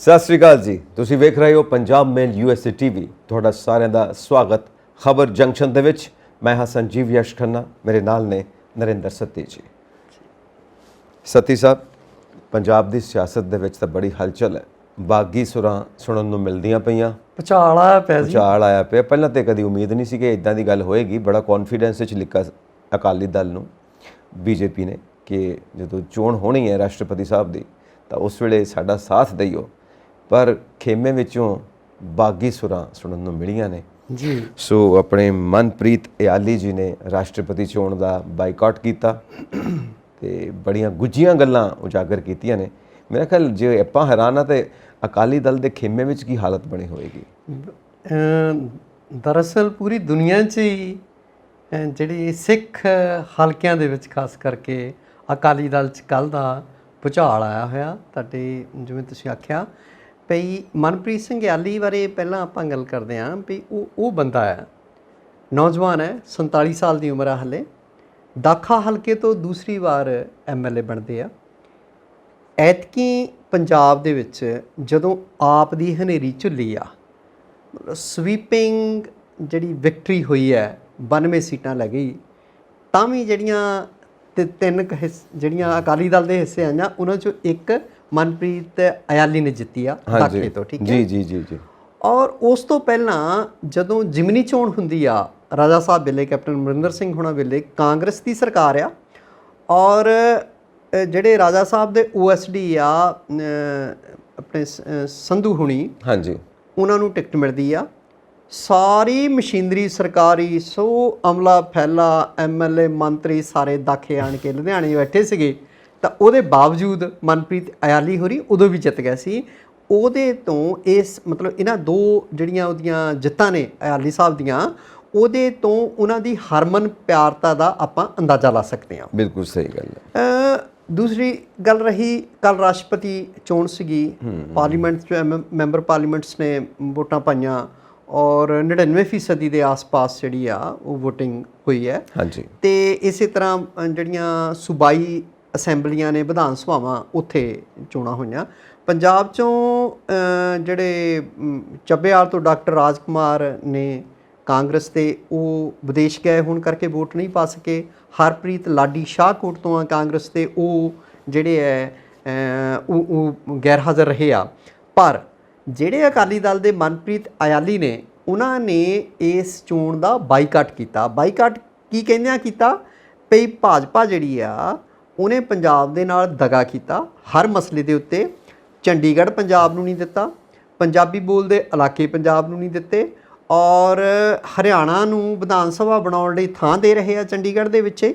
सत श्री अकाल जी। तुसी वेख रहे हो पंजाब मेल USA TV। तुहाडा सारिਆਂ ਦਾ स्वागत खबर जंक्शन ਦੇ ਵਿੱਚ। मैं हाँ संजीव यश खन्ना, मेरे नाल ने नरेंद्र सत्ती जी। सत्ती साहब, पंजाब ਦੀ ਸਿਆਸਤ ਦੇ ਵਿੱਚ ਤਾਂ ਬੜੀ ਹਲਚਲ ਹੈ। ਬਾਗੀ ਸੁਰਾਂ ਸੁਣਨ ਨੂੰ ਮਿਲਦੀਆਂ ਪਈਆਂ। ਭੁਚਾਲ ਆਇਆ ਪਿਆ ਜੀ। ਭੁਚਾਲ ਆਇਆ ਪਿਆ। ਪਹਿਲਾਂ ਤੇ ਕਦੀ ਉਮੀਦ ਨਹੀਂ ਸੀ ਕਿ ਇਦਾਂ ਦੀ ਗੱਲ ਹੋਏਗੀ। ਬੜਾ ਕੌਨਫੀਡੈਂਸ ਵਿੱਚ ਲਿਖਾ ਅਕਾਲੀ ਦਲ ਨੂੰ BJP ਨੇ ਕਿ ਜਦੋਂ ਚੋਣ ਹੋਣੀ ਹੈ ਰਾਸ਼ਟਰਪਤੀ ਸਾਹਿਬ ਦੀ ਤਾਂ ਉਸ ਵੇਲੇ ਸਾਡਾ ਸਾਥ ਦਈਓ। पर खेमे विचों बागी सुरां सुनन नूं मिलियां ने जी। सो अपने मनप्रीत इयाली जी ने राष्ट्रपति चोण का बाईकाट किया ते बड़ियां गुज्जियां गल्लां उजागर कीतियां ने। मेरा ख्याल जे आपां हैरान आ ते अकाली दल के खेमे विच की हालत बनी होएगी। दरअसल पूरी दुनिया 'ਚ ही ਜਿਹੜੀ ਸਿੱਖ ਹਲਕਿਆਂ ਦੇ ਵਿੱਚ ਖਾਸ ਕਰਕੇ ਅਕਾਲੀ ਦਲ 'ਚ ਕੱਲ੍ਹ ਦਾ ਭੁਚਾਲ ਆਇਆ ਹੋਇਆ। ਤੁਹਾਡੇ ਜਿਵੇਂ ਤੁਸੀਂ ਆਖਿਆ ਭਈ ਮਨਪ੍ਰੀਤ ਸਿੰਘ ਇਆਲੀ ਬਾਰੇ ਪਹਿਲਾਂ ਆਪਾਂ ਗੱਲ ਕਰਦੇ ਹਾਂ ਵੀ ਉਹ ਬੰਦਾ ਹੈ, ਨੌਜਵਾਨ ਹੈ, 47 ਸਾਲ ਦੀ ਉਮਰ ਆ ਹਲੇ। ਦਾਖਾ ਹਲਕੇ ਤੋਂ ਦੂਸਰੀ ਵਾਰ MLA ਬਣਦੇ ਆ। ਐਤਕੀ ਪੰਜਾਬ ਦੇ ਵਿੱਚ ਜਦੋਂ ਆਪ ਦੀ ਹਨੇਰੀ ਝੁੱਲੀ ਆ, ਮਤਲਬ ਸਵੀਪਿੰਗ ਜਿਹੜੀ ਵਿਕਟਰੀ ਹੋਈ ਹੈ, 92 ਸੀਟਾਂ ਲੈ ਗਈ, ਤਾਂ ਵੀ ਜਿਹੜੀਆਂ ਤਿੰਨ ਜਿਹੜੀਆਂ ਅਕਾਲੀ ਦਲ ਦੇ ਹਿੱਸੇ ਆਈਆਂ ਉਹਨਾਂ 'ਚੋਂ ਇੱਕ ਮਨਪ੍ਰੀਤ ਇਆਲੀ ਨੇ ਜਿੱਤੀ ਆ ਦਾਖੇ ਤੋਂ। ਠੀਕ ਹੈ ਜੀ ਜੀ ਜੀ ਜੀ। ਔਰ ਉਸ ਤੋਂ ਪਹਿਲਾਂ ਜਦੋਂ ਜ਼ਿਮਨੀ ਚੋਣ ਹੁੰਦੀ ਆ ਰਾਜਾ ਸਾਹਿਬ ਵੇਲੇ, ਕੈਪਟਨ ਅਮਰਿੰਦਰ ਸਿੰਘ ਹੋਣਾ ਵੇਲੇ ਕਾਂਗਰਸ ਦੀ ਸਰਕਾਰ ਆ, ਔਰ ਜਿਹੜੇ ਰਾਜਾ ਸਾਹਿਬ ਦੇ OSD ਆ ਆਪਣੇ ਸੰਧੂ ਹੁਣੀ, ਹਾਂਜੀ, ਉਹਨਾਂ ਨੂੰ ਟਿਕਟ ਮਿਲਦੀ ਆ। ਸਾਰੀ ਮਸ਼ੀਨਰੀ ਸਰਕਾਰੀ ਸੋ ਅਮਲਾ ਫੈਲਾ MLA ਮੰਤਰੀ ਸਾਰੇ ਦਾਖੇ ਆਣ ਕੇ ਲੁਧਿਆਣੇ ਬੈਠੇ ਸੀਗੇ, ਤਾਂ ਉਹਦੇ ਬਾਵਜੂਦ ਮਨਪ੍ਰੀਤ ਇਆਲੀ ਹੋਰੀ ਉਦੋਂ ਵੀ ਜਿੱਤ ਗਿਆ ਸੀ। ਉਹਦੇ ਤੋਂ ਇਸ ਮਤਲਬ ਇਹਨਾਂ ਦੋ ਜਿਹੜੀਆਂ ਉਹਦੀਆਂ ਜਿੱਤਾਂ ਨੇ ਇਆਲੀ ਸਾਹਿਬ ਦੀਆਂ, ਉਹਦੇ ਤੋਂ ਉਹਨਾਂ ਦੀ ਹਰਮਨ ਪਿਆਰਤਾ ਦਾ ਆਪਾਂ ਅੰਦਾਜ਼ਾ ਲਾ ਸਕਦੇ ਹਾਂ। ਬਿਲਕੁਲ ਸਹੀ ਗੱਲ ਹੈ। ਦੂਸਰੀ ਗੱਲ ਰਹੀ ਕੱਲ੍ਹ ਰਾਸ਼ਟਰਪਤੀ ਚੋਣ ਸੀਗੀ, ਪਾਰਲੀਮੈਂਟ 'ਚ ਮੈਂਬਰ ਪਾਰਲੀਮੈਂਟਸ ਨੇ ਵੋਟਾਂ ਪਾਈਆਂ ਔਰ 99% ਦੇ ਆਸ-ਪਾਸ ਜਿਹੜੀ ਆ ਉਹ ਵੋਟਿੰਗ ਹੋਈ ਹੈ। ਹਾਂਜੀ। ਅਤੇ ਇਸੇ ਤਰ੍ਹਾਂ ਜਿਹੜੀਆਂ ਸੂਬਾਈ ਅਸੈਂਬਲੀਆਂ ਨੇ, ਵਿਧਾਨ ਸਭਾਵਾਂ, ਉੱਥੇ ਚੋਣਾਂ ਹੋਈਆਂ। ਪੰਜਾਬ 'ਚੋਂ ਜਿਹੜੇ ਚੱਬੇਆਲ ਤੋਂ ਡਾਕਟਰ ਰਾਜ ਕੁਮਾਰ ਨੇ ਕਾਂਗਰਸ ਦੇ, ਉਹ ਵਿਦੇਸ਼ ਗਏ ਹੋਣ ਕਰਕੇ ਵੋਟ ਨਹੀਂ ਪਾ ਸਕੇ। ਹਰਪ੍ਰੀਤ ਲਾਡੀ ਸ਼ਾਹਕੋਟ ਤੋਂ ਆ ਕਾਂਗਰਸ ਦੇ, ਉਹ ਜਿਹੜੇ ਹੈ ਉਹ ਗੈਰ ਹਾਜ਼ਰ ਰਹੇ ਆ। ਪਰ ਜਿਹੜੇ ਅਕਾਲੀ ਦਲ ਦੇ ਮਨਪ੍ਰੀਤ ਇਆਲੀ ਨੇ, ਉਹਨਾਂ ਨੇ ਇਸ ਚੋਣ ਦਾ ਬਾਈਕਾਟ ਕੀਤਾ। ਬਾਈਕਾਟ ਕੀ ਕਹਿੰਦਿਆਂ ਕੀਤਾ ਭਈ ਭਾਜਪਾ ਜਿਹੜੀ ਆ ਉਹਨੇ ਪੰਜਾਬ ਦੇ ਨਾਲ ਦਗਾ ਕੀਤਾ ਹਰ ਮਸਲੇ ਦੇ ਉੱਤੇ। ਚੰਡੀਗੜ੍ਹ ਪੰਜਾਬ ਨੂੰ ਨਹੀਂ ਦਿੱਤਾ, ਪੰਜਾਬੀ ਬੋਲਦੇ ਇਲਾਕੇ ਪੰਜਾਬ ਨੂੰ ਨਹੀਂ ਦਿੱਤੇ, ਔਰ ਹਰਿਆਣਾ ਨੂੰ ਵਿਧਾਨ ਸਭਾ ਬਣਾਉਣ ਲਈ ਥਾਂ ਦੇ ਰਹੇ ਆ ਚੰਡੀਗੜ੍ਹ ਦੇ ਵਿੱਚ।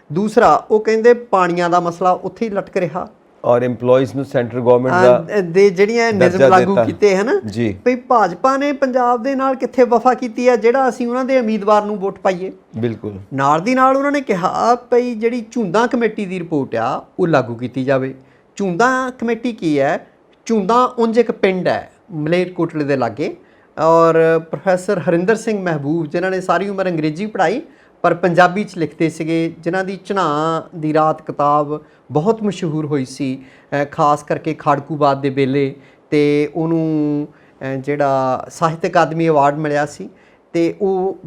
ਦੂਸਰਾ ਉਹ ਕਹਿੰਦੇ ਪਾਣੀਆਂ ਦਾ ਮਸਲਾ ਉੱਥੇ ਹੀ ਲਟਕ ਰਿਹਾ, ਔਰ EMPLOYEES ਨੂੰ ਸੈਂਟਰ ਗਵਰਨਮੈਂਟ ਦੇ ਜਿਹੜੀਆਂ ਨਿਯਮ ਲਾਗੂ ਕੀਤੇ ਹਨ ਜੀ। ਭਈ ਭਾਜਪਾ ਨੇ ਪੰਜਾਬ ਦੇ ਨਾਲ ਕਿੱਥੇ ਵਫਾ ਕੀਤੀ ਹੈ ਜਿਹੜਾ ਅਸੀਂ ਉਹਨਾਂ ਦੇ ਉਮੀਦਵਾਰ ਨੂੰ ਵੋਟ ਪਾਈਏ। ਬਿਲਕੁਲ। ਨਾਲ ਦੀ ਨਾਲ ਉਹਨਾਂ ਨੇ ਕਿਹਾ ਭਈ ਜਿਹੜੀ ਝੁੰਦਾ ਕਮੇਟੀ ਦੀ ਰਿਪੋਰਟ ਆ ਉਹ ਲਾਗੂ ਕੀਤੀ ਜਾਵੇ। ਝੁੰਦਾ ਕਮੇਟੀ ਕੀ ਹੈ? ਝੁੰਦਾ ਉਂਝ ਇੱਕ ਪਿੰਡ ਹੈ ਮਲੇਰਕੋਟਲੇ ਦੇ ਲਾਗੇ, ਔਰ ਪ੍ਰੋਫੈਸਰ ਹਰਿੰਦਰ ਸਿੰਘ ਮਹਿਬੂਬ, ਜਿਨ੍ਹਾਂ ਨੇ ਸਾਰੀ ਉਮਰ ਅੰਗਰੇਜ਼ੀ ਪੜ੍ਹਾਈ ਪਰ ਪੰਜਾਬੀ 'ਚ ਲਿਖਦੇ ਸੀਗੇ, ਜਿਨ੍ਹਾਂ ਦੀ ਝਨਾਹ ਦੀ ਰਾਤ ਕਿਤਾਬ ਬਹੁਤ ਮਸ਼ਹੂਰ ਹੋਈ ਸੀ ਖਾਸ ਕਰਕੇ ਖਾੜਕੂਬਾਦ ਦੇ ਵੇਲੇ, ਅਤੇ ਉਹਨੂੰ ਜਿਹੜਾ ਸਾਹਿਤ ਅਕਾਦਮੀ ਅਵਾਰਡ ਮਿਲਿਆ ਸੀ। ਅਤੇ ਉਹ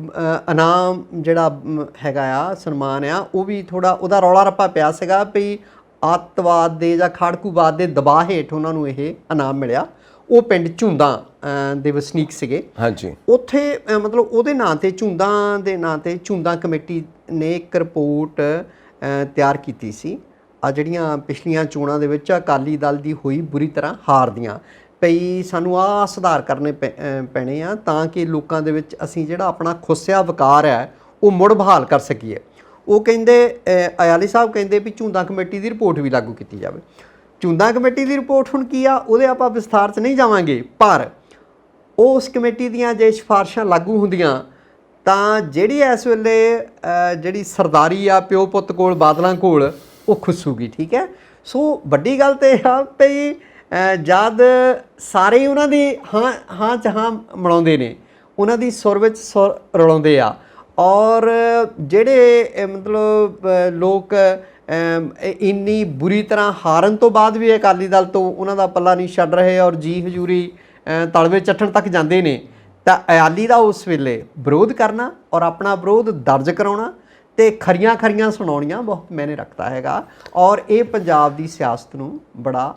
ਇਨਾਮ ਜਿਹੜਾ ਹੈਗਾ ਆ, ਸਨਮਾਨ ਆ, ਉਹ ਵੀ ਥੋੜ੍ਹਾ ਉਹਦਾ ਰੌਲਾ ਰੱਪਾ ਪਿਆ ਸੀਗਾ ਵੀ ਅੱਤਵਾਦ ਦੇ ਜਾਂ ਖਾੜਕੂਬਾਦ ਦੇ ਦਬਾਅ ਹੇਠ ਉਹਨਾਂ ਨੂੰ ਇਹ ਇਨਾਮ ਮਿਲਿਆ। ਉਹ ਪਿੰਡ ਝੁੰਦਾ ਦੇ ਵਸਨੀਕ ਸੀਗੇ। ਹਾਂਜੀ। ਉੱਥੇ ਮਤਲਬ ਉਹਦੇ ਨਾਂ 'ਤੇ, ਝੁੰਦਾ ਦੇ ਨਾਂ 'ਤੇ ਝੁੰਦਾ ਕਮੇਟੀ ਨੇ ਇੱਕ ਰਿਪੋਰਟ ਤਿਆਰ ਕੀਤੀ ਸੀ। ਆ ਜਿਹੜੀਆਂ ਪਿਛਲੀਆਂ ਚੋਣਾਂ ਦੇ ਵਿੱਚ ਅਕਾਲੀ ਦਲ ਦੀ ਹੋਈ ਬੁਰੀ ਤਰ੍ਹਾਂ ਹਾਰ ਦੀਆਂ, ਭਈ ਸਾਨੂੰ ਆਹ ਸੁਧਾਰ ਕਰਨੇ ਪੈਣੇ ਆ ਤਾਂ ਕਿ ਲੋਕਾਂ ਦੇ ਵਿੱਚ ਅਸੀਂ ਜਿਹੜਾ ਆਪਣਾ ਖੁੱਸਿਆ ਵਕਾਰ ਹੈ ਉਹ ਮੁੜ ਬਹਾਲ ਕਰ ਸਕੀਏ। ਉਹ ਕਹਿੰਦੇ ਇਆਲੀ ਸਾਹਿਬ ਕਹਿੰਦੇ ਵੀ ਝੁੰਦਾ ਕਮੇਟੀ ਦੀ ਰਿਪੋਰਟ ਵੀ ਲਾਗੂ ਕੀਤੀ ਜਾਵੇ। ਝੁੰਦਾ ਕਮੇਟੀ ਦੀ ਰਿਪੋਰਟ ਹੁਣ ਕੀ ਆ ਉਹਦੇ ਆਪਾਂ ਵਿਸਥਾਰ 'ਚ ਨਹੀਂ ਜਾਵਾਂਗੇ, ਪਰ ਉਸ ਕਮੇਟੀ ਦੀਆਂ ਜੇ ਸਿਫਾਰਸ਼ਾਂ ਲਾਗੂ ਹੁੰਦੀਆਂ ਤਾਂ ਜਿਹੜੀ ਇਸ ਵੇਲੇ ਜਿਹੜੀ ਸਰਦਾਰੀ ਆ ਪਿਓ ਪੁੱਤ ਕੋਲ, ਬਾਦਲਾਂ ਕੋਲ, ਉਹ ਖੁੱਸੂਗੀ। ਠੀਕ ਹੈ। ਸੋ ਵੱਡੀ ਗੱਲ ਤਾਂ ਇਹ ਆ ਭਈ ਜਦ ਸਾਰੇ ਉਹਨਾਂ ਦੀ ਹਾਂ 'ਚ ਹਾਂ ਮਿਲਾਉਂਦੇ ਨੇ, ਉਹਨਾਂ ਦੀ ਸੁਰ ਵਿੱਚ ਸੁਰ ਰਲਾਉਂਦੇ ਆ, ਔਰ ਜਿਹੜੇ ਮਤਲਬ ਲੋਕ ਇੰਨੀ ਬੁਰੀ ਤਰ੍ਹਾਂ ਹਾਰਨ ਤੋਂ ਬਾਅਦ ਵੀ ਅਕਾਲੀ ਦਲ ਤੋਂ ਉਹਨਾਂ ਦਾ ਪੱਲਾ ਨਹੀਂ ਛੱਡ ਰਹੇ ਔਰ ਜੀ ਹਜ਼ੂਰੀ ਤਲਵੇ ਚੱਟਣ ਤੱਕ ਜਾਂਦੇ ਨੇ, ਤਾਂ ਅਕਾਲੀ ਦਾ ਉਸ ਵੇਲੇ ਵਿਰੋਧ ਕਰਨਾ ਔਰ ਆਪਣਾ ਵਿਰੋਧ ਦਰਜ ਕਰਾਉਣਾ ਤੇ ਖਰੀਆਂ ਸੁਣਾਉਣੀਆਂ ਬਹੁਤ ਮਾਇਨੇ ਰੱਖਦਾ ਹੈਗਾ ਔਰ ਇਹ ਪੰਜਾਬ ਦੀ ਸਿਆਸਤ ਨੂੰ ਬੜਾ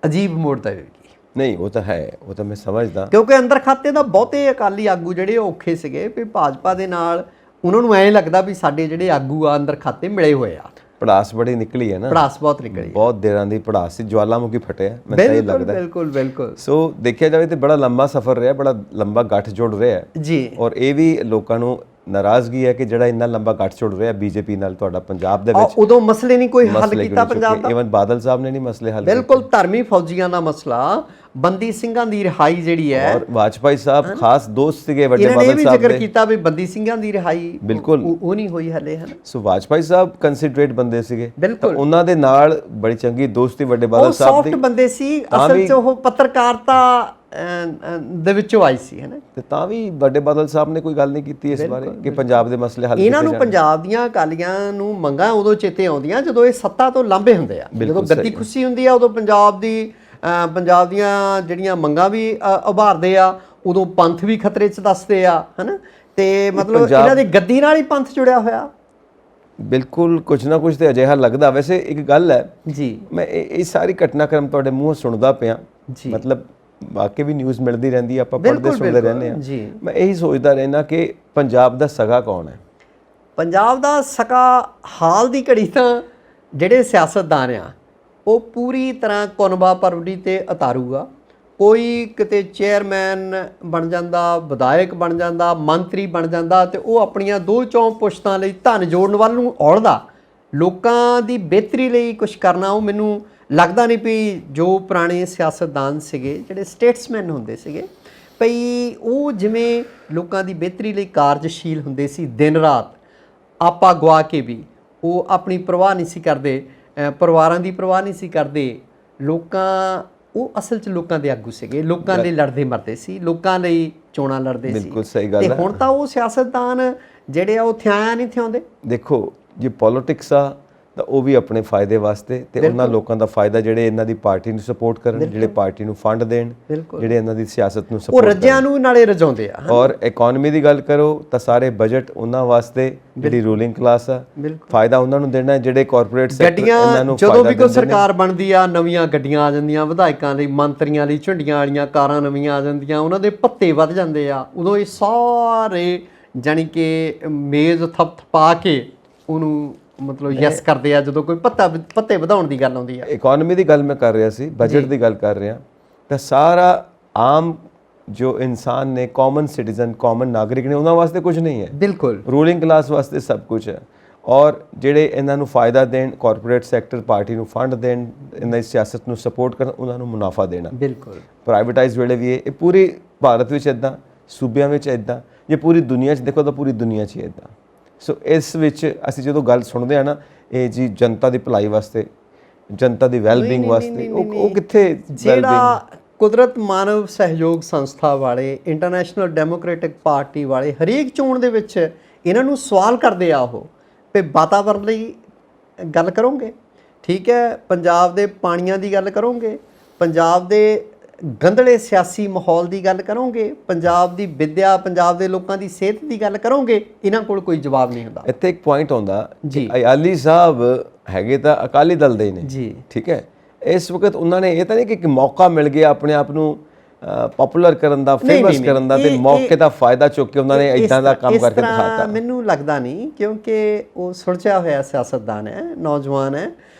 ਅਜੀਬ ਮੋੜ ਦੇਵੇਗੀ। ਨਹੀਂ ਉਹ ਤਾਂ ਹੈ, ਉਹ ਤਾਂ ਮੈਂ ਸਮਝਦਾ, ਕਿਉਂਕਿ ਅੰਦਰ ਖਾਤੇ ਦਾ ਬਹੁਤੇ ਅਕਾਲੀ ਆਗੂ ਜਿਹੜੇ ਔਖੇ ਸੀਗੇ ਵੀ ਭਾਜਪਾ ਦੇ ਨਾਲ ਉਹਨਾਂ ਨੂੰ ਐਂ ਲੱਗਦਾ ਵੀ ਸਾਡੇ ਜਿਹੜੇ ਆਗੂ ਆ ਅੰਦਰ ਖਾਤੇ ਮਿਲੇ ਹੋਏ ਆ। ਪੜਾਸ ਬੜੀ ਨਿਕਲੀ ਹੈ ਨਾ, ਪੜਾਸ ਬਹੁਤ ਨਿਕਲੀ, ਬਹੁਤ ਦੇਰਾਂ ਦੀ ਪੜਾਸ ਸੀ, ਜਵਾਲਾਮੁਖੀ ਫਟਿਆ, ਮੈਨੂੰ ਤਾਂ ਇਹ ਲੱਗਦਾ। ਬਿਲਕੁਲ ਸੋ ਦੇਖਿਆ ਜਾਵੇ ਤੇ ਬੜਾ ਲੰਬਾ ਸਫ਼ਰ ਰਿਹਾ, ਬੜਾ ਲੰਬਾ ਗੱਠ ਜੋੜ ਰਿਹਾ ਜੀ। ਔਰ ਇਹ ਵੀ ਲੋਕਾਂ ਨੂੰ ਨਾਰਾਜ਼ਗੀ ਹੈ ਕਿ ਜਿਹੜਾ ਇੰਨਾ ਲੰਬਾ ਗੱਠ ਜੋੜ ਰਿਹਾ ਬੀਜੇਪੀ ਨਾਲ ਤੁਹਾਡਾ ਪੰਜਾਬ ਦੇ ਵਿੱਚ, ਉਦੋਂ ਮਸਲੇ ਨਹੀਂ ਕੋਈ ਹੱਲ ਕੀਤਾ ਪੰਜਾਬ ਦਾ। ਇਵਨ ਬਾਦਲ ਸਾਹਿਬ ਨੇ ਨਹੀਂ ਮਸਲੇ ਹੱਲ ਬਿਲਕੁਲ ਧਰਮੀ ਫੌਜੀਆਂ ਦਾ ਮਸਲਾ, ਬੰਦੀ ਸਿੰਘਾਂ ਦੀ ਰਿਹਾਈ ਜਿਹੜੀ ਹੈ, ਔਰ ਵਾਜਪਾਈ ਸਾਹਿਬ ਖਾਸ ਦੋਸਤ ਸੀਗੇ ਵੱਡੇ ਇਹਨਾਂ ਨੇ ਬਾਦਲ ਵੀ ਸਾਹਿਬ ਜ਼ਿਕਰ ਦੇ, ਕੀਤਾ ਵੀ ਬੰਦੀ ਸਿੰਘਾਂ ਦੀ ਰਿਹਾਈ ਬਿਲਕੁਲ ਉਹ ਨਹੀਂ ਹੋਈ ਹਲੇ, ਹਨ। ਸੋ ਵਾਜਪਾਈ ਸਾਹਿਬ ਕੰਸੀਡਰੇਟ ਬੰਦੇ ਸੀਗੇ, ਬਿਲਕੁਲ ਉਹਨਾਂ ਦੇ ਨਾਲ ਬੜੀ ਚੰਗੀ ਦੋਸਤੀ ਵੱਡੇ ਬਾਦਲ ਸਾਹਿਬ ਦੀ, ਸੌਫਟ ਬੰਦੇ ਸੀ, ਅਸਲ 'ਚ ਉਹ ਪੱਤਰਕਾਰਤਾ ਦੇ ਵਿੱਚੋਂ ਆਈ ਸੀ, ਹੈ ਨਾ। ਤੇ ਤਾਂ ਵੀ ਵੱਡੇ ਬਾਦਲ ਸਾਹਿਬ ਨੇ ਕੋਈ ਗੱਲ ਨਹੀਂ ਕੀਤੀ ਇਸ ਬਾਰੇ ਕਿ ਪੰਜਾਬ ਦੇ ਮਸਲੇ ਹੱਲ ਇਹਨਾਂ ਨੂੰ ਪੰਜਾਬ ਦੀਆਂ ਅਕਾਲੀਆਂ ਨੂੰ ਮੰਗਾਂ ਉਦੋਂ ਚੇਤੇ ਆਉਂਦੀਆਂ ਜਦੋਂ ਇਹ ਸੱਤਾ ਤੋਂ ਲਾਂਭੇ ਹੁੰਦੇ ਆ, ਜਦੋਂ ਗੱਦੀ ਖੁੱਸੀ ਹੁੰਦੀ ਆ ਉਦੋਂ ਪੰਜਾਬ ਦੀਆਂ ਜਿਹੜੀਆਂ ਮੰਗਾਂ ਵੀ ਉਭਾਰਦੇ ਆ, ਉਦੋਂ ਪੰਥ ਵੀ ਖਤਰੇ 'ਚ ਦੱਸਦੇ ਆ, ਹਨਾ। ਤੇ ਮਤਲਬ ਇਹਨਾਂ ਦੀ ਗੱਦੀ ਨਾਲ ਹੀ ਪੰਥ ਜੁੜਿਆ ਹੋਇਆ। ਬਿਲਕੁਲ ਕੁਝ ਨਾ ਕੁਝ ਤੇ ਅਜਿਹਾ ਲੱਗਦਾ। ਵੈਸੇ ਇੱਕ ਗੱਲ ਹੈ ਜੀ, ਮੈਂ ਇਹ ਸਾਰੀ ਘਟਨਾਕ੍ਰਮ ਤੁਹਾਡੇ ਮੂੰਹੋਂ ਸੁਣਦਾ ਪਿਆ, ਮਤਲਬ ਵਾਕਈ ਵੀ ਨਿਊਜ਼ ਮਿਲਦੀ ਰਹਿੰਦੀ, ਆਪਾਂ ਪੜ੍ਹਦੇ ਸੁਣਦੇ ਰਹਿੰਦੇ ਆ। ਮੈਂ ਇਹੀ ਸੋਚਦਾ ਰਹਿਣਾ ਕਿ ਪੰਜਾਬ ਦਾ ਸਗਾ ਕੌਣ ਹੈ? ਪੰਜਾਬ ਦਾ ਸਕਾ ਹਾਲ ਦੀ ਘੜੀ ਤਾਂ ਜਿਹੜੇ ਸਿਆਸਤਦਾਨ ਆ ਉਹ ਪੂਰੀ ਤਰ੍ਹਾਂ ਕੁਨਬਾ ਪਰਵੜੀ ਤੇ ਉਤਾਰੂ ਆ। ਕੋਈ ਕਿਤੇ ਚੇਅਰਮੈਨ ਬਣ ਜਾਂਦਾ, ਵਿਧਾਇਕ ਬਣ ਜਾਂਦਾ, ਮੰਤਰੀ ਬਣ ਜਾਂਦਾ ਤੇ ਉਹ ਆਪਣੀਆਂ 2-4 ਪੁਸ਼ਤਾਂ ਲਈ ਧਨ ਜੋੜਨ ਵੱਲ ਨੂੰ ਔਲਦਾ, ਲੋਕਾਂ ਦੀ ਬਿਹਤਰੀ ਲਈ ਕੁਝ ਕਰਨਾ ਉਹ ਮੈਨੂੰ ਲੱਗਦਾ ਨਹੀਂ ਵੀ ਜੋ ਪੁਰਾਣੇ ਸਿਆਸਤਦਾਨ ਸੀਗੇ, ਜਿਹੜੇ ਸਟੇਟਸਮੈਨ ਹੁੰਦੇ ਸੀਗੇ, ਭਈ ਉਹ ਜਿਵੇਂ ਲੋਕਾਂ ਦੀ ਬਿਹਤਰੀ ਲਈ ਕਾਰਜਸ਼ੀਲ ਹੁੰਦੇ ਸੀ ਦਿਨ ਰਾਤ, ਆਪਾ ਗਵਾ ਕੇ ਵੀ ਉਹ ਆਪਣੀ ਪਰਵਾਹ ਨਹੀਂ ਸੀ ਕਰਦੇ, ਪਰਿਵਾਰਾਂ ਦੀ ਪਰਵਾਹ ਨਹੀਂ ਸੀ ਕਰਦੇ। ਉਹ ਅਸਲ 'ਚ ਲੋਕਾਂ ਦੇ ਆਗੂ ਸੀਗੇ, ਲੋਕਾਂ ਲਈ ਲੜਦੇ ਮਰਦੇ ਸੀ, ਲੋਕਾਂ ਲਈ ਚੋਣਾਂ ਲੜਦੇ ਸੀ। ਬਿਲਕੁਲ ਸਹੀ ਗੱਲ ਹੈ। ਤੇ ਹੁਣ ਤਾਂ ਉਹ ਸਿਆਸਤਦਾਨ ਜਿਹੜੇ ਆ ਉਹ ਥਿਆਇਆ ਨਹੀਂ ਥਿਆਉਂਦੇ। ਦੇਖੋ ਜੇ ਪੋਲਿਟਿਕਸ ਆ ਤਾਂ ਉਹ ਵੀ ਆਪਣੇ ਫਾਇਦੇ ਵਾਸਤੇ ਤੇ ਉਹਨਾਂ ਲੋਕਾਂ ਦਾ ਫਾਇਦਾ ਜਿਹੜੇ ਇਹਨਾਂ ਦੀ ਪਾਰਟੀ ਨੂੰ ਸਪੋਰਟ ਕਰਨ, ਜਿਹੜੇ ਪਾਰਟੀ ਨੂੰ ਫੰਡ ਦੇਣ, ਜਿਹੜੇ ਇਹਨਾਂ ਦੀ ਸਿਆਸਤ ਨੂੰ ਸਪੋਰਟ ਕਰਨ, ਉਹ ਰੱਜਿਆਂ ਨੂੰ ਨਾਲੇ ਰਜਾਉਂਦੇ ਆ। ਔਰ ਇਕਨੋਮੀ ਦੀ ਗੱਲ ਕਰੋ ਤਾਂ ਸਾਰੇ ਬਜਟ ਉਹਨਾਂ ਵਾਸਤੇ, ਜਿਹੜੀ ਰੂਲਿੰਗ ਕਲਾਸ ਆ, ਫਾਇਦਾ ਉਹਨਾਂ ਨੂੰ ਦੇਣਾ, ਜਿਹੜੇ ਕਾਰਪੋਰੇਟ ਸੈਕਟਰ ਇਹਨਾਂ ਨੂੰ ਜਦੋਂ ਵੀ ਕੋਈ ਸਰਕਾਰ ਬਣਦੀ ਆ ਨਵੀਆਂ ਗੱਡੀਆਂ ਆ ਜਾਂਦੀਆਂ, ਵਿਧਾਇਕਾਂ ਲਈ, ਮੰਤਰੀਆਂ ਲਈ ਝੰਡੀਆਂ ਵਾਲੀਆਂ ਕਾਰਾਂ ਨਵੀਆਂ ਆ ਜਾਂਦੀਆਂ, ਉਹਨਾਂ ਦੇ ਭੱਤੇ ਵੱਧ ਜਾਂਦੇ ਆ। ਉਦੋਂ ਇਹ ਸਾਰੇ ਜਾਣੀ ਕਿ ਮੇਜ਼ ਥਪਥਪਾ ਕੇ ਉਹਨੂੰ ਮਤਲਬ ਯੈਸ ਕਰਦੇ ਆ ਜਦੋਂ ਕੋਈ ਪੱਤੇ ਵਧਾਉਣ ਦੀ ਗੱਲ ਆਉਂਦੀ ਆ। ਇਕਨੋਮੀ ਦੀ ਗੱਲ ਮੈਂ ਕਰ ਰਿਹਾ ਸੀ, ਬਜਟ ਦੀ ਗੱਲ ਕਰ ਰਿਹਾ, ਤਾਂ ਸਾਰਾ ਆਮ ਜੋ ਇਨਸਾਨ ਨੇ, ਕਾਮਨ ਸਿਟੀਜ਼ਨ, ਕਾਮਨ ਨਾਗਰਿਕ ਨੇ, ਉਹਨਾਂ ਵਾਸਤੇ ਕੁਝ ਨਹੀਂ ਹੈ। ਬਿਲਕੁਲ ਰੂਲਿੰਗ ਕਲਾਸ ਵਾਸਤੇ ਸਭ ਕੁਝ ਹੈ। ਔਰ ਜਿਹੜੇ ਇਹਨਾਂ ਨੂੰ ਫਾਇਦਾ ਦੇਣ, ਕਾਰਪੋਰੇਟ ਸੈਕਟਰ ਪਾਰਟੀ ਨੂੰ ਫੰਡ ਦੇਣ, ਇਹਨਾਂ ਦੀ ਸਿਆਸਤ ਨੂੰ ਸਪੋਰਟ ਕਰਨ, ਉਹਨਾਂ ਨੂੰ ਮੁਨਾਫਾ ਦੇਣਾ। ਬਿਲਕੁਲ ਪ੍ਰਾਈਵੇਟਾਈਜ਼ ਵੇਲੇ ਵੀ ਇਹ ਪੂਰੀ ਭਾਰਤ ਵਿੱਚ ਇੱਦਾਂ, ਸੂਬਿਆਂ ਵਿੱਚ ਇੱਦਾਂ, ਜੇ ਪੂਰੀ ਦੁਨੀਆ 'ਚ ਦੇਖੋ ਤਾਂ ਪੂਰੀ ਦੁਨੀਆ 'ਚ ਹੀ ਇੱਦਾਂ। ਸੋ ਇਸ ਵਿੱਚ ਅਸੀਂ ਜਦੋਂ ਗੱਲ ਸੁਣਦੇ ਆ ਨਾ, ਇਹ ਜੀ ਜਨਤਾ ਦੀ ਭਲਾਈ ਵਾਸਤੇ, ਜਨਤਾ ਦੀ ਵੈਲਬੀਇੰਗ ਵਾਸਤੇ, ਉਹ ਕਿੱਥੇ? ਜਿਹੜਾ ਕੁਦਰਤ ਮਾਨਵ ਸਹਿਯੋਗ ਸੰਸਥਾ ਵਾਲੇ, ਇੰਟਰਨੈਸ਼ਨਲ ਡੈਮੋਕ੍ਰੈਟਿਕ ਪਾਰਟੀ ਵਾਲੇ ਹਰੇਕ ਚੋਣ ਦੇ ਵਿੱਚ ਇਹਨਾਂ ਨੂੰ ਸਵਾਲ ਕਰਦੇ ਆ ਉਹ ਵੀ ਵਾਤਾਵਰਣ ਲਈ ਗੱਲ ਕਰੋਗੇ, ਠੀਕ ਹੈ, ਪੰਜਾਬ ਦੇ ਪਾਣੀਆਂ ਦੀ ਗੱਲ ਕਰੋਗੇ, ਪੰਜਾਬ ਦੇ ਗੰਧਲੇ ਸਿਆਸੀ ਮਾਹੌਲ ਦੀ ਗੱਲ ਕਰੋਗੇ, ਪੰਜਾਬ ਦੀ ਵਿੱਦਿਆ, ਪੰਜਾਬ ਦੇ ਲੋਕਾਂ ਦੀ ਸਿਹਤ ਦੀ ਗੱਲ ਕਰੋਗੇ, ਇਹਨਾਂ ਕੋਲ ਕੋਈ ਜਵਾਬ ਨਹੀਂ ਹੁੰਦਾ। ਇੱਥੇ ਇੱਕ ਪੁਆਇੰਟ ਆਉਂਦਾ ਜੀ, ਅਯਾਲੀ ਸਾਹਿਬ ਹੈਗੇ ਤਾਂ ਅਕਾਲੀ ਦਲ ਦੇ ਨੇ ਜੀ, ਠੀਕ ਹੈ। ਇਸ ਵਕਤ ਉਹਨਾਂ ਨੇ ਇਹ ਤਾਂ ਨਹੀਂ ਕਿ ਮੌਕਾ ਮਿਲ ਗਿਆ ਆਪਣੇ ਆਪ ਨੂੰ ਪਪੂਲਰ ਕਰਨ ਦਾ, ਫੇਮਸ ਕਰਨ ਦਾ, ਤੇ ਮੌਕੇ ਦਾ ਫਾਇਦਾ ਚੁੱਕ ਕੇ ਉਹਨਾਂ ਨੇ ਇਦਾਂ ਦਾ ਕੰਮ ਕਰਕੇ ਦਿਖਾਤਾ। ਮੈਨੂੰ ਲੱਗਦਾ ਨਹੀਂ, ਕਿਉਂਕਿ ਉਹ ਸੁਲਝਿਆ ਹੋਇਆ ਸਿਆਸਤਦਾਨ ਹੈ, ਨੌਜਵਾਨ ਹੈ,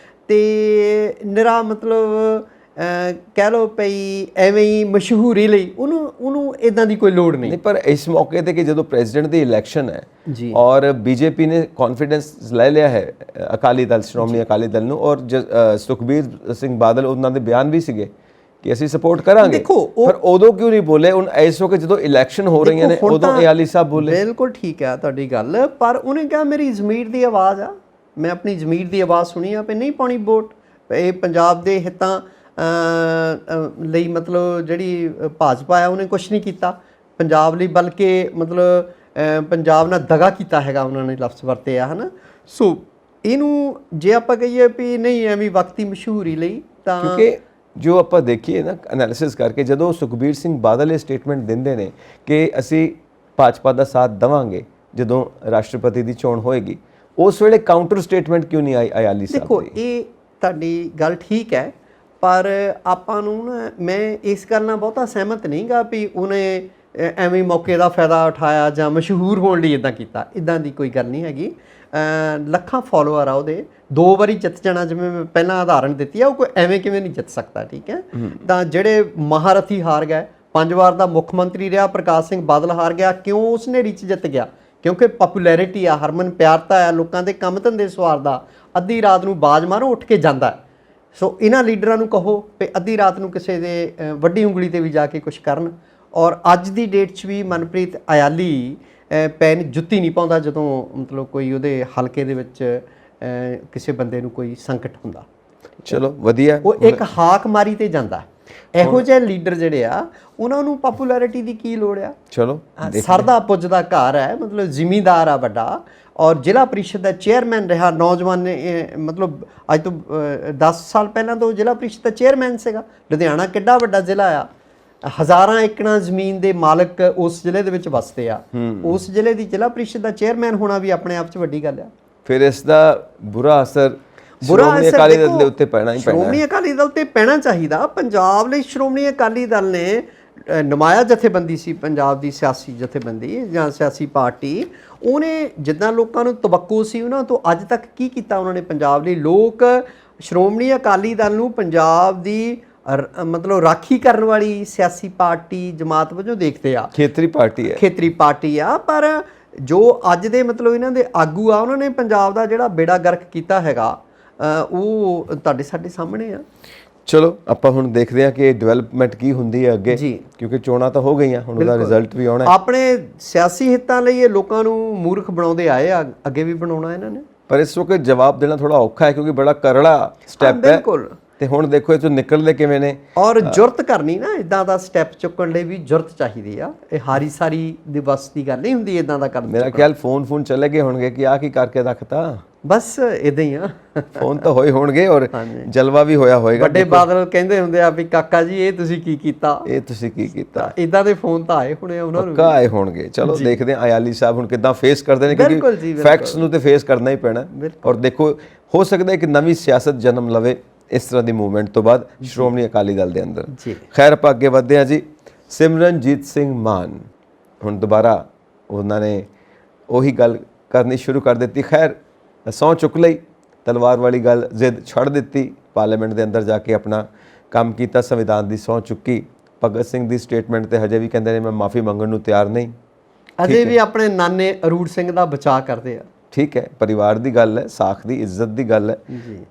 ਤੇ ਨਿਰਾ ਮਤਲਬ ਕਹਿ ਲਓ ਪਈ ਐਵੇਂ ਹੀ ਮਸ਼ਹੂਰੀ ਲਈ ਉਹਨੂੰ ਇਦਾਂ ਦੀ ਕੋਈ ਲੋੜ ਨਹੀਂ। ਪਰ ਇਸ ਮੌਕੇ ਤੇ ਕਿ ਜਦੋਂ ਪ੍ਰੈਜ਼ੀਡੈਂਟ ਦੀ ਇਲੈਕਸ਼ਨ ਹੈ ਜੀ, ਔਰ ਬੀਜੇਪੀ ਨੇ ਕੌਨਫੀਡੈਂਸ ਲੈ ਲਿਆ ਹੈ ਅਕਾਲੀ ਦਲ, ਸ਼੍ਰੋਮਣੀ ਅਕਾਲੀ ਦਲ ਨੂੰ, ਔਰ ਸੁਖਬੀਰ ਸਿੰਘ ਬਾਦਲ ਉਹਨਾਂ ਦੇ ਬਿਆਨ ਵੀ ਸੀਗੇ ਕਿ ਅਸੀਂ ਸਪੋਰਟ ਕਰਾਂਗੇ। ਦੇਖੋ ਪਰ ਉਦੋਂ ਕਿਉਂ ਨਹੀਂ ਬੋਲੇ? ਹੁਣ ਇਸ ਵਕਤ ਜਦੋਂ ਇਲੈਕਸ਼ਨ ਹੋ ਰਹੀਆਂ ਨੇ ਉਦੋਂ ਅਯਾਲੀ ਸਾਹਿਬ ਬੋਲੇ। ਬਿਲਕੁਲ ਠੀਕ ਹੈ ਤੁਹਾਡੀ ਗੱਲ, ਪਰ ਉਹਨੇ ਕਿਹਾ ਮੇਰੀ ਜ਼ਮੀਰ ਦੀ ਆਵਾਜ਼ ਆ, ਮੈਂ ਆਪਣੀ ਜ਼ਮੀਰ ਦੀ ਆਵਾਜ਼ ਸੁਣੀ ਆ ਵੀ ਨਹੀਂ ਪਾਉਣੀ ਵੋਟ। ਇਹ ਪੰਜਾਬ ਦੇ ਹਿੱਤਾਂ ਲਈ ਮਤਲਬ ਜਿਹੜੀ ਭਾਜਪਾ ਆ ਉਹਨੇ ਕੁਛ ਨਹੀਂ ਕੀਤਾ ਪੰਜਾਬ ਲਈ, ਬਲਕਿ ਮਤਲਬ ਪੰਜਾਬ ਨਾਲ ਦਗਾ ਕੀਤਾ ਹੈਗਾ ਉਹਨਾਂ ਨੇ, ਲਫ਼ਜ਼ ਵਰਤੇ ਆ, ਹੈ ਨਾ। ਸੋ ਇਹਨੂੰ ਜੇ ਆਪਾਂ ਕਹੀਏ ਵੀ ਨਹੀਂ ਐਵੇਂ ਵਕਤੀ ਮਸ਼ਹੂਰੀ ਲਈ ਤਾਂ ਕਿਉਂਕਿ ਜੋ ਆਪਾਂ ਦੇਖੀਏ ਨਾ ਐਨਾਲਿਸਿਸ ਕਰਕੇ, ਜਦੋਂ ਸੁਖਬੀਰ ਸਿੰਘ ਬਾਦਲ ਇਹ ਸਟੇਟਮੈਂਟ ਦਿੰਦੇ ਨੇ ਕਿ ਅਸੀਂ ਭਾਜਪਾ ਦਾ ਸਾਥ ਦੇਵਾਂਗੇ ਜਦੋਂ ਰਾਸ਼ਟਰਪਤੀ ਦੀ ਚੋਣ ਹੋਏਗੀ, ਉਸ ਵੇਲੇ ਕਾਊਂਟਰ ਸਟੇਟਮੈਂਟ ਕਿਉਂ ਨਹੀਂ ਆਈ ਅਯਾਲੀ ਸਾਹਿਬ ਦੇਖੋ ਦੀ? ਇਹ ਤੁਹਾਡੀ ਗੱਲ ਠੀਕ ਹੈ, ਪਰ ਆਪਾਂ ਨੂੰ ਨਾ ਮੈਂ ਇਸ ਗੱਲ ਨਾਲ ਬਹੁਤਾ ਸਹਿਮਤ ਨਹੀਂਗਾ ਵੀ ਉਹਨੇ ਐਵੇਂ ਮੌਕੇ ਦਾ ਫਾਇਦਾ ਉਠਾਇਆ ਜਾਂ ਮਸ਼ਹੂਰ ਹੋਣ ਲਈ ਇਦਾਂ ਕੀਤਾ। ਇਦਾਂ ਦੀ ਕੋਈ ਗੱਲ ਨਹੀਂ ਹੈਗੀ। ਲੱਖਾਂ ਫਾਲੋਅਰ ਆ ਉਹਦੇ, 2 ਵਾਰੀ ਜਿੱਤ ਜਾਣਾ, ਜਿਵੇਂ ਮੈਂ ਪਹਿਲਾਂ ਉਦਾਹਰਨ ਦਿੱਤੀ ਆ, ਉਹ ਕੋਈ ਐਵੇਂ ਕਿਵੇਂ ਨਹੀਂ ਜਿੱਤ ਸਕਦਾ, ਠੀਕ ਹੈ। ਤਾਂ ਜਿਹੜੇ ਮਹਾਰਥੀ ਹਾਰ ਗਏ, 5 ਵਾਰ ਦਾ ਮੁੱਖ ਮੰਤਰੀ ਰਿਹਾ ਪ੍ਰਕਾਸ਼ ਸਿੰਘ ਬਾਦਲ ਹਾਰ ਗਿਆ, ਕਿਉਂ ਉਸ ਹਨੇਰੀ 'ਚ ਜਿੱਤ ਗਿਆ? ਕਿਉਂਕਿ ਪਪੂਲੈਰਿਟੀ ਆ, ਹਰਮਨ ਪਿਆਰਤਾ ਆ, ਲੋਕਾਂ ਦੇ ਕੰਮ ਧੰਦੇ ਸਵਾਰਦਾ, ਅੱਧੀ ਰਾਤ ਨੂੰ ਬਾਜ਼ ਮਾਰੋ ਉੱਠ ਕੇ ਜਾਂਦਾ। ਸੋ ਇਹਨਾਂ ਲੀਡਰਾਂ ਨੂੰ ਕਹੋ ਵੀ ਅੱਧੀ ਰਾਤ ਨੂੰ ਕਿਸੇ ਦੇ ਵੱਡੀ ਉਂਗਲੀ ਤੇ ਵੀ ਜਾ ਕੇ ਕੁਝ ਕਰਨ। ਔਰ ਅੱਜ ਦੀ ਡੇਟ 'ਚ ਵੀ ਮਨਪ੍ਰੀਤ ਅਯਾਲੀ ਪੈਨ ਜੁੱਤੀ ਨਹੀਂ ਪਾਉਂਦਾ ਜਦੋਂ ਮਤਲਬ ਕੋਈ ਉਹਦੇ ਹਲਕੇ ਦੇ ਵਿੱਚ ਕਿਸੇ ਬੰਦੇ ਨੂੰ ਕੋਈ ਸੰਕਟ ਹੁੰਦਾ। ਚਲੋ ਵਧੀਆ, ਉਹ ਇੱਕ ਹਾਕ ਮਾਰੀ ਤੇ ਜਾਂਦਾ। ਇਹੋ ਜਿਹੇ ਲੀਡਰ ਜਿਹੜੇ ਆ ਉਹਨਾਂ ਨੂੰ ਪਪੂਲੈਰਿਟੀ ਦੀ ਕੀ ਲੋੜ ਆ? ਚਲੋ ਸਰਦਾ ਪੁੱਜਦਾ ਘਰ ਹੈ, ਮਤਲਬ ਜ਼ਿਮੀਂਦਾਰ ਆ ਵੱਡਾ, ਔਰ ਜ਼ਿਲ੍ਹਾ ਪ੍ਰੀਸ਼ਦ ਦਾ ਚੇਅਰਮੈਨ ਰਿਹਾ। ਨੌਜਵਾਨ ਮਤਲਬ ਅੱਜ ਤੋਂ 10 ਸਾਲ ਪਹਿਲਾਂ ਤੋਂ ਜ਼ਿਲ੍ਹਾ ਪ੍ਰੀਸ਼ਦ ਦਾ ਚੇਅਰਮੈਨ ਸੀਗਾ। ਲੁਧਿਆਣਾ ਕਿੱਡਾ ਵੱਡਾ ਜ਼ਿਲ੍ਹਾ ਆ, ਹਜ਼ਾਰਾਂ ਏਕੜਾਂ ਜ਼ਮੀਨ ਦੇ ਮਾਲਕ ਉਸ ਜ਼ਿਲ੍ਹੇ ਦੇ ਵਿੱਚ ਵਸਦੇ ਆ। ਉਸ ਜ਼ਿਲ੍ਹੇ ਦੀ ਜ਼ਿਲ੍ਹਾ ਪ੍ਰੀਸ਼ਦ ਦਾ ਚੇਅਰਮੈਨ ਹੋਣਾ ਵੀ ਆਪਣੇ ਆਪ 'ਚ ਵੱਡੀ ਗੱਲ ਆ। ਫਿਰ ਇਸ ਦਾ ਬੁਰਾ ਅਸਰ ਸ਼੍ਰੋਮਣੀ ਅਕਾਲੀ ਦਲ ਦੇ ਉੱਤੇ ਪੈਣਾ ਹੀ ਪੈਣਾ। ਸ਼੍ਰੋਮਣੀ ਅਕਾਲੀ ਦਲ ਤੇ ਪੈਣਾ ਚਾਹੀਦਾ। ਪੰਜਾਬ ਲਈ ਸ਼੍ਰੋਮਣੀ ਅਕਾਲੀ ਦਲ ਨੇ ਨੁਮਾਇਆ ਜਥੇਬੰਦੀ ਸੀ, ਪੰਜਾਬ ਦੀ ਸਿਆਸੀ ਜਥੇਬੰਦੀ ਜਾਂ ਸਿਆਸੀ ਪਾਰਟੀ, ਉਹਨੇ ਜਿੱਦਾਂ ਲੋਕਾਂ ਨੂੰ ਤਵੱਕੋ ਸੀ ਉਹਨਾਂ ਤੋਂ ਅੱਜ ਤੱਕ ਕੀ ਕੀਤਾ ਉਹਨਾਂ ਨੇ ਪੰਜਾਬ ਲਈ? ਲੋਕ ਸ਼੍ਰੋਮਣੀ ਅਕਾਲੀ ਦਲ ਨੂੰ ਪੰਜਾਬ ਦੀ ਮਤਲਬ ਰਾਖੀ ਕਰਨ ਵਾਲੀ ਸਿਆਸੀ ਪਾਰਟੀ ਜਮਾਤ ਵਜੋਂ ਦੇਖਦੇ ਆ। ਖੇਤਰੀ ਪਾਰਟੀ ਹੈ, ਖੇਤਰੀ ਪਾਰਟੀ ਆ, ਪਰ ਜੋ ਅੱਜ ਦੇ ਮਤਲਬ ਇਹਨਾਂ ਦੇ ਆਗੂ ਆ, ਉਹਨਾਂ ਨੇ ਪੰਜਾਬ ਦਾ ਜਿਹੜਾ ਬੇੜਾ ਗਰਕ ਕੀਤਾ ਹੈਗਾ ਉਹ ਤੁਹਾਡੇ ਸਾਡੇ ਸਾਹਮਣੇ ਆ। ਚਲੋ ਆਪਾਂ ਹੁਣ ਦੇਖਦੇ ਹਾਂ ਕਿ ਡਿਵੈਲਪਮੈਂਟ ਕੀ ਹੁੰਦੀ ਹੈ ਅੱਗੇ, ਕਿਉਂਕਿ ਚੋਣਾਂ ਤਾਂ ਹੋ ਗਈਆਂ, ਹੁਣ ਉਹਦਾ ਰਿਜ਼ਲਟ ਵੀ ਆਉਣਾ ਹੈ। ਆਪਣੇ ਸਿਆਸੀ ਹਿੱਤਾਂ ਲਈ ਇਹ ਲੋਕਾਂ ਨੂੰ ਮੂਰਖ ਬਣਾਉਂਦੇ ਆਏ ਆ, ਅੱਗੇ ਵੀ ਬਣਾਉਣਾ ਇਹਨਾਂ ਨੇ। ਪਰ ਇਸ ਵਕਤ ਜਵਾਬ ਦੇਣਾ ਥੋੜਾ ਔਖਾ ਹੈ ਕਿਉਂਕਿ ਬੜਾ ਕਰੜਾ ਸਟੈਪ ਹੈ। ਬਿਲਕੁਲ। ਤੇ ਹੁਣ ਦੇਖੋ ਇਹ ਤੋਂ ਨਿਕਲਦੇ ਕਿਵੇਂ ਨੇ। ਔਰ ਜੁਰਤ ਕਰਨੀ ਨਾ, ਇਦਾਂ ਦਾ ਸਟੈਪ ਚੁੱਕਣ ਲਈ ਵੀ ਜੁਰਤ ਚਾਹੀਦੀ ਆ। ਇਹ ਹਾਰੀ ਸਾਰੀ ਦੀ ਬਸ ਦੀ ਗੱਲ ਨਹੀਂ ਹੁੰਦੀ ਇਦਾਂ ਦਾ ਕਰਨ। ਮੇਰਾ ਖਿਆਲ ਫੋਨ ਚਲੇ ਗਏ ਹੋਣਗੇ ਕਿ ਆ ਕੀ ਕਰਕੇ ਰੱਖਤਾ। ਬਸ ਇਦਾਂ ਹੀ ਆ। ਫੋਨ ਤਾਂ ਹੋਏ ਹੋਣਗੇ ਔਰ ਜਲਵਾ ਵੀ ਹੋਇਆ ਹੋਏਗਾ। ਵੱਡੇ ਬਾਦਲ ਕਹਿੰਦੇ ਹੁੰਦੇ ਆ ਵੀ ਕਾਕਾ ਜੀ ਇਹ ਤੁਸੀਂ ਕੀ ਕੀਤਾ, ਇਹ ਤੁਸੀਂ ਕੀ ਕੀਤਾ। ਇਦਾਂ ਦੇ ਫੋਨ ਤਾਂ ਆਏ ਹੋਣੇ ਉਹਨਾਂ ਨੂੰ, ਪੱਕਾ ਆਏ ਹੋਣਗੇ। ਚਲੋ ਦੇਖਦੇ ਹਾਂ ਅਯਾਲੀ ਸਾਹਿਬ ਹੁਣ ਕਿੱਦਾਂ ਫੇਸ ਕਰਦੇ ਨੇ, ਕਿਉਂਕਿ ਫੈਕਟਸ ਨੂੰ ਤੇ ਫੇਸ ਕਰਨਾ ਹੀ ਪੈਣਾ। ਔਰ ਦੇਖੋ ਹੋ ਸਕਦਾ ਹੈ ਕਿ ਨਵੀਂ ਸਿਆਸਤ ਜਨਮ ਲਵੇ ਇਸ ਤਰ੍ਹਾਂ ਦੀ ਮੂਵਮੈਂਟ ਤੋਂ ਬਾਅਦ ਸ਼੍ਰੋਮਣੀ ਅਕਾਲੀ ਦਲ ਦੇ ਅੰਦਰ। ਖੈਰ ਆਪਾਂ ਅੱਗੇ ਵਧਦੇ ਹਾਂ ਜੀ। ਸਿਮਰਨਜੀਤ ਸਿੰਘ ਮਾਨ ਹੁਣ ਦੁਬਾਰਾ ਉਹਨਾਂ ਨੇ ਉਹੀ ਗੱਲ ਕਰਨੀ ਸ਼ੁਰੂ ਕਰ ਦਿੱਤੀ। ਖੈਰ ਸਹੁੰ ਚੁੱਕ ਲਈ, ਤਲਵਾਰ ਵਾਲੀ ਗੱਲ ਜ਼ਿੱਦ ਛੱਡ ਦਿੱਤੀ, ਪਾਰਲੀਮੈਂਟ ਦੇ ਅੰਦਰ ਜਾ ਕੇ ਆਪਣਾ ਕੰਮ ਕੀਤਾ, ਸੰਵਿਧਾਨ ਦੀ ਸਹੁੰ ਚੁੱਕੀ। ਭਗਤ ਸਿੰਘ ਦੀ ਸਟੇਟਮੈਂਟ ਤੇ ਹਜੇ ਵੀ ਕਹਿੰਦੇ ਨੇ ਮੈਂ ਮਾਫੀ ਮੰਗਣ ਨੂੰ ਤਿਆਰ ਨਹੀਂ। ਅਜੇ ਵੀ ਆਪਣੇ ਨਾਨੇ ਅਰੂੜ ਸਿੰਘ ਦਾ ਬਚਾਅ ਕਰਦੇ ਆ। ਠੀਕ ਹੈ, ਪਰਿਵਾਰ ਦੀ ਗੱਲ ਹੈ, ਸਾਖ ਦੀ ਇੱਜ਼ਤ ਦੀ ਗੱਲ ਹੈ।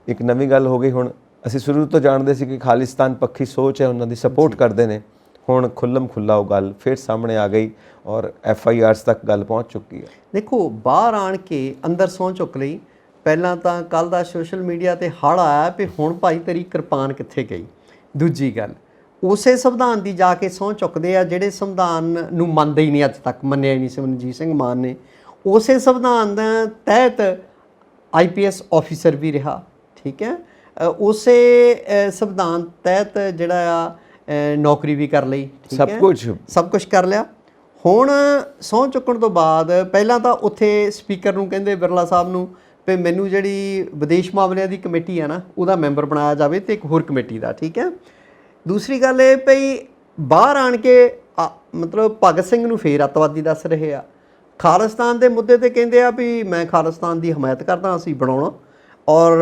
ਇੱਕ ਨਵੀਂ ਗੱਲ ਹੋ ਗਈ ਹੁਣ। ਅਸੀਂ ਸ਼ੁਰੂ ਤੋਂ ਜਾਣਦੇ ਸੀ ਕਿ ਖਾਲਿਸਤਾਨ ਪੱਖੀ ਸੋਚ ਹੈ, ਉਹਨਾਂ ਦੀ ਸਪੋਰਟ ਕਰਦੇ ਨੇ। ਹੁਣ ਖੁੱਲ੍ਹਮ ਖੁੱਲ੍ਹਾ ਉਹ ਗੱਲ ਫਿਰ ਸਾਹਮਣੇ ਆ ਗਈ ਔਰ FIRs ਤੱਕ ਗੱਲ ਪਹੁੰਚ ਚੁੱਕੀ ਹੈ। ਦੇਖੋ ਬਾਹਰ ਆਣ ਕੇ ਅੰਦਰ ਸਹੁੰ ਚੁੱਕ ਲਈ। ਪਹਿਲਾਂ ਤਾਂ ਕੱਲ ਦਾ ਸੋਸ਼ਲ ਮੀਡੀਆ ਤੇ ਹੜ੍ਹ ਆਇਆ ਵੀ ਹੁਣ ਭਾਈ ਤੇਰੀ ਕਿਰਪਾਨ ਕਿੱਥੇ ਗਈ। ਦੂਜੀ ਗੱਲ, ਉਸੇ ਸੰਵਿਧਾਨ ਦੀ ਜਾ ਕੇ ਸਹੁੰ ਚੁੱਕਦੇ ਆ ਜਿਹੜੇ ਸੰਵਿਧਾਨ ਨੂੰ ਮੰਨਦੇ ਹੀ ਨਹੀਂ, ਅੱਜ ਤੱਕ ਮੰਨਿਆ ਹੀ ਨਹੀਂ ਸਿਮਰਨਜੀਤ ਸਿੰਘ ਮਾਨ ਨੇ। ਉਸੇ ਸੰਵਿਧਾਨ ਦੇ ਤਹਿਤ IPS ਆਫੀਸਰ ਵੀ ਰਿਹਾ, ਠੀਕ ਹੈ। ਉਸੇ ਸੰਵਿਧਾਨ ਤਹਿਤ ਜਿਹੜਾ ਆ ਨੌਕਰੀ ਵੀ ਕਰ ਲਈ, ਸਭ ਕੁਝ ਕਰ ਲਿਆ। ਹੁਣ ਸਹੁੰ ਚੁੱਕਣ ਤੋਂ ਬਾਅਦ ਪਹਿਲਾਂ ਤਾਂ ਉੱਥੇ ਸਪੀਕਰ ਨੂੰ ਕਹਿੰਦੇ ਬਿਰਲਾ ਸਾਹਿਬ ਨੂੰ ਵੀ ਮੈਨੂੰ ਜਿਹੜੀ ਵਿਦੇਸ਼ ਮਾਮਲਿਆਂ ਦੀ ਕਮੇਟੀ ਆ ਨਾ ਉਹਦਾ ਮੈਂਬਰ ਬਣਾਇਆ ਜਾਵੇ ਤੇ ਇੱਕ ਹੋਰ ਕਮੇਟੀ ਦਾ, ਠੀਕ ਹੈ। ਦੂਸਰੀ ਗੱਲ ਇਹ ਭਈ ਬਾਹਰ ਆਣ ਕੇ ਮਤਲਬ ਭਗਤ ਸਿੰਘ ਨੂੰ ਫੇਰ ਅੱਤਵਾਦੀ ਦੱਸ ਰਹੇ ਆ। ਖਾਲਿਸਤਾਨ ਦੇ ਮੁੱਦੇ ਤੇ ਕਹਿੰਦੇ ਆ ਵੀ ਮੈਂ ਖਾਲਿਸਤਾਨ ਦੀ ਹਮਾਇਤ ਕਰਦਾ, ਅਸੀਂ ਬਣਾਉਣਾ। ਔਰ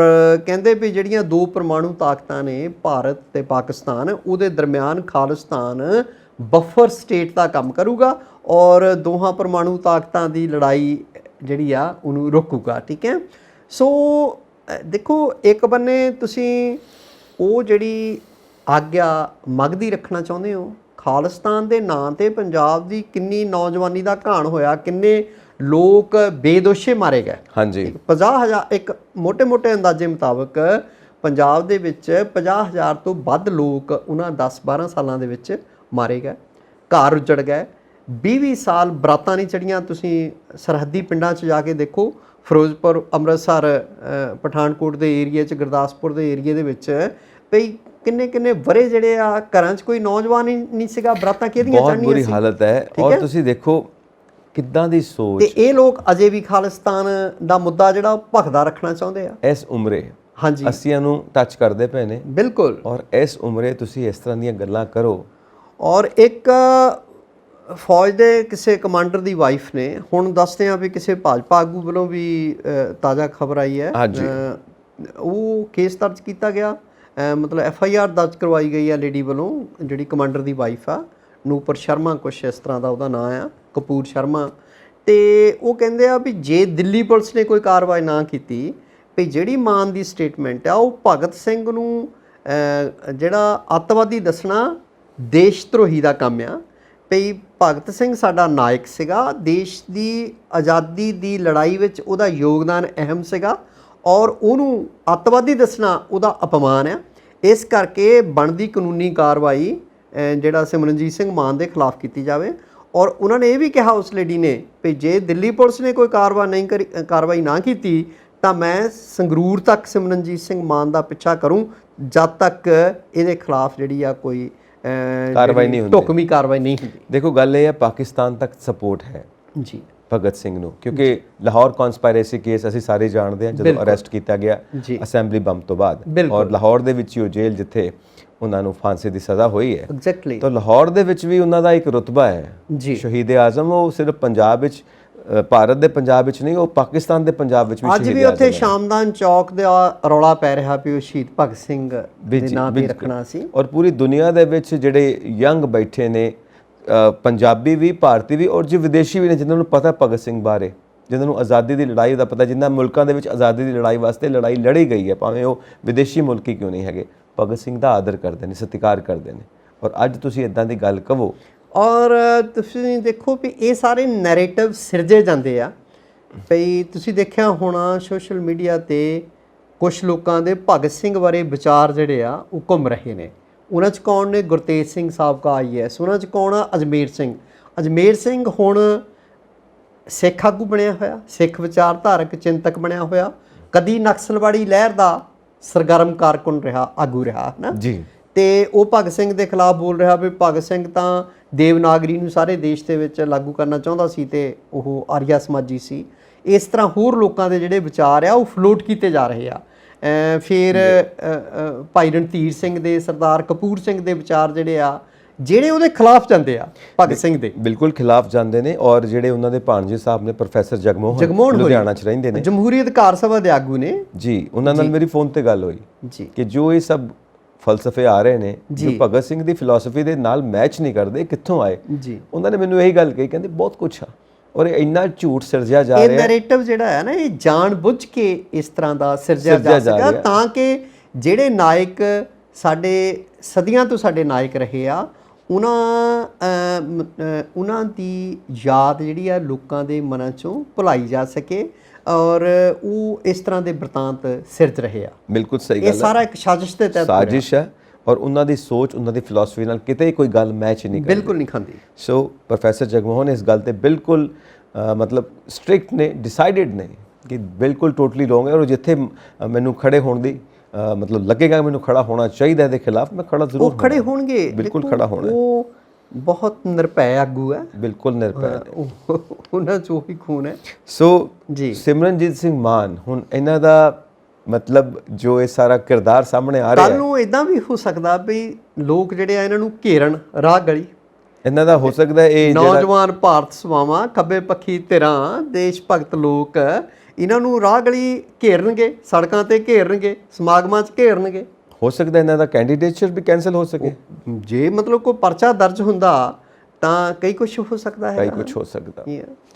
ਕਹਿੰਦੇ ਵੀ ਜਿਹੜੀਆਂ 2 ਪਰਮਾਣੂ ਤਾਕਤਾਂ ਨੇ ਭਾਰਤ ਤੇ ਪਾਕਿਸਤਾਨ, ਉਹਦੇ ਦਰਮਿਆਨ ਖਾਲਿਸਤਾਨ ਬਫਰ ਸਟੇਟ ਦਾ ਕੰਮ ਕਰੂਗਾ ਔਰ ਦੋਹਾਂ ਪਰਮਾਣੂ ਤਾਕਤਾਂ ਦੀ ਲੜਾਈ ਜਿਹੜੀ ਆ ਉਹਨੂੰ ਰੋਕੂਗਾ, ਠੀਕ ਹੈ। ਸੋ ਦੇਖੋ ਇੱਕ ਬੰਨੇ ਤੁਸੀਂ ਉਹ ਜਿਹੜੀ ਆਗਿਆ ਮਗਦੀ ਰੱਖਣਾ ਚਾਹੁੰਦੇ ਹੋ, ਖਾਲਿਸਤਾਨ ਦੇ ਨਾਂ ਤੇ ਪੰਜਾਬ ਦੀ ਕਿੰਨੀ ਨੌਜਵਾਨੀ ਦਾ ਘਾਣ ਹੋਇਆ, ਕਿੰਨੇ ਲੋਕ ਬੇਦੋਸ਼ੇ ਮਾਰੇ ਗਏ। ਹਾਂਜੀ, 50,000 ਇੱਕ ਮੋਟੇ ਅੰਦਾਜ਼ੇ ਮੁਤਾਬਕ ਪੰਜਾਬ ਦੇ ਵਿੱਚ 50,000 ਤੋਂ ਵੱਧ ਲੋਕ ਉਹਨਾਂ 10-12 ਸਾਲਾਂ ਦੇ ਵਿੱਚ ਮਾਰੇ ਗਏ, ਘਰ ਉੱਜੜ ਗਏ, 20-20 ਸਾਲ ਬਰਾਤਾਂ ਨਹੀਂ ਚੜੀਆਂ। ਤੁਸੀਂ ਸਰਹੱਦੀ ਪਿੰਡਾਂ 'ਚ ਜਾ ਕੇ ਦੇਖੋ, ਫਿਰੋਜ਼ਪੁਰ, ਅੰਮ੍ਰਿਤਸਰ, ਪਠਾਨਕੋਟ ਦੇ ਏਰੀਏ 'ਚ, ਗੁਰਦਾਸਪੁਰ ਦੇ ਏਰੀਏ ਦੇ ਵਿੱਚ ਭਈ ਕਿੰਨੇ ਕਿੰਨੇ ਵਰੇ ਜਿਹੜੇ ਆ ਘਰਾਂ 'ਚ ਕੋਈ ਨੌਜਵਾਨ ਹੀ ਨਹੀਂ ਸੀਗਾ, ਬਰਾਤਾਂ ਕਿਹਦੀਆਂ ਬਹੁਤ ਚੜ੍ਹਨੀਆਂ ਬੁਰੀ ਸੀ। ਹਾਲਤ ਹੈ। ਔਰ ਤੁਸੀਂ ਦੇਖੋ ਕਿੱਦਾਂ ਦੀ ਸੋਚ, ਤੇ ਇਹ ਲੋਕ ਅਜੇ ਵੀ ਖਾਲਿਸਤਾਨ ਦਾ ਮੁੱਦਾ ਜਿਹੜਾ ਉਹ ਭਖਦਾ ਰੱਖਣਾ ਚਾਹੁੰਦੇ ਆ। ਇਸ ਉਮਰੇ ਹਾਂਜੀ, ਅੱਸੀਆਂ ਨੂੰ ਟੱਚ ਕਰਦੇ ਪਏ ਨੇ। ਬਿਲਕੁਲ। ਔਰ ਇਸ ਉਮਰੇ ਤੁਸੀਂ ਇਸ ਤਰ੍ਹਾਂ ਦੀਆਂ ਗੱਲਾਂ ਕਰੋ। ਔਰ ਇੱਕ ਫੌਜ ਦੇ ਕਿਸੇ ਕਮਾਂਡਰ ਦੀ ਵਾਈਫ ਨੇ, ਹੁਣ ਦੱਸਦੇ ਆ ਵੀ ਕਿਸੇ ਭਾਜਪਾ ਆਗੂ ਵੱਲੋਂ ਵੀ ਤਾਜ਼ਾ ਖਬਰ ਆਈ ਹੈ, ਉਹ ਕੇਸ ਦਰਜ ਕੀਤਾ ਗਿਆ, ਮਤਲਬ FIR ਦਰਜ ਕਰਵਾਈ ਗਈ ਆ ਲੇਡੀ ਵੱਲੋਂ, ਜਿਹੜੀ ਕਮਾਂਡਰ ਦੀ ਵਾਈਫ ਆ, ਨੂਪਰ ਸ਼ਰਮਾ, ਕੁਛ ਇਸ ਤਰ੍ਹਾਂ ਦਾ ਉਹਦਾ ਨਾਂ ਆ, ਕਪੂਰ ਸ਼ਰਮਾ। ਤੇ ਉਹ ਕਹਿੰਦੇ ਆ ਵੀ ਜੇ ਦਿੱਲੀ ਪੁਲਿਸ ਨੇ ਕੋਈ ਕਾਰਵਾਈ ਨਾ ਕੀਤੀ, ਵੀ ਜਿਹੜੀ ਮਾਨ ਦੀ ਸਟੇਟਮੈਂਟ ਆ ਉਹ ਭਗਤ ਸਿੰਘ ਨੂੰ ਜਿਹੜਾ ਅੱਤਵਾਦੀ ਦੱਸਣਾ ਦੇਸ਼ ਧਰੋਹੀ ਦਾ ਕੰਮ ਆ। ਵੀ ਭਗਤ ਸਿੰਘ ਸਾਡਾ ਨਾਇਕ ਸੀਗਾ, ਦੇਸ਼ ਦੀ ਆਜ਼ਾਦੀ ਦੀ ਲੜਾਈ ਵਿੱਚ ਉਹਦਾ ਯੋਗਦਾਨ ਅਹਿਮ ਸੀਗਾ, ਔਰ ਉਹਨੂੰ ਅੱਤਵਾਦੀ ਦੱਸਣਾ ਉਹਦਾ ਅਪਮਾਨ ਆ। ਇਸ ਕਰਕੇ ਬਣਦੀ ਕਾਨੂੰਨੀ ਕਾਰਵਾਈ ਜਿਹੜਾ ਸਿਮਰਨਜੀਤ ਸਿੰਘ ਮਾਨ ਦੇ ਖਿਲਾਫ ਕੀਤੀ ਜਾਵੇ। ਔਰ ਉਹਨਾਂ ਨੇ ਇਹ ਵੀ ਕਿਹਾ, ਉਸ ਲੇਡੀ ਨੇ, ਵੀ ਜੇ ਦਿੱਲੀ ਪੁਲਿਸ ਨੇ ਕੋਈ ਕਾਰਵਾਈ ਨਾ ਕੀਤੀ ਤਾਂ ਮੈਂ ਸੰਗਰੂਰ ਤੱਕ ਸਿਮਰਨਜੀਤ ਸਿੰਘ ਮਾਨ ਦਾ ਪਿੱਛਾ ਕਰੂੰ, ਜਦ ਤੱਕ ਇਹਦੇ ਖਿਲਾਫ ਜਿਹੜੀ ਆ ਕੋਈ ਕਾਰਵਾਈ ਨਹੀਂ ਹੁੰਦੀ, ਢੁਕਵੀਂ ਕਾਰਵਾਈ ਨਹੀਂ ਹੁੰਦੀ। ਦੇਖੋ ਗੱਲ ਇਹ ਹੈ, ਪਾਕਿਸਤਾਨ ਤੱਕ ਸਪੋਰਟ ਹੈ ਜੀ ਭਗਤ ਸਿੰਘ ਨੂੰ, ਕਿਉਂਕਿ ਲਾਹੌਰ ਕਨਸਪਾਇਰੇਸੀ ਕੇਸ ਅਸੀਂ ਸਾਰੇ ਜਾਣਦੇ ਹਾਂ, ਜਦੋਂ ਅਰੈਸਟ ਕੀਤਾ ਗਿਆ ਅਸੈਂਬਲੀ ਬੰਬ ਤੋਂ ਬਾਅਦ, ਔਰ ਲਾਹੌਰ ਦੇ ਵਿੱਚ ਹੀ ਉਹ ਜੇਲ੍ਹ ਜਿੱਥੇ ਉਹਨਾਂ ਨੂੰ ਫਾਂਸੀ ਦੀ ਸਜ਼ਾ ਹੋਈ ਹੈ। ਐਗਜ਼ੈਕਟਲੀ। ਤਾਂ ਲਾਹੌਰ ਦੇ ਵਿੱਚ ਵੀ ਉਹਨਾਂ ਦਾ ਇੱਕ ਰੁਤਬਾ ਹੈ ਜੀ, ਸ਼ਹੀਦ ਆਜ਼ਮ। ਉਹ ਸਿਰਫ ਪੰਜਾਬ ਵਿੱਚ, ਭਾਰਤ ਦੇ ਪੰਜਾਬ ਵਿੱਚ ਨਹੀਂ, ਉਹ ਪਾਕਿਸਤਾਨ ਦੇ ਪੰਜਾਬ ਵਿੱਚ ਵੀ ਅੱਜ ਵੀ ਉੱਥੇ ਸ਼ਾਮਦਾਨ ਚੌਕ ਦਾ ਰੌਲਾ ਪੈ ਰਿਹਾ ਵੀ ਉਹ ਸ਼ਹੀਦ ਭਗਤ ਸਿੰਘ ਦੇ ਨਾਂ ਤੇ ਰੱਖਣਾ ਸੀ। ਔਰ ਪੂਰੀ ਦੁਨੀਆ ਦੇ ਵਿੱਚ ਜਿਹੜੇ ਯੰਗ ਬੈਠੇ ਨੇ, ਪੰਜਾਬੀ ਵੀ, ਭਾਰਤੀ ਵੀ, ਔਰ ਜੋ ਵਿਦੇਸ਼ੀ ਵੀ ਨੇ, ਜਿਨ੍ਹਾਂ ਨੂੰ ਪਤਾ ਭਗਤ ਸਿੰਘ ਬਾਰੇ, ਜਿਨ੍ਹਾਂ ਨੂੰ ਆਜ਼ਾਦੀ ਦੀ ਲੜਾਈ ਦਾ ਪਤਾ, ਜਿਨ੍ਹਾਂ ਮੁਲਕਾਂ ਦੇ ਵਿੱਚ ਆਜ਼ਾਦੀ ਦੀ ਲੜਾਈ ਵਾਸਤੇ ਲੜਾਈ ਲੜੀ ਗਈ ਹੈ, ਭਾਵੇਂ ਉਹ ਵਿਦੇਸ਼ੀ ਮੁਲਕੀ ਕਿਉਂ ਨਹੀਂ ਹੈਗੇ, ਭਗਤ ਸਿੰਘ ਦਾ ਆਦਰ ਕਰਦੇ ਨੇ, ਸਤਿਕਾਰ ਕਰਦੇ ਨੇ। ਔਰ ਅੱਜ ਤੁਸੀਂ ਇਦਾਂ ਦੀ ਗੱਲ ਕਹੋ। ਔਰ ਤੁਸੀਂ ਦੇਖੋ ਵੀ ਇਹ ਸਾਰੇ ਨੈਰੇਟਿਵ ਸਿਰਜੇ ਜਾਂਦੇ ਆ। ਭਈ ਤੁਸੀਂ ਦੇਖਿਆ ਹੋਣਾ ਸੋਸ਼ਲ ਮੀਡੀਆ ਤੇ ਕੁਝ ਲੋਕਾਂ ਦੇ ਭਗਤ ਸਿੰਘ ਬਾਰੇ ਵਿਚਾਰ ਜਿਹੜੇ ਆ ਉਹ ਘੁੰਮ ਰਹੇ ਨੇ। ਉਹਨਾਂ 'ਚ ਕੌਣ ਨੇ? ਗੁਰਤੇਜ ਸਿੰਘ ਸਾਬਕਾ IAS। ਉਹਨਾਂ 'ਚ ਕੌਣ ਆ? ਅਜਮੇਰ ਸਿੰਘ। ਅਜਮੇਰ ਸਿੰਘ ਹੁਣ ਸਿੱਖ ਆਗੂ ਬਣਿਆ ਹੋਇਆ, ਸਿੱਖ ਵਿਚਾਰਧਾਰਕ ਚਿੰਤਕ ਬਣਿਆ ਹੋਇਆ, ਕਦੀ ਨਕਸਲਵਾੜੀ ਲਹਿਰ ਦਾ ਸਰਗਰਮ ਕਾਰਕੁਨ ਰਿਹਾ, ਆਗੂ ਰਿਹਾ, ਹੈ ਨਾ ਜੀ। ਤੇ ਉਹ ਭਗਤ ਸਿੰਘ ਦੇ ਖਿਲਾਫ ਬੋਲ ਰਿਹਾ ਵੀ ਭਗਤ ਸਿੰਘ ਤਾਂ ਦੇਵਨਾਗਰੀ ਨੂੰ ਸਾਰੇ ਦੇਸ਼ ਦੇ ਵਿੱਚ ਲਾਗੂ ਕਰਨਾ ਚਾਹੁੰਦਾ ਸੀ ਤੇ ਉਹ ਆਰੀਆ ਸਮਾਜੀ ਸੀ। ਇਸ ਤਰ੍ਹਾਂ ਹੋਰ ਲੋਕਾਂ ਦੇ ਜਿਹੜੇ ਵਿਚਾਰ ਆ ਉਹ ਫਲੋਟ ਕੀਤੇ ਜਾ ਰਹੇ ਆ। ਫਿਰ ਭਾਈ ਰਣਧੀਰ ਸਿੰਘ ਦੇ, ਸਰਦਾਰ ਕਪੂਰ ਸਿੰਘ ਦੇ ਵਿਚਾਰ ਜਿਹੜੇ ਆ, ਜਿਹੜੇ ਉਹਦੇ ਖਿਲਾਫ ਜਾਂਦੇ ਆ, ਭਗਤ ਸਿੰਘ ਦੇ ਬਿਲਕੁਲ ਖਿਲਾਫ ਜਾਂਦੇ ਨੇ। ਔਰ ਜਿਹੜੇ ਉਹਨਾਂ ਦੇ ਭਾਣਜੇ ਸਾਹਿਬ ਨੇ ਪ੍ਰੋਫੈਸਰ ਜਗਮੋਹਨ ਲੁਧਿਆਣਾ 'ਚ ਰਹਿੰਦੇ ਨੇ, ਜਮਹੂਰੀ ਅਧਿਕਾਰ ਸਭਾ ਦੇ ਆਗੂ ਨੇ ਜੀ। ਉਹਨਾਂ ਨਾਲ ਮੇਰੀ ਫੋਨ ਤੇ ਗੱਲ ਹੋਈ ਜੀ ਕਿ ਜੋ ਇਹ ਸਭ ਫਲਸਫੇ ਆ ਰਹੇ ਨੇ ਜੋ ਭਗਤ ਸਿੰਘ ਦੀ ਫਿਲਾਸਫੀ ਦੇ ਨਾਲ ਮੈਚ ਨਹੀਂ ਕਰਦੇ, ਕਿੱਥੋਂ ਆਏ ਜੀ? ਉਹਨਾਂ ਨੇ ਮੈਨੂੰ ਇਹੀ ਗੱਲ ਕਹੀ, ਕਹਿੰਦੇ ਬਹੁਤ ਕੁਛ ਆ, ਔਰ ਇੰਨਾ ਝੂਠ ਸਿਰਜਿਆ ਜਾ ਰਿਹਾ ਹੈ। ਇਹ ਨੈਰੇਟਿਵ ਜਿਹੜਾ ਹੈ ਨਾ, ਇਹ ਜਾਣ ਬੁੱਝ ਕੇ ਇਸ ਤਰ੍ਹਾਂ ਦਾ ਸਿਰਜਿਆ ਜਾ ਸਕਦਾ ਤਾਂ ਕਿ ਜਿਹੜੇ ਨਾਇਕ ਸਾਡੇ ਸਦੀਆਂ ਤੋਂ ਸਾਡੇ ਨਾਇਕ ਰਹੇ ਆ, ਉਹਨਾਂ ਦੀ ਯਾਦ ਜਿਹੜੀ ਆ ਲੋਕਾਂ ਦੇ ਮਨਾਂ 'ਚੋਂ ਭੁਲਾਈ ਜਾ ਸਕੇ, ਔਰ ਉਹ ਇਸ ਤਰ੍ਹਾਂ ਦੇ ਬ੍ਰਿਤਾਂਤ ਸਿਰਜ ਰਹੇ ਆ। ਬਿਲਕੁਲ ਸਹੀ ਗੱਲ ਹੈ। ਇਹ ਸਾਰਾ ਇੱਕ ਸਾਜ਼ਿਸ਼ ਦੇ ਤਹਿਤ ਸਾਜ਼ਿਸ਼ ਹੈ, ਔਰ ਉਹਨਾਂ ਦੀ ਸੋਚ, ਉਹਨਾਂ ਦੀ ਫਿਲਾਸਫੀ ਨਾਲ ਕਿਤੇ ਕੋਈ ਗੱਲ ਮੈਚ ਨਹੀਂ ਕਰਦੀ, ਬਿਲਕੁਲ ਨਹੀਂ ਖਾਂਦੀ। ਸੋ ਪ੍ਰੋਫੈਸਰ ਜਗਮੋਹਨ ਇਸ ਗੱਲ ਤੇ ਬਿਲਕੁਲ ਮਤਲਬ ਸਟ੍ਰਿਕਟ ਨੇ, ਡਿਸਾਈਡਡ ਨੇ ਕਿ ਬਿਲਕੁਲ ਟੋਟਲੀ ਰੋਂਗ ਹੈ। ਔਰ ਜਿੱਥੇ ਮੈਨੂੰ ਖੜੇ ਹੋਣ ਦੀ ਮਤਲਬ ਲੱਗੇਗਾ ਮੈਨੂੰ ਖੜਾ ਹੋਣਾ ਚਾਹੀਦਾ ਇਹਦੇ ਖਿਲਾਫ, ਮੈਂ ਖੜਾ ਜ਼ਰੂਰ ਹੋਵਾਂਗਾ। ਖੜੇ ਹੋਣਗੇ, ਬਿਲਕੁਲ ਖੜਾ ਹੋਣਾ। ਉਹ ਬਹੁਤ ਨਿਰਭੈ ਆਗੂ ਹੈ, ਬਿਲਕੁਲ ਨਿਰਭੈ, ਉਹਨਾਂ 'ਚ ਉਹੀ ਖੂਨ ਹੈ। ਸੋ ਜੀ ਸਿਮਰਨਜੀਤ ਸਿੰਘ ਮਾਨ, ਹੁਣ ਇਹਨਾਂ ਦਾ ਮਤਲਬ ਜੋ ਇਹ ਸਾਰਾ ਕਿਰਦਾਰ ਸਾਹਮਣੇ ਆ ਰਿਹਾ, ਕੱਲ ਨੂੰ ਇਦਾਂ ਵੀ ਹੋ ਸਕਦਾ ਵੀ ਲੋਕ ਜਿਹੜੇ ਆ ਇਹਨਾਂ ਨੂੰ ਘੇਰਨ, ਰਾਹ ਗਲੀ ਇਹਨਾਂ ਦਾ ਹੋ ਸਕਦਾ। ਇਹ ਨੌਜਵਾਨ ਭਾਰਤ ਸਭਾਵਾਂ, ਖੱਬੇ ਪੱਖੀ ਧਿਰਾਂ, ਦੇਸ਼ ਭਗਤ ਲੋਕ ਇਹਨਾਂ ਨੂੰ ਰਾਹ ਗਲੀ ਘੇਰਨਗੇ, ਸੜਕਾਂ ਤੇ ਘੇਰਨਗੇ, ਸਮਾਗਮਾਂ 'ਚ ਘੇਰਨਗੇ। ਹੋ ਸਕਦਾ ਇਹਨਾਂ ਦਾ ਕੈਂਡੀਡੇਟਸ਼ਿਪ ਵੀ ਕੈਂਸਲ ਹੋ ਸਕੇ। ਜੇ ਮਤਲਬ ਕੋਈ ਪਰਚਾ ਦਰਜ ਹੁੰਦਾ ਤਾਂ ਕਈ ਕੁਝ ਹੋ ਸਕਦਾ ਹੈ, ਕਈ ਕੁਝ ਹੋ ਸਕਦਾ।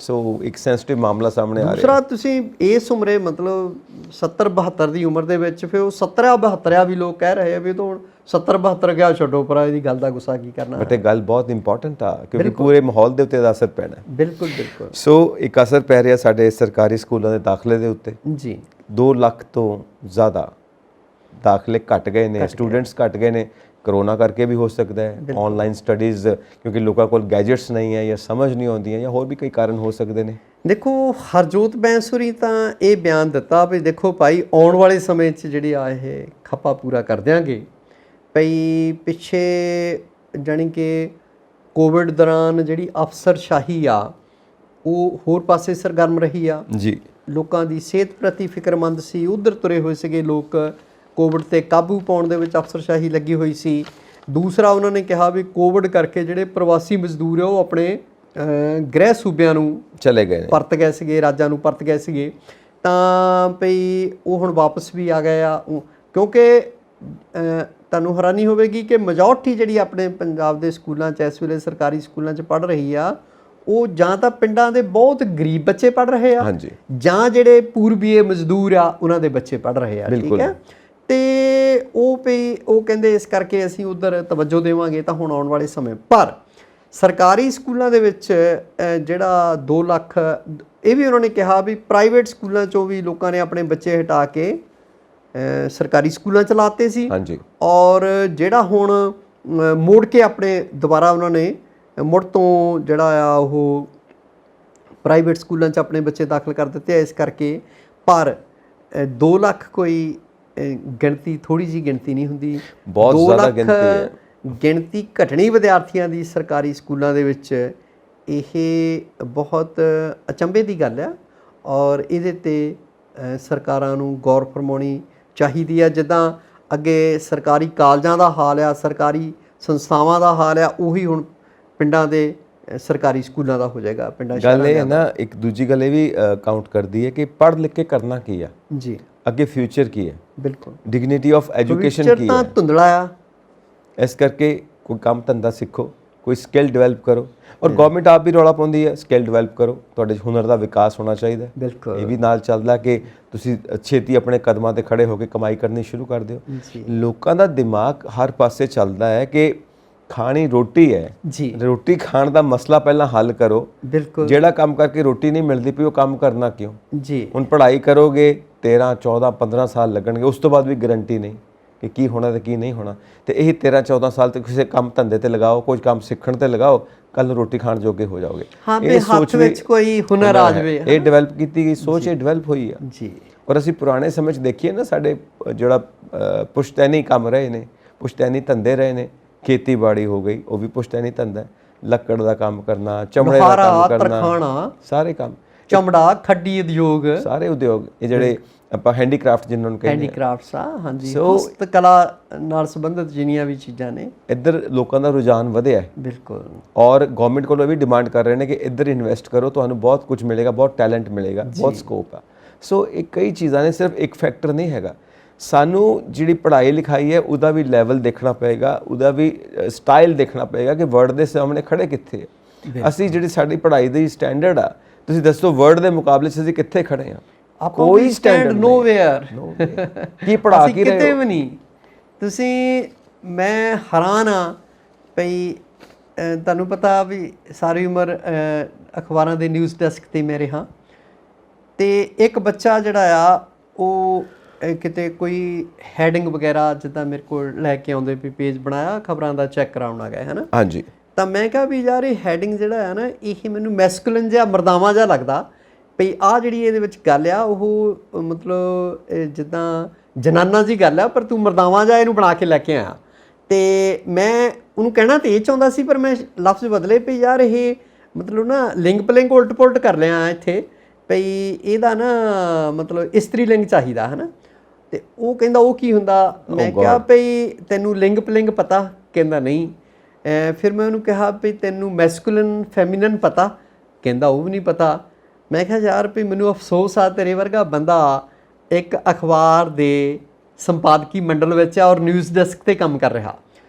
ਸੋ ਇੱਕ ਸੈਂਸਿਟਿਵ ਮਾਮਲਾ ਸਾਹਮਣੇ ਆ ਰਿਹਾ। ਦੂਸਰਾ, ਤੁਸੀਂ ਇਸ ਉਮਰੇ ਮਤਲਬ 70-72 ਦੀ ਉਮਰ ਦੇ ਵਿੱਚ ਫਿਰ ਉਹ 70-72 ਵੀ ਲੋਕ ਕਹਿ ਰਹੇ ਆ ਵੀ ਤੋਂ 70-72 ਗਿਆ, ਛੱਡੋ ਪਰ ਇਹਦੀ ਗੱਲ ਦਾ ਗੁੱਸਾ ਕੀ ਕਰਨਾ। ਬਟ ਇਹ ਗੱਲ ਬਹੁਤ ਇੰਪੋਰਟੈਂਟ ਆ ਕਿਉਂਕਿ ਪੂਰੇ ਮਾਹੌਲ ਦੇ ਉੱਤੇ ਇਹਦਾ ਅਸਰ ਪੈਣਾ। ਬਿਲਕੁਲ ਬਿਲਕੁਲ। ਸੋ ਇੱਕ ਅਸਰ ਪੈ ਰਿਹਾ ਸਾਡੇ ਸਰਕਾਰੀ ਸਕੂਲਾਂ ਦੇ ਦਾਖਲੇ ਦੇ ਉੱਤੇ ਜੀ। 2 ਲੱਖ ਤੋਂ ਜ਼ਿਆਦਾ ਦਾਖਲੇ ਘਟ ਗਏ ਨੇ, ਸਟੂਡੈਂਟਸ ਘਟ ਗਏ ਨੇ, ਕਰੋਨਾ ਕਰਕੇ ਵੀ ਹੋ ਸਕਦਾ ਹੈ, ਆਨਲਾਈਨ ਸਟੱਡੀਜ਼ ਕਿਉਂਕਿ ਲੋਕਾਂ ਕੋਲ ਗੈਜਟਸ ਨਹੀਂ ਹੈ ਜਾਂ ਸਮਝ ਨਹੀਂ ਆਉਂਦੀਆਂ ਜਾਂ ਹੋਰ ਵੀ ਕਈ ਕਾਰਨ ਹੋ ਸਕਦੇ ਨੇ। ਦੇਖੋ ਹਰਜੋਤ ਬੈਂਸੁਰੀ ਤਾਂ ਇਹ ਬਿਆਨ ਦਿੱਤਾ ਵੀ ਦੇਖੋ ਭਾਈ ਆਉਣ ਵਾਲੇ ਸਮੇਂ 'ਚ ਜਿਹੜੀ ਆ ਇਹ ਖੱਪਾ ਪੂਰਾ ਕਰ ਦਿਆਂਗੇ। ਭਈ ਪਿੱਛੇ ਜਾਣੀ ਕਿ ਕੋਵਿਡ ਦੌਰਾਨ ਜਿਹੜੀ ਅਫਸਰਸ਼ਾਹੀ ਆ ਉਹ ਹੋਰ ਪਾਸੇ ਸਰਗਰਮ ਰਹੀ ਆ ਜੀ, ਲੋਕਾਂ ਦੀ ਸਿਹਤ ਪ੍ਰਤੀ ਫਿਕਰਮੰਦ ਸੀ, ਉਧਰ ਤੁਰੇ ਹੋਏ ਸੀਗੇ ਲੋਕ, ਕੋਵਿਡ ਤੇ ਕਾਬੂ ਪਾਉਣ ਦੇ ਵਿੱਚ ਅਫਸਰਸ਼ਾਹੀ ਲੱਗੀ ਹੋਈ ਸੀ। ਦੂਸਰਾ ਉਹਨਾਂ ਨੇ ਕਿਹਾ ਵੀ ਕੋਵਿਡ ਕਰਕੇ ਜਿਹੜੇ ਪ੍ਰਵਾਸੀ ਮਜ਼ਦੂਰ ਆ ਉਹ ਆਪਣੇ ਗ੍ਰਹਿ ਸੂਬਿਆਂ ਨੂੰ ਚਲੇ ਗਏ ਨੇ, ਪਰਤ ਗਏ ਸੀਗੇ, ਰਾਜਾਂ ਨੂੰ ਪਰਤ ਗਏ ਸੀਗੇ, ਤਾਂ ਭਈ ਉਹ ਹੁਣ ਵਾਪਸ ਵੀ ਆ ਗਏ ਆ। ਕਿਉਂਕਿ ਤੁਹਾਨੂੰ ਹੈਰਾਨੀ ਹੋਵੇਗੀ ਕਿ ਮੈਜੋਰਟੀ ਜਿਹੜੀ ਆਪਣੇ ਪੰਜਾਬ ਦੇ ਸਕੂਲਾਂ 'ਚ ਇਸ ਵੇਲੇ ਸਰਕਾਰੀ ਸਕੂਲਾਂ 'ਚ ਪੜ੍ਹ ਰਹੀ ਆ ਉਹ ਜਾਂ ਤਾਂ ਪਿੰਡਾਂ ਦੇ ਬਹੁਤ ਗਰੀਬ ਬੱਚੇ ਪੜ੍ਹ ਰਹੇ ਆ ਜਾਂ ਜਿਹੜੇ ਪੂਰਬੀਏ ਮਜ਼ਦੂਰ ਆ ਉਹਨਾਂ ਦੇ ਬੱਚੇ ਪੜ੍ਹ ਰਹੇ ਆ। ਠੀਕ ਹੈ, ਤੇ ਉਹ ਕਹਿੰਦੇ ਇਸ ਕਰਕੇ ਅਸੀਂ ਉਧਰ ਤਵੱਜੋ ਦੇਵਾਂਗੇ ਤਾਂ ਹੁਣ ਆਉਣ ਵਾਲੇ ਸਮੇਂ ਪਰ ਸਰਕਾਰੀ ਸਕੂਲਾਂ ਦੇ ਵਿੱਚ ਜਿਹੜਾ 2 ਲੱਖ, ਇਹ ਵੀ ਉਹਨਾਂ ਨੇ ਕਿਹਾ ਵੀ ਪ੍ਰਾਈਵੇਟ ਸਕੂਲਾਂ 'ਚੋਂ ਵੀ ਲੋਕਾਂ ਨੇ ਆਪਣੇ ਬੱਚੇ ਹਟਾ ਕੇ ਸਰਕਾਰੀ ਸਕੂਲਾਂ 'ਚ ਲਾਤੇ ਸੀ। ਔਰ ਜਿਹੜਾ ਹੁਣ ਮੋੜ ਕੇ ਆਪਣੇ ਦੁਬਾਰਾ ਉਹਨਾਂ ਨੇ ਮੁੜ ਤੋਂ ਜਿਹੜਾ ਆ ਉਹ ਪ੍ਰਾਈਵੇਟ ਸਕੂਲਾਂ 'ਚ ਆਪਣੇ ਬੱਚੇ ਦਾਖਲ ਕਰ ਦਿੱਤੇ ਆ। ਇਸ ਕਰਕੇ ਪਰ 2 ਲੱਖ ਕੋਈ ਗਿਣਤੀ, ਥੋੜੀ ਜਿਹੀ ਗਿਣਤੀ ਨਹੀਂ ਹੁੰਦੀ, ਬਹੁਤ ਜ਼ਿਆਦਾ ਗਿਣਤੀ ਹੈ। ਗਿਣਤੀ ਘਟਣੀ ਵਿਦਿਆਰਥੀਆਂ ਦੀ ਸਰਕਾਰੀ ਸਕੂਲਾਂ ਦੇ ਵਿੱਚ ਇਹ ਬਹੁਤ ਅਚੰਭੇ ਦੀ ਗੱਲ ਆ ਔਰ ਇਹਦੇ ਤੇ ਸਰਕਾਰਾਂ ਨੂੰ ਗੌਰ ਫਰਮਾਉਣੀ ਚਾਹੀਦੀ ਆ। ਜਿੱਦਾਂ ਅੱਗੇ ਸਰਕਾਰੀ ਕਾਲਜਾਂ ਦਾ ਹਾਲ ਆ, ਸਰਕਾਰੀ ਸੰਸਥਾਵਾਂ ਦਾ ਹਾਲ ਆ, ਉਹੀ ਹੁਣ ਪਿੰਡਾਂ ਦੇ ਸਰਕਾਰੀ ਸਕੂਲਾਂ ਦਾ ਹੋ ਜਾਏਗਾ। ਪਿੰਡਾਂ ਗੱਲ ਇਹ ਹੈ ਨਾ, ਇੱਕ ਦੂਜੀ ਗੱਲ ਇਹ ਵੀ ਕਾਊਂਟ ਕਰਦੀ ਹੈ ਕਿ ਪੜ੍ਹ ਲਿਖ ਕੇ ਕਰਨਾ ਕੀ ਆ ਜੀ, ਅੱਗੇ ਫਿਊਚਰ ਕੀ ਹੈ। ਬਿਲਕੁਲ, ਡਿਗਨਿਟੀ ਆਫ ਐਜੂਕੇਸ਼ਨ ਕੀ ਤਾਂ ਹੈ। ਧੁੰਦਲਾ ਆ। ਇਸ ਕਰਕੇ ਕੋਈ ਕੰਮ ਧੰਦਾ ਸਿੱਖੋ, ਕੋਈ ਸਕਿੱਲ ਡਿਵੈਲਪ ਕਰੋ ਔਰ ਗਵਰਨਮੈਂਟ ਆਪ ਵੀ ਰੌਲਾ ਪਾਉਂਦੀ ਹੈ ਸਕਿੱਲ ਡਿਵੈਲਪ ਕਰੋ, ਤੁਹਾਡੇ ਹੁਨਰ ਦਾ ਵਿਕਾਸ ਹੋਣਾ ਚਾਹੀਦਾ। ਬਿਲਕੁਲ, ਇਹ ਵੀ ਨਾਲ ਚੱਲਦਾ ਕਿ ਤੁਸੀਂ ਛੇਤੀ ਆਪਣੇ ਕਦਮਾਂ ਤੇ ਖੜੇ ਹੋ ਕੇ ਕਮਾਈ ਕਰਨੀ ਸ਼ੁਰੂ ਕਰ ਦਿਓ। ਲੋਕਾਂ ਦਾ ਦਿਮਾਗ ਹਰ ਪਾਸੇ ਚੱਲਦਾ ਹੈ ਕਿ ਖਾਣੀ ਰੋਟੀ ਹੈ ਜੀ, ਰੋਟੀ ਖਾਣ ਦਾ ਮਸਲਾ ਪਹਿਲਾਂ ਹੱਲ ਕਰੋ। ਬਿਲਕੁਲ, ਜਿਹੜਾ ਕੰਮ ਕਰਕੇ ਰੋਟੀ ਨਹੀਂ ਮਿਲਦੀ ਪਈ ਉਹ ਕੰਮ ਕਰਨਾ ਕਿਉਂ ਜੀ। ਹੁਣ ਪੜ੍ਹਾਈ ਕਰੋਗੇ 13 14 15 ਸਾਲ ਲੱਗਣਗੇ, ਉਸ ਤੋਂ ਬਾਅਦ ਵੀ ਗਰੰਟੀ ਨਹੀਂ ਕਿ ਕੀ ਹੋਣਾ ਤੇ ਕੀ ਨਹੀਂ ਹੋਣਾ। ਤੇ ਇਹੀ 13 14 ਸਾਲ ਤੇ ਕਿਸੇ ਕੰਮ ਧੰਦੇ ਤੇ ਲਗਾਓ, ਕੁਝ ਕੰਮ ਸਿੱਖਣ ਤੇ ਲਗਾਓ, ਕੱਲ ਨੂੰ ਰੋਟੀ ਖਾਣ ਜੋਗੇ ਹੋ ਜਾਓਗੇ। ਇਹ ਸੋਚ ਵਿੱਚ ਕੋਈ ਹੁਨਰ ਆ ਜਾਵੇ, ਇਹ ਡਿਵੈਲਪ ਕੀਤੀ ਗਈ ਸੋਚ, ਇਹ ਡਿਵੈਲਪ ਹੋਈ ਆ ਜੀ। ਔਰ ਅਸੀਂ ਪੁਰਾਣੇ ਸਮੇਂ 'ਚ ਦੇਖੀਏ ਨਾ, ਸਾਡੇ ਜਿਹੜਾ ਪੁਸ਼ਤੈਨੀ ਕੰਮ ਰਹੇ ਨੇ, ਪੁਸ਼ਤੈਨੀ ਧੰਦੇ ਰਹੇ ਨੇ, ਖੇਤੀਬਾੜੀ ਹੋ ਗਈ ਉਹ ਵੀ ਪੁਸ਼ਤੈਨੀ ਧੰਦਾ, ਲੱਕੜ ਦਾ ਕੰਮ ਕਰਨਾ, ਚਮੜੇ ਦਾ ਕੰਮ ਕਰਨਾ, ਸਾਰੇ ਕੰਮ, ਚਮੜਾ, ਖੱਡੀ ਉਦਯੋਗ, ਸਾਰੇ ਉਦਯੋਗ, ਇਹ ਜਿਹੜੇ ਆਪਾਂ ਹੈਂਡੀਕ੍ਰਾਫਟ ਜਿਹਨਾਂ ਨੂੰ ਕਹਿੰਦੇ ਹੈਂਡੀਕ੍ਰਾਫਟਸ ਆ, ਹਾਂਜੀ, ਹਸਤ ਕਲਾ ਨਾਲ ਸੰਬੰਧਿਤ ਜਿੰਨੀਆਂ ਵੀ ਚੀਜ਼ਾਂ ਨੇ, ਇੱਧਰ ਲੋਕਾਂ ਦਾ ਰੁਝਾਨ ਵਧਿਆ। ਬਿਲਕੁਲ, ਔਰ ਗਵਰਨਮੈਂਟ ਕੋਲੋਂ ਵੀ ਡਿਮਾਂਡ ਕਰ ਰਹੇ ਨੇ ਕਿ ਇੱਧਰ ਇਨਵੈਸਟ ਕਰੋ, ਤੁਹਾਨੂੰ ਬਹੁਤ ਕੁਝ ਮਿਲੇਗਾ, ਬਹੁਤ ਟੈਲੈਂਟ ਮਿਲੇਗਾ, ਬਹੁਤ ਸਕੋਪ ਆ। ਸੋ ਇਹ ਕਈ ਚੀਜ਼ਾਂ ਨੇ, ਸਿਰਫ ਇੱਕ ਫੈਕਟਰ ਨਹੀਂ ਹੈਗਾ। ਸਾਨੂੰ ਜਿਹੜੀ ਪੜ੍ਹਾਈ ਲਿਖਾਈ ਹੈ ਉਹਦਾ ਵੀ ਲੈਵਲ ਦੇਖਣਾ ਪਏਗਾ, ਉਹਦਾ ਵੀ ਸਟਾਈਲ ਦੇਖਣਾ ਪਏਗਾ ਕਿ ਵਰਲਡ ਦੇ ਸਾਹਮਣੇ ਖੜੇ ਕਿੱਥੇ ਹੈ। ਅਸੀਂ ਜਿਹੜੀ ਸਾਡੀ ਪੜ੍ਹਾਈ ਦੀ ਸਟੈਂਡਰਡ ਆ, ਤੁਸੀਂ ਦੱਸੋ ਵਰਲਡ ਦੇ ਮੁਕਾਬਲੇ 'ਚ ਅਸੀਂ ਕਿੱਥੇ ਖੜੇ ਆ? ਕੋਈ ਸਟੈਂਡ ਨੋਵੇਅਰ। ਕੀ ਪੜ੍ਹਾ ਕੇ ਰਹੇ ਕਿਤੇ ਵੀ ਨਹੀਂ ਤੁਸੀਂ। ਮੈਂ ਹੈਰਾਨ ਆ ਭਈ, ਤੁਹਾਨੂੰ ਪਤਾ ਵੀ ਸਾਰੀ ਉਮਰ ਅਖਬਾਰਾਂ ਦੇ ਨਿਊਜ਼ ਡੈਸਕ ਤੇ ਮੈਂ ਰਿਹਾ, ਤੇ ਇੱਕ ਬੱਚਾ ਜਿਹੜਾ ਆ ਉਹ ਕਿਤੇ ਕੋਈ ਹੈਡਿੰਗ ਵਗੈਰਾ ਜਿੱਦਾਂ ਮੇਰੇ ਕੋਲ ਲੈ ਕੇ ਆਉਂਦੇ ਵੀ ਪੇਜ ਬਣਾਇਆ ਖਬਰਾਂ ਦਾ, ਚੈੱਕ ਕਰਾਉਣ ਆ ਗਏ ਹੈ ਨਾ। ਹਾਂਜੀ, ਤਾਂ ਮੈਂ ਕਿਹਾ ਵੀ ਯਾਰ ਇਹ ਹੈਡਿੰਗ ਜਿਹੜਾ ਹੈ ਨਾ, ਇਹ ਮੈਨੂੰ ਮੈਸਕੂਲਿਨ ਜਿਹਾ, ਮਰਦਾਵਾਂ ਜਿਹਾ ਲੱਗਦਾ ਭਈ ਆਹ ਜਿਹੜੀ ਇਹਦੇ ਵਿੱਚ ਗੱਲ ਆ ਉਹ ਮਤਲਬ ਜਿੱਦਾਂ ਜਨਾਨਾ ਜੀ ਗੱਲ ਆ, ਪਰ ਤੂੰ ਮਰਦਾਵਾਂ ਜਿਹਾ ਇਹਨੂੰ ਬਣਾ ਕੇ ਲੈ ਕੇ ਆਇਆ। ਤੇ ਮੈਂ ਉਹਨੂੰ ਕਹਿਣਾ ਤੇ ਇਹ ਚਾਹੁੰਦਾ ਸੀ, ਪਰ ਮੈਂ ਲਫ਼ਜ਼ ਬਦਲੇ ਭਈ ਯਾਰ ਇਹ ਮਤਲਬ ਨਾ ਲਿੰਗ ਪਲਿੰਗ ਉਲਟ ਪੁਲਟ ਕਰ ਲਿਆ ਇੱਥੇ ਭਈ, ਇਹਦਾ ਨਾ ਮਤਲਬ ਇਸਤਰੀ ਲਿੰਗ ਚਾਹੀਦਾ ਹੈ ਨਾ। ਤੇ ਉਹ ਕਹਿੰਦਾ ਉਹ ਕੀ ਹੁੰਦਾ? ਮੈਂ ਕਿਹਾ ਭਈ ਤੈਨੂੰ ਲਿੰਗ ਪਲਿੰਗ ਪਤਾ? ਕਹਿੰਦਾ ਨਹੀਂ। ਫਿਰ ਮੈਂ ਉਹਨੂੰ ਕਿਹਾ ਭਈ ਤੈਨੂੰ ਮੈਸਕੂਲਿਨ ਫੈਮਿਨਨ ਪਤਾ? ਕਹਿੰਦਾ ਉਹ ਵੀ ਨਹੀਂ ਪਤਾ। ਮੈਂ ਕਿਹਾ ਯਾਰ ਭਈ ਮੈਨੂੰ ਅਫਸੋਸ ਆ, ਤੇਰੇ ਵਰਗਾ ਬੰਦਾ ਇੱਕ ਅਖਬਾਰ ਦੇ ਸੰਪਾਦਕੀ ਮੰਡਲ ਵਿੱਚ ਆ ਔਰ ਨਿਊਜ਼ ਡੈਸਕ 'ਤੇ ਕੰਮ ਕਰ ਰਿਹਾ।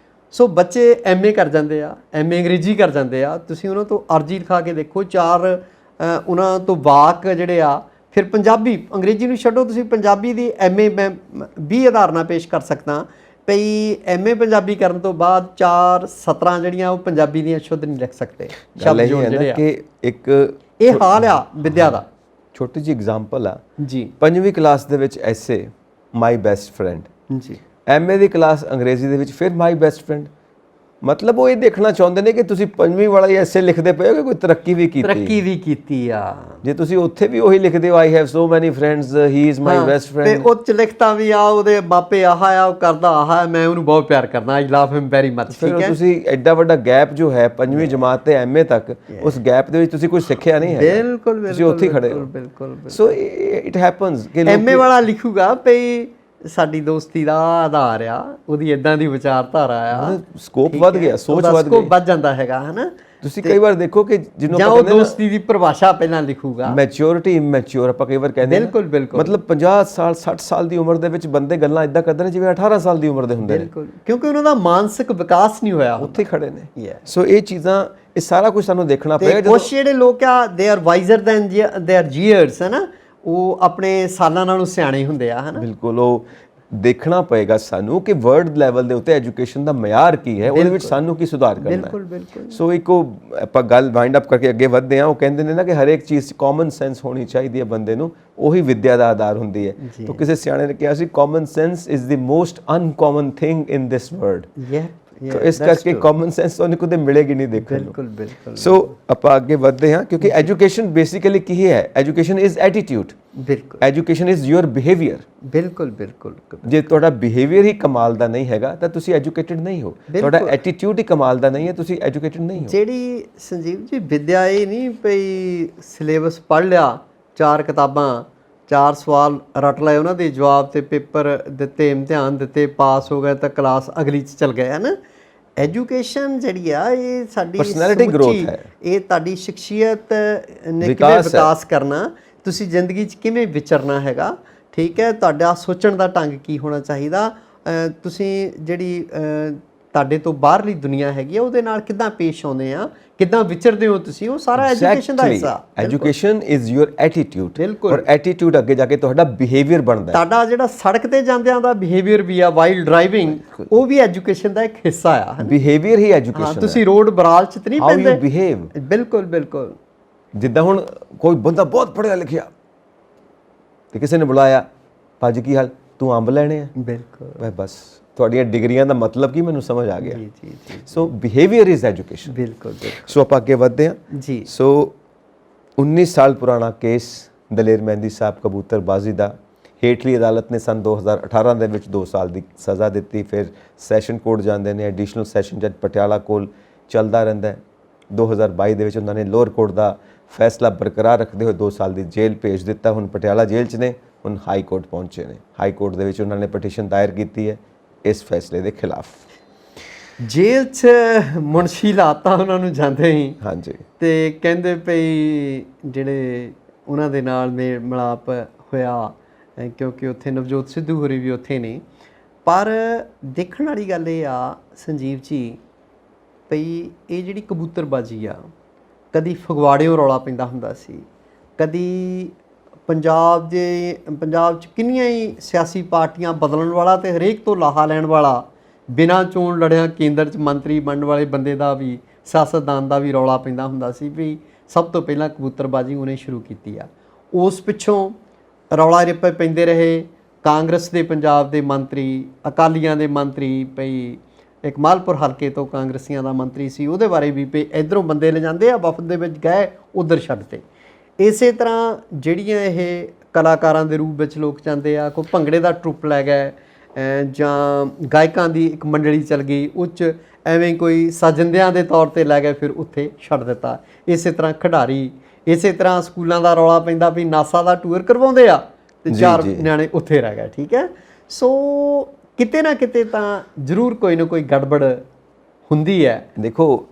ਸੋ ਬੱਚੇ MA ਕਰ ਜਾਂਦੇ ਆ, MA ਅੰਗਰੇਜ਼ੀ ਕਰ ਜਾਂਦੇ ਆ, ਤੁਸੀਂ ਉਹਨਾਂ ਤੋਂ ਅਰਜੀ ਲਿਖਾ ਕੇ ਦੇਖੋ, 4 ਉਹਨਾਂ ਤੋਂ ਵਾਕ ਜਿਹੜੇ ਆ, ਫਿਰ ਪੰਜਾਬੀ, ਅੰਗਰੇਜ਼ੀ ਨੂੰ ਛੱਡੋ, ਤੁਸੀਂ ਪੰਜਾਬੀ ਦੀ MA ਮੈਂ 20 ਆਧਾਰ ਨਾਲ ਪੇਸ਼ ਕਰ ਸਕਦਾ ਭਈ MA ਪੰਜਾਬੀ ਕਰਨ ਤੋਂ ਬਾਅਦ 4 ਸਤਰਾਂ ਜਿਹੜੀਆਂ ਉਹ ਪੰਜਾਬੀ ਦੀਆਂ ਸ਼ੁੱਧ ਨਹੀਂ ਲਿਖ ਸਕਦੇ ਸ਼ਬਦ ਜੋੜ ਜਿਹੜੇ ਆ। ਕਿ ਇੱਕ ਇਹ ਹਾਲ ਆ ਵਿਦਿਆ ਦਾ। ਛੋਟੀ ਜਿਹੀ ਐਗਜ਼ਾਮਪਲ ਆ ਜੀ, 5ਵੀਂ ਕਲਾਸ ਦੇ ਵਿੱਚ ਐਸੇ ਮਾਈ ਬੈਸਟ ਫਰੈਂਡ ਜੀ, ਐਮਏ ਦੀ ਕਲਾਸ ਅੰਗਰੇਜ਼ੀ ਦੇ ਵਿੱਚ, ਫਿਰ ਮਾਈ ਬੈਸਟ ਫਰੈਂਡ। ਮਤਲਬ ਉਹ ਇਹ ਦੇਖਣਾ ਚਾਹੁੰਦੇ ਨੇ ਕਿ ਤੁਸੀਂ 5ਵੀਂ ਵਾਲਾ ਹੀ ਐਸੇ ਲਿਖਦੇ ਪਏ ਹੋ ਕਿ ਕੋਈ ਤਰੱਕੀ ਵੀ ਕੀਤੀ ਆ। ਜੇ ਤੁਸੀਂ ਉੱਥੇ ਵੀ ਉਹੀ ਲਿਖਦੇ ਹੋ, ਆਈ ਹੈਵ ਸੋ ਮੈਨੀ friends, he is my best friend, ਤੇ ਉਹ ਚ ਲਿਖਤਾ ਵੀ ਆ ਉਹਦੇ ਬਾਪੇ ਆਹ ਆ, ਉਹ ਕਰਦਾ ਆਹ, ਮੈਂ ਉਹਨੂੰ ਬਹੁਤ ਪਿਆਰ ਕਰਦਾ, ਆਈ ਲਵ ਹਿਮ ਵੈਰੀ ਮੱਚ। ਫਿਰ ਤੁਸੀਂ ਐਡਾ ਵੱਡਾ ਗੈਪ ਜੋ ਹੈ 5ਵੀਂ ਜਮਾਤ ਤੇ ਐਮਏ ਤੱਕ, ਉਸ ਗੈਪ ਦੇ ਵਿੱਚ ਤੁਸੀਂ ਕੁਝ ਸਿੱਖਿਆ ਨਹੀਂ ਹੈ। ਬਿਲਕੁਲ ਤੁਸੀਂ ਉੱਥੇ ਖੜੇ ਹੋ। ਬਿਲਕੁਲ। ਸੋ ਇਟ ਹੈਪਨਸ ਕਿ ਐਮਏ ਵਾਲਾ ਲਿਖੂਗਾ ਭਈ ਸਾਡੀ ਦੋਸਤੀ ਦਾ ਆਧਾਰ ਆ, ਉਹਦੀ ਇਦਾਂ ਦੀ ਵਿਚਾਰਧਾਰਾ ਆ, ਸਕੋਪ ਵੱਧ ਗਿਆ, ਸੋਚ ਵੱਧ ਗਈ, ਵੱਧ ਜਾਂਦਾ ਹੈਗਾ, ਹਨਾ। ਤੁਸੀਂ ਕਈ ਵਾਰ ਦੇਖੋ ਕਿ ਜਿਹਨੂੰ ਜਾਂ ਉਹ ਦੋਸਤੀ ਦੀ ਪਰਿਭਾਸ਼ਾ ਪਹਿਲਾਂ ਲਿਖੂਗਾ। ਮੈਚਿਓਰਿਟੀ ਇਮੈਚਿਓਰ ਆਪਾਂ ਕਈ ਵਾਰ ਕਹਿੰਦੇ ਬਿਲਕੁਲ ਬਿਲਕੁਲ। ਮਤਲਬ 50 ਸਾਲ 60 ਸਾਲ ਦੀ ਉਮਰ ਦੇ ਵਿੱਚ ਬੰਦੇ ਗੱਲਾਂ ਇਦਾਂ ਕਰਦੇ ਨੇ ਜਿਵੇਂ 18 ਸਾਲ ਦੀ ਉਮਰ ਦੇ ਹੁੰਦੇ ਨੇ। ਬਿਲਕੁਲ, ਕਿਉਂਕਿ ਉਹਨਾਂ ਦਾ ਮਾਨਸਿਕ ਵਿਕਾਸ ਨਹੀਂ ਹੋਇਆ, ਉੱਥੇ ਖੜੇ ਨੇ। ਸੋ ਇਹ ਚੀਜ਼ਾਂ, ਇਹ ਸਾਰਾ ਕੁਝ ਸਾਨੂੰ ਦੇਖਣਾ ਪਏਗਾ। ਕੁਛ ਜਿਹੜੇ ਲੋਕ ਆ ਦੇ ਆਰ ਵਾਈਜ਼ਰ ਦੈਨ देयर ਜੀਅਰਸ, ਹੈ ਨਾ, ਉਹ ਆਪਣੇ ਸਾਲਾਂ ਨਾਲੋਂ ਸਿਆਣੇ ਹੁੰਦੇ ਆ, ਹਨਾ। ਬਿਲਕੁਲ, ਉਹ ਦੇਖਣਾ ਪਏਗਾ ਸਾਨੂੰ ਕਿ ਵਰਲਡ ਲੈਵਲ ਦੇ ਉੱਤੇ ਐਜੂਕੇਸ਼ਨ ਦਾ ਮਿਆਰ ਕੀ ਹੈ, ਉਹਦੇ ਵਿੱਚ ਸਾਨੂੰ ਕੀ ਸੁਧਾਰ ਕਰਨਾ ਹੈ। ਬਿਲਕੁਲ ਬਿਲਕੁਲ। ਸੋ ਇੱਕ ਉਹ ਆਪਾਂ ਗੱਲ ਵਾਈਂਡ ਅਪ ਕਰਕੇ ਅੱਗੇ ਵਧਦੇ ਹਾਂ। ਉਹ ਕਹਿੰਦੇ ਨੇ ਨਾ ਕਿ ਹਰੇਕ ਚੀਜ਼ 'ਚ ਕਾਮਨ ਸੈਂਸ ਹੋਣੀ ਚਾਹੀਦੀ ਹੈ ਬੰਦੇ ਨੂੰ, ਉਹੀ ਵਿਦਿਆ ਦਾ ਆਧਾਰ ਹੁੰਦੀ ਹੈ। ਤਾਂ ਕਿਸੇ ਸਿਆਣੇ ਨੇ ਕਿਹਾ ਸੀ, common sense is the most uncommon thing in this world. तो इस करके कॉमन सेंस तो कदे मिलेगी नहीं देखने को। बिल्कुल बिल्कुल। सो आप आगे बढ़ते हैं क्योंकि एजुकेशन बेसिकली की है, एजुकेशन इज एटीट्यूड। बिल्कुल। Education is your behaviour. बिल्कुल बिल्कुल। जे ਤੁਹਾਡਾ ਬਿਹੇਵੀਅਰ ਹੀ ਕਮਾਲ ਦਾ ਨਹੀਂ ਹੈਗਾ ਤਾਂ ਤੁਸੀਂ ਐਜੂਕੇਟਿਡ ਨਹੀਂ ਹੋ। ਤੁਹਾਡਾ ਐਟੀਟਿਊਡ ਹੀ ਕਮਾਲ ਦਾ ਨਹੀਂ ਹੈ, ਤੁਸੀਂ ਐਜੂਕੇਟਿਡ ਨਹੀਂ ਹੋ। ਜਿਹੜੀ ਸੰਜੀਵ ਜੀ ਵਿਦਿਆ ਇਹ ਨਹੀਂ ਪਈ ਸਿਲੇਬਸ ਪੜ੍ਹ ਲਿਆ, 4 ਕਿਤਾਬਾਂ, 4 ਸਵਾਲ ਰੱਟ ਲਏ, ਉਹਨਾਂ ਦੇ ਜਵਾਬ ਤੇ ਪੇਪਰ ਦਿੱਤੇ, ਇਮਤਿਹਾਨ ਦਿੱਤੇ, ਪਾਸ ਹੋ ਗਏ ਤਾਂ ਕਲਾਸ ਅਗਲੀ 'ਚ ਚਲ ਗਏ, ਹੈ ਨਾ। ਐਜੂਕੇਸ਼ਨ ਜਿਹੜੀ ਆ ਇਹ ਸਾਡੀ ਪਰਸਨੈਲਿਟੀ ਗਰੋਥ ਹੈ, ਇਹ ਤੁਹਾਡੀ ਸ਼ਖਸੀਅਤ ਨੇ ਕਿਵੇਂ ਵਿਕਾਸ ਕਰਨਾ, ਤੁਸੀਂ ਜ਼ਿੰਦਗੀ 'ਚ ਕਿਵੇਂ ਵਿਚਰਨਾ ਹੈਗਾ, ਠੀਕ ਹੈ, ਤੁਹਾਡਾ ਸੋਚਣ ਦਾ ਢੰਗ ਕੀ ਹੋਣਾ ਚਾਹੀਦਾ, ਤੁਸੀਂ ਜਿਹੜੀ ਤੁਹਾਡੇ ਤੋਂ ਬਾਹਰਲੀ ਦੁਨੀਆ ਹੈਗੀ ਆ ਉਹਦੇ ਨਾਲ ਕਿੱਦਾਂ ਪੇਸ਼ ਆਉਂਦੇ ਆ, ਕਿੱਦਾਂ ਵਿਚਰਦੇ ਹੋ ਤੁਸੀਂ, ਉਹ ਸਾਰਾ ਐਜੂਕੇਸ਼ਨ ਦਾ ਹਿੱਸਾ। Education is your attitude. ਬਿਲਕੁਲ। ਔਰ ਐਟੀਟਿਊਡ ਅੱਗੇ ਜਾ ਕੇ ਤੁਹਾਡਾ ਬਿਹੇਵੀਅਰ ਬਣਦਾ ਹੈ। ਤੁਹਾਡਾ ਜਿਹੜਾ ਸੜਕ ਤੇ ਜਾਂਦਿਆਂ ਦਾ ਬਿਹੇਵੀਅਰ ਵੀ ਆ, ਵਾਈਲ ਡਰਾਈਵਿੰਗ, ਉਹ ਵੀ ਐਜੂਕੇਸ਼ਨ ਦਾ ਇੱਕ ਹਿੱਸਾ ਆ। ਬਿਹੇਵੀਅਰ ਹੀ ਐਜੂਕੇਸ਼ਨ ਹੈ। ਤੁਸੀਂ ਰੋਡ ਬਰਾਲ ਚ ਨਹੀਂ ਪੈਂਦੇ, ਹਾਊ ਯੂ ਬਿਹੇਵ। ਬਿਲਕੁਲ ਬਿਲਕੁਲ। ਜਿੱਦਾਂ ਹੁਣ ਕੋਈ ਬੰਦਾ ਬਹੁਤ ਪੜ੍ਹਿਆ ਲਿਖਿਆ ਤੇ ਕਿਸੇ ਨੇ ਬੁਲਾਇਆ, ਭੱਜ ਕੀ ਹਾਲ, ਤੂੰ ਅੰਬ ਲੈਣੇ ਆ। ਬਿਲਕੁਲ। ਬਸ ਤੁਹਾਡੀਆਂ ਡਿਗਰੀਆਂ ਦਾ ਮਤਲਬ ਕੀ ਮੈਨੂੰ ਸਮਝ ਆ ਗਿਆ। ਜੀ ਜੀ ਜੀ। ਸੋ ਬਿਹੇਵੀਅਰ ਇਜ਼ ਐਜੂਕੇਸ਼ਨ। ਬਿਲਕੁਲ ਬਿਲਕੁਲ। ਸੋ ਆਪਾਂ ਅੱਗੇ ਵਧਦੇ ਹਾਂ ਜੀ। ਸੋ 19 ਸਾਲ ਪੁਰਾਣਾ ਕੇਸ ਦਲੇਰ ਮਹਿੰਦੀ ਸਾਹਿਬ ਕਬੂਤਰਬਾਜ਼ੀ ਦਾ ਹੇਠਲੀ ਅਦਾਲਤ ਨੇ ਸੰਨ 2018 ਦੇ ਵਿੱਚ 2 ਸਾਲ ਦੀ ਸਜ਼ਾ ਦਿੱਤੀ। ਫਿਰ ਸੈਸ਼ਨ ਕੋਰਟ ਜਾਂਦੇ ਨੇ, ਐਡੀਸ਼ਨਲ ਸੈਸ਼ਨ ਜੱਜ ਪਟਿਆਲਾ ਕੋਲ ਚੱਲਦਾ ਰਹਿੰਦਾ। 2022 ਦੇ ਵਿੱਚ ਉਹਨਾਂ ਨੇ ਲੋਅਰ ਕੋਰਟ ਦਾ ਫੈਸਲਾ ਬਰਕਰਾਰ ਰੱਖਦੇ ਹੋਏ 2 ਸਾਲ ਦੀ ਜੇਲ੍ਹ ਭੇਜ ਦਿੱਤਾ। ਹੁਣ ਪਟਿਆਲਾ ਜੇਲ੍ਹ 'ਚ ਨੇ, ਹੁਣ ਹਾਈ ਕੋਰਟ ਪਹੁੰਚੇ ਨੇ। ਹਾਈ ਕੋਰਟ ਦੇ ਵਿੱਚ ਉਹਨਾਂ ਨੇ ਪਟੀਸ਼ਨ ਦਾਇਰ ਕੀਤੀ ਹੈ ਇਸ ਫੈਸਲੇ ਦੇ ਖਿਲਾਫ। ਜੇਲ੍ਹ 'ਚ ਮੁਨਸ਼ੀ ਲਾਤਾ ਉਹਨਾਂ ਨੂੰ ਜਾਂਦੇ ਹੀ। ਹਾਂਜੀ। ਤੇ ਕਹਿੰਦੇ ਪਈ ਜਿਹੜੇ ਉਹਨਾਂ ਦੇ ਨਾਲ ਮੇਲ ਮਿਲਾਪ ਹੋਇਆ, ਕਿਉਂਕਿ ਉੱਥੇ ਨਵਜੋਤ ਸਿੱਧੂ ਹੋਰੀ ਵੀ ਉੱਥੇ ਨੇ। ਪਰ ਦੇਖਣ ਵਾਲੀ ਗੱਲ ਇਹ ਆ ਸੰਜੀਵ ਜੀ, ਪਈ ਇਹ ਜਿਹੜੀ ਕਬੂਤਰਬਾਜੀ ਆ, ਕਦੀ ਫਗਵਾੜਿਓਂ ਰੌਲਾ ਪੈਂਦਾ ਹੁੰਦਾ ਸੀ, ਕਦੀ ਪੰਜਾਬ 'ਚ ਕਿੰਨੀਆਂ ਹੀ ਸਿਆਸੀ ਪਾਰਟੀਆਂ ਬਦਲਣ ਵਾਲਾ ਤੇ ਹਰੇਕ ਤੋਂ ਲਾਹਾ ਲੈਣ ਵਾਲਾ, ਬਿਨਾਂ ਚੋਣ ਲੜਿਆ ਕੇਂਦਰ 'ਚ ਮੰਤਰੀ ਬਣਨ ਵਾਲੇ ਬੰਦੇ ਦਾ ਵੀ, ਸਿਆਸਤਦਾਨ ਦਾ ਵੀ ਰੌਲਾ ਪੈਂਦਾ ਹੁੰਦਾ ਸੀ ਵੀ ਸਭ ਤੋਂ ਪਹਿਲਾਂ ਕਬੂਤਰਬਾਜੀ ਉਹਨੇ ਸ਼ੁਰੂ ਕੀਤੀ ਆ। ਉਸ ਪਿੱਛੋਂ ਰੌਲਾ ਰਿਪੇ ਪੈਂਦੇ ਰਹੇ। ਕਾਂਗਰਸ ਦੇ ਪੰਜਾਬ ਦੇ ਮੰਤਰੀ, ਅਕਾਲੀਆਂ ਦੇ ਮੰਤਰੀ, ਪਈ ਇੱਕ ਮਾਲਪੁਰ ਹਲਕੇ ਤੋਂ ਕਾਂਗਰਸੀਆਂ ਦਾ ਮੰਤਰੀ ਸੀ, ਉਹਦੇ ਬਾਰੇ ਵੀ ਪਈ ਇੱਧਰੋਂ ਬੰਦੇ ਲੈ ਜਾਂਦੇ ਆ, ਵਫਦ ਦੇ ਵਿੱਚ ਗਏ, ਉੱਧਰ ਛੱਡਤੇ। ਇਸੇ ਤਰ੍ਹਾਂ ਜਿਹੜੀਆਂ ਇਹ ਕਲਾਕਾਰਾਂ ਦੇ ਰੂਪ ਵਿੱਚ ਲੋਕ ਜਾਂਦੇ ਆ, ਕੋਈ ਭੰਗੜੇ ਦਾ ਟਰੁੱਪ ਲੈ ਗਏ ਜਾਂ ਗਾਇਕਾਂ ਦੀ ਇੱਕ ਮੰਡਲੀ ਚੱਲ ਗਈ, ਉਹ 'ਚ ਐਵੇਂ ਕੋਈ ਸਾਜਿੰਦਿਆਂ ਦੇ ਤੌਰ 'ਤੇ ਲੈ ਗਏ, ਫਿਰ ਉੱਥੇ ਛੱਡ ਦਿੱਤਾ। ਇਸੇ ਤਰ੍ਹਾਂ ਖਿਡਾਰੀ, ਇਸੇ ਤਰ੍ਹਾਂ ਸਕੂਲਾਂ ਦਾ ਰੌਲਾ ਪੈਂਦਾ ਵੀ ਨਾਸਾ ਦਾ ਟੂਰ ਕਰਵਾਉਂਦੇ ਆ ਤੇ 4 ਨਿਆਣੇ ਉੱਥੇ ਰਹਿ ਗਏ, ਠੀਕ ਹੈ। ਸੋ ਕਿਤੇ ਨਾ ਕਿਤੇ ਤਾਂ ਜ਼ਰੂਰ ਕੋਈ ਨਾ ਕੋਈ ਗੜਬੜ ਹੁੰਦੀ ਹੈ। ਦੇਖੋ,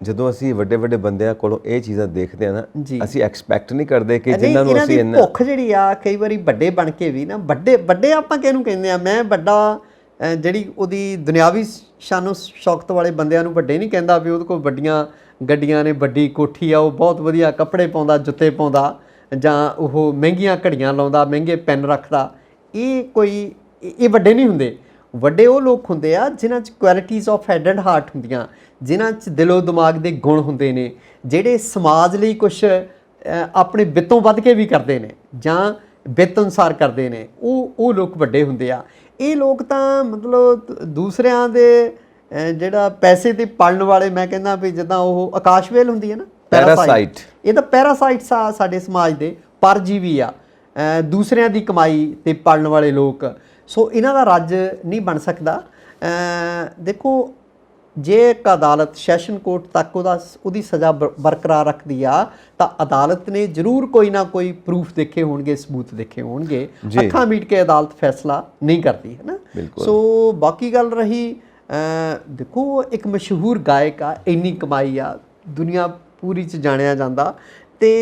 ਜਦੋਂ ਅਸੀਂ ਵੱਡੇ ਵੱਡੇ ਬੰਦਿਆਂ ਕੋਲੋਂ ਇਹ ਚੀਜ਼ਾਂ ਦੇਖਦੇ ਆ ਨਾ, ਅਸੀਂ ਐਕਸਪੈਕਟ ਨਹੀਂ ਕਰਦੇ ਕਿ ਜਿਨ੍ਹਾਂ ਨੂੰ ਅਸੀਂ ਇੰਨਾ ਭੁੱਖ ਜਿਹੜੀ ਆ, ਕਈ ਵਾਰੀ ਵੱਡੇ ਬਣ ਕੇ ਵੀ ਨਾ, ਵੱਡੇ ਆਪਾਂ ਕਿਹਨੂੰ ਕਹਿੰਦੇ ਆ, ਮੈਂ ਵੱਡਾ ਜਿਹੜੀ ਉਹਦੀ ਦੁਨਿਆਵੀ ਸ਼ਾਨੋ ਸ਼ੌਕਤ ਵਾਲੇ ਬੰਦਿਆਂ ਨੂੰ ਵੱਡੇ ਨਹੀਂ ਕਹਿੰਦਾ ਵੀ ਉਹਦੇ ਕੋਲ ਵੱਡੀਆਂ ਗੱਡੀਆਂ ਨੇ, ਵੱਡੀ ਕੋਠੀ ਆ, ਉਹ ਬਹੁਤ ਵਧੀਆ ਕੱਪੜੇ ਪਾਉਂਦਾ, ਜੁੱਤੇ ਪਾਉਂਦਾ, ਜਾਂ ਉਹ ਮਹਿੰਗੀਆਂ ਘੜੀਆਂ ਲਾਉਂਦਾ, ਮਹਿੰਗੇ ਪੈਨ ਰੱਖਦਾ। ਇਹ ਵੱਡੇ ਨਹੀਂ ਹੁੰਦੇ। ਵੱਡੇ ਉਹ ਲੋਕ ਹੁੰਦੇ ਆ ਜਿਨ੍ਹਾਂ 'ਚ qualities of head and heart ਹੁੰਦੀਆਂ, ਜਿਨ੍ਹਾਂ 'ਚ ਦਿਲੋਂ ਦਿਮਾਗ ਦੇ ਗੁਣ ਹੁੰਦੇ ਨੇ, ਜਿਹੜੇ ਸਮਾਜ ਲਈ ਕੁਛ ਆਪਣੇ ਬਿੱਤੋਂ ਵੱਧ ਕੇ ਵੀ ਕਰਦੇ ਨੇ ਜਾਂ ਬਿੱਤ ਅਨੁਸਾਰ ਕਰਦੇ ਨੇ, ਉਹ ਲੋਕ ਵੱਡੇ ਹੁੰਦੇ ਆ। ਇਹ ਲੋਕ ਤਾਂ ਮਤਲਬ ਦੂਸਰਿਆਂ ਦੇ ਜਿਹੜਾ ਪੈਸੇ ਤੇ ਪਲਣ ਵਾਲੇ, ਮੈਂ ਕਹਿੰਦਾ ਵੀ ਜਿੱਦਾਂ ਉਹ ਆਕਾਸ਼ਵੇਲ ਹੁੰਦੀ ਹੈ ਨਾ, ਪੈਰਾਸਾਈਟ, ਇਹ ਤਾਂ ਪੈਰਾਸਾਈਟਸ ਆ ਸਾਡੇ ਸਮਾਜ ਦੇ, ਪਰਜੀਵੀ ਆ, ਦੂਸਰਿਆਂ ਦੀ ਕਮਾਈ ਤੇ ਪਲਣ ਵਾਲੇ ਲੋਕ। ਸੋ ਇਹਨਾਂ ਦਾ ਰੱਜ ਨਹੀਂ ਬਣ ਸਕਦਾ। ਦੇਖੋ, ਜੇ ਇੱਕ ਅਦਾਲਤ ਸੈਸ਼ਨ ਕੋਰਟ ਤੱਕ ਉਹਦੀ ਸਜ਼ਾ ਬਰਕਰਾਰ ਰੱਖਦੀ ਆ ਤਾਂ ਅਦਾਲਤ ਨੇ ਜ਼ਰੂਰ ਕੋਈ ਨਾ ਕੋਈ ਪ੍ਰੂਫ ਦੇਖੇ ਹੋਣਗੇ, ਸਬੂਤ ਦੇਖੇ ਹੋਣਗੇ। ਅੱਖਾਂ ਮੀਟ ਕੇ ਅਦਾਲਤ ਫੈਸਲਾ ਨਹੀਂ ਕਰਦੀ, ਹੈ ਨਾ। ਸੋ ਬਾਕੀ ਗੱਲ ਰਹੀ, ਦੇਖੋ ਇੱਕ ਮਸ਼ਹੂਰ ਗਾਇਕ ਆ, ਇੰਨੀ ਕਮਾਈ ਆ, ਦੁਨੀਆ ਪੂਰੀ 'ਚ ਜਾਣਿਆ ਜਾਂਦਾ, ਤੇ